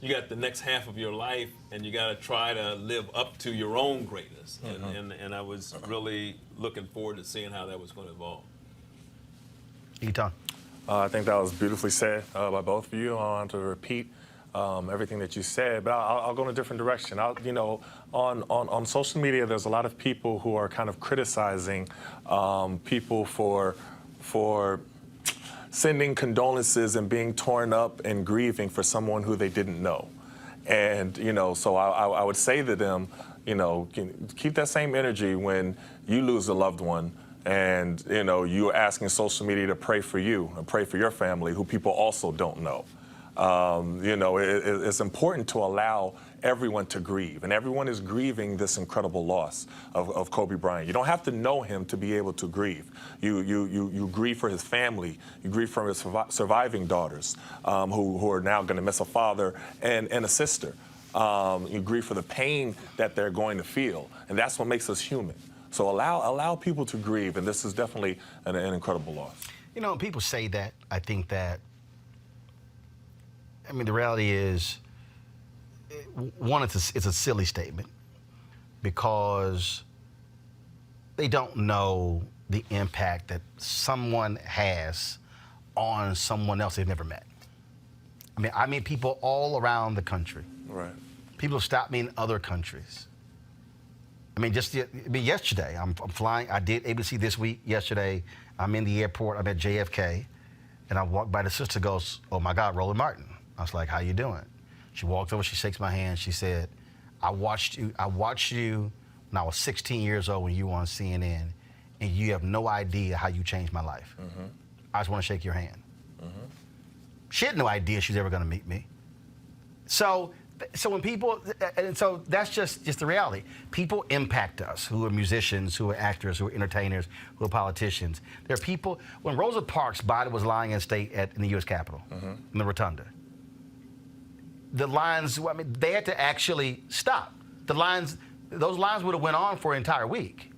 [SPEAKER 13] you got the next half of your life, and you got to try to live up to your own greatness. And I was really looking forward to seeing how that was going to evolve.
[SPEAKER 1] Eton.
[SPEAKER 12] I think that was beautifully said by both of you. I want to repeat everything that you said, but I'll go in a different direction. On social media, there's a lot of people who are kind of criticizing people for sending condolences and being torn up and grieving for someone who they didn't know. And, so I would say to them, keep that same energy when you lose a loved one, and, you're asking social media to pray for you and pray for your family, who people also don't know. It's important to allow everyone to grieve, and everyone is grieving this incredible loss of Kobe Bryant. You don't have to know him to be able to grieve. You grieve for his family. You grieve for his surviving daughters, who are now going to miss a father and a sister. You grieve for the pain that they're going to feel, and that's what makes us human. So allow people to grieve, and this is definitely an incredible loss.
[SPEAKER 1] People say that. I think that, the reality is, one, it's a silly statement, because they don't know the impact that someone has on someone else they've never met. I mean people all around the country.
[SPEAKER 12] Right.
[SPEAKER 1] People have stopped me in other countries. Yesterday, I'm flying. I did ABC This Week yesterday. I'm in the airport. I'm at JFK, and I walked by. The sister goes, "Oh my God, Roland Martin." I was like, "How you doing?" She walked over. She shakes my hand. She said, "I watched you when I was 16 years old when you were on CNN, and you have no idea how you changed my life.
[SPEAKER 12] Mm-hmm.
[SPEAKER 1] I just want to shake your hand."
[SPEAKER 12] Mm-hmm.
[SPEAKER 1] She had no idea she was ever going to meet me. So when people, and so that's just the reality. People impact us, who are musicians, who are actors, who are entertainers, who are politicians. There are people, when Rosa Parks' body was lying in state in the U.S. Capitol, in the Rotunda, the lines, they had to actually stop. Those lines would have went on for an entire week.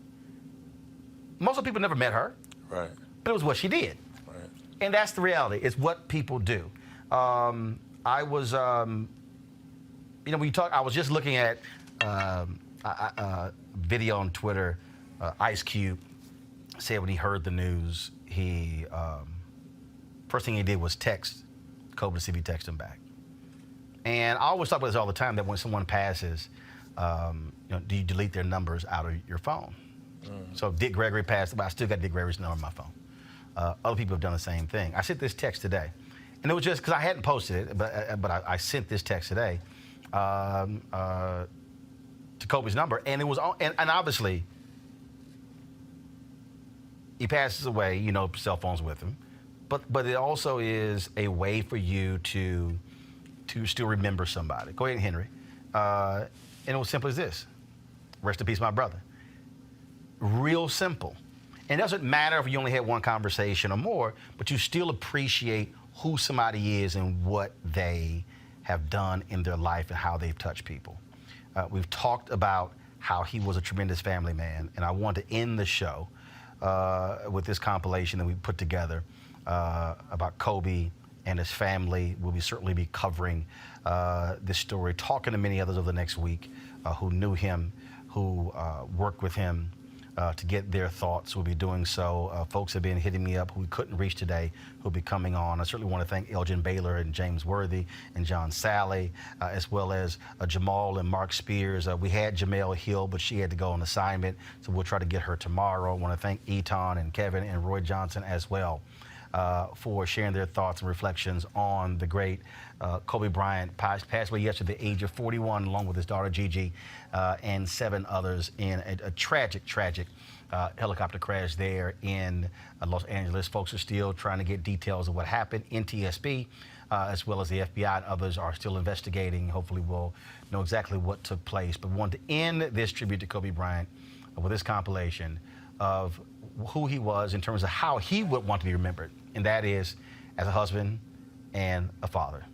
[SPEAKER 1] Most of the people never met her.
[SPEAKER 12] Right.
[SPEAKER 1] But it was what she did.
[SPEAKER 12] Right.
[SPEAKER 1] And that's the reality. It's what people do. I was, when you talk, I was just looking at a video on Twitter. Ice Cube said when he heard the news, he first thing he did was text Kobe to see if he texted him back. And I always talk about this all the time, that when someone passes, do you delete their numbers out of your phone? So Dick Gregory passed, but I still got Dick Gregory's number on my phone. Other people have done the same thing. I sent this text today, and it was just because I hadn't posted it, but I sent this text today to Kobe's number, and it was and obviously he passes away. Cell phones with him, but it also is a way for you to still remember somebody. Go ahead, Henry. And it was simple as this: rest in peace, my brother. Real simple. And it doesn't matter if you only had one conversation or more, but you still appreciate who somebody is and what they have done in their life and how they've touched people. We've talked about how he was a tremendous family man, and I want to end the show with this compilation that we put together about Kobe and his family. We'll certainly be covering this story, talking to many others over the next week who knew him, who worked with him, to get their thoughts. We'll be doing so. Folks have been hitting me up who we couldn't reach today, who'll be coming on. I certainly want to thank Elgin Baylor and James Worthy and John Sally, as well as Jamal and Mark Spears. We had Jamel Hill, but she had to go on assignment, so we'll try to get her tomorrow. I want to thank Eton and Kevin and Roy Johnson as well for sharing their thoughts and reflections on the great Kobe Bryant, passed away yesterday at the age of 41, along with his daughter Gigi and 7 others in a tragic helicopter crash there in Los Angeles. Folks are still trying to get details of what happened. NTSB, as well as the FBI and others, are still investigating. Hopefully we'll know exactly what took place. But we wanted to end this tribute to Kobe Bryant with this compilation of who he was in terms of how he would want to be remembered, and that is as a husband and a father.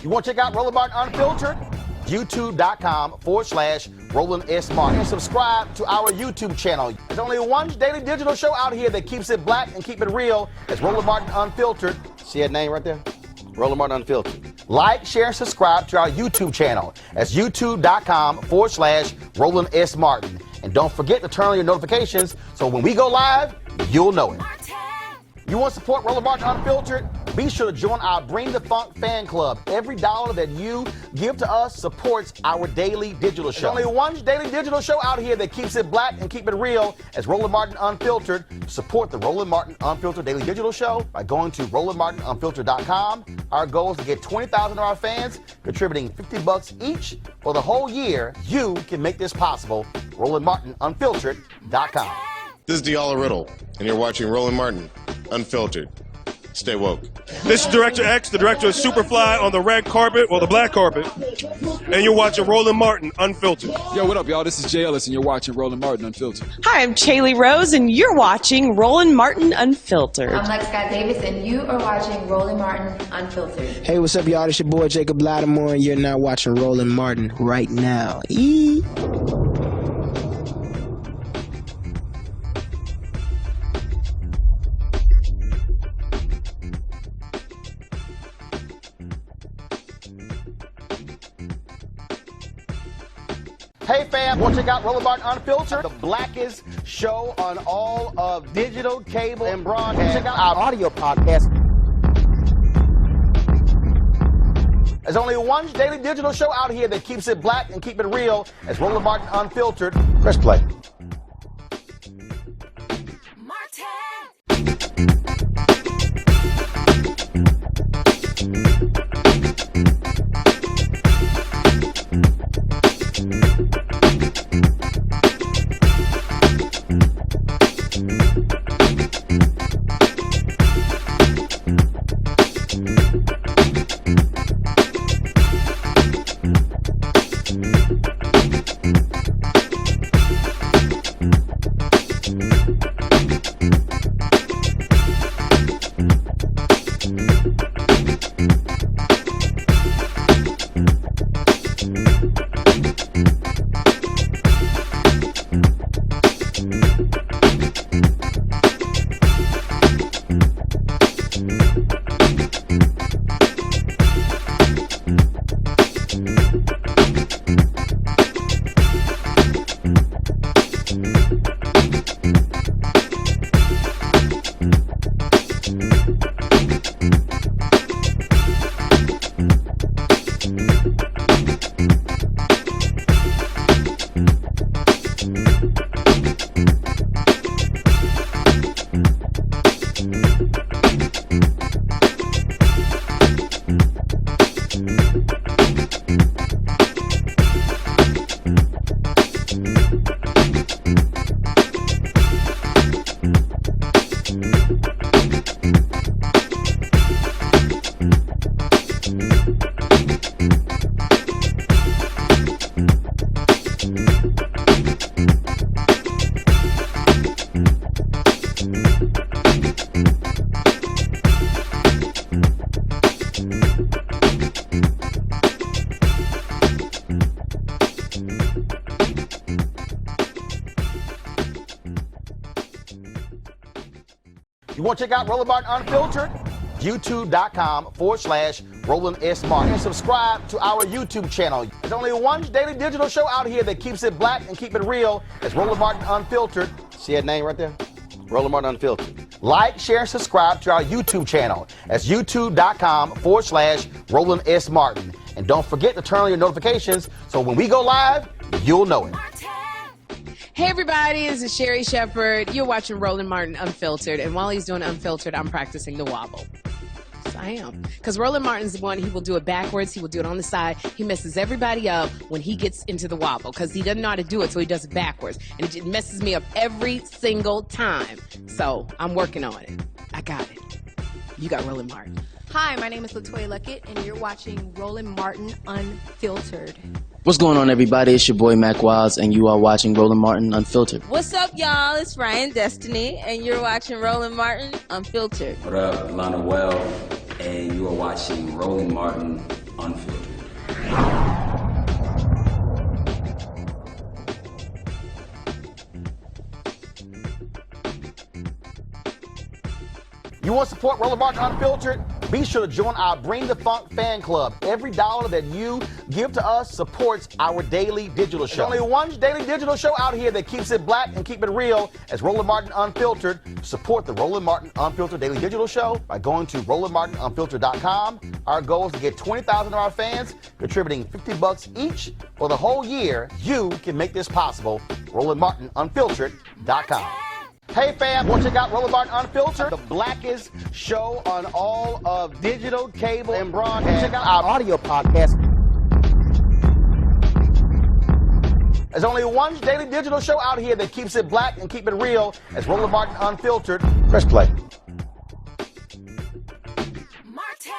[SPEAKER 1] You want to check out Roland Martin Unfiltered? YouTube.com/Roland S. Martin. And subscribe to our YouTube channel. There's only one daily digital show out here that keeps it black and keep it real. It's Roland Martin Unfiltered. See that name right there? Roland Martin Unfiltered. Like, share, and subscribe to our YouTube channel. That's YouTube.com/Roland S. Martin. And don't forget to turn on your notifications so when we go live, you'll know it. You want to support Roland Martin Unfiltered? Be sure to join our Bring the Funk fan club. Every dollar that you give to us supports our daily digital show. There's only one daily digital show out here that keeps it black and keep it real. It's Roland Martin Unfiltered. Support the Roland Martin Unfiltered daily digital show by going to RolandMartinUnfiltered.com. Our goal is to get 20,000 of our fans contributing $50 each for the whole year. You can make this possible. RolandMartinUnfiltered.com.
[SPEAKER 3] This is Diala Riddle, and you're watching Roland Martin Unfiltered. Stay woke.
[SPEAKER 22] This is Director X, the director of Superfly on the red carpet, or the black carpet, and you're watching Roland Martin Unfiltered.
[SPEAKER 23] Yo, what up, y'all? This is Jay Ellis, and you're watching Roland Martin Unfiltered.
[SPEAKER 24] Hi, I'm Chaley Rose, and you're watching Roland Martin Unfiltered.
[SPEAKER 25] I'm Lex Scott Davis, and you are watching Roland Martin Unfiltered.
[SPEAKER 26] Hey, what's up, y'all? It's your boy Jacob Lattimore, and you're now watching Roland Martin right now.
[SPEAKER 1] Hey fam, want to check out Roland Martin Unfiltered? The blackest show on all of digital, cable, and broadcast. Check out our audio podcast. There's only one daily digital show out here that keeps it black and keep it real. It's Roland Martin Unfiltered. Press play.
[SPEAKER 27] Martin.
[SPEAKER 1] You want to check out Roland Martin Unfiltered? YouTube.com/Roland S. Martin. And subscribe to our YouTube channel. There's only one daily digital show out here that keeps it black and keep it real. It's Roland Martin Unfiltered. See that name right there? Roland Martin Unfiltered. Like, share, and subscribe to our YouTube channel. That's YouTube.com/Roland S. Martin. And don't forget to turn on your notifications so when we go live, you'll know it.
[SPEAKER 4] Hey everybody, this is Sherry Shepherd. You're watching Roland Martin Unfiltered, and while he's doing Unfiltered, I'm practicing the wobble. Yes, I am. Because Roland Martin's the one, he will do it backwards, he will do it on the side. He messes everybody up when he gets into the wobble, because he doesn't know how to do it, so he does it backwards. And it messes me up every single time. So, I'm working on it. I got it. You got Roland Martin.
[SPEAKER 5] Hi, my name is LaToya Luckett, and you're watching Roland Martin Unfiltered.
[SPEAKER 26] What's going on, everybody? It's your boy Mac Wiles, and you are watching Roland Martin Unfiltered.
[SPEAKER 6] What's up, y'all? It's Ryan Destiny, and you're watching Roland Martin Unfiltered.
[SPEAKER 7] What up, Lana Well, and you are watching Roland Martin Unfiltered.
[SPEAKER 1] You want to support Roland Martin Unfiltered? Be sure to join our Bring the Funk fan club. Every dollar that you give to us supports our daily digital show. There's only one daily digital show out here that keeps it black and keep it real. As Roland Martin Unfiltered. Support the Roland Martin Unfiltered daily digital show by going to RolandMartinUnfiltered.com. Our goal is to get 20,000 of our fans contributing $50 each for the whole year. You can make this possible. RolandMartinUnfiltered.com. Hey fam, want to check out Roland Martin Unfiltered? The blackest show on all of digital, cable, and broadcast. Check out our audio podcast. There's only one daily digital show out here that keeps it black and keep it real. It's Roland Martin Unfiltered. Press play.
[SPEAKER 8] Martin.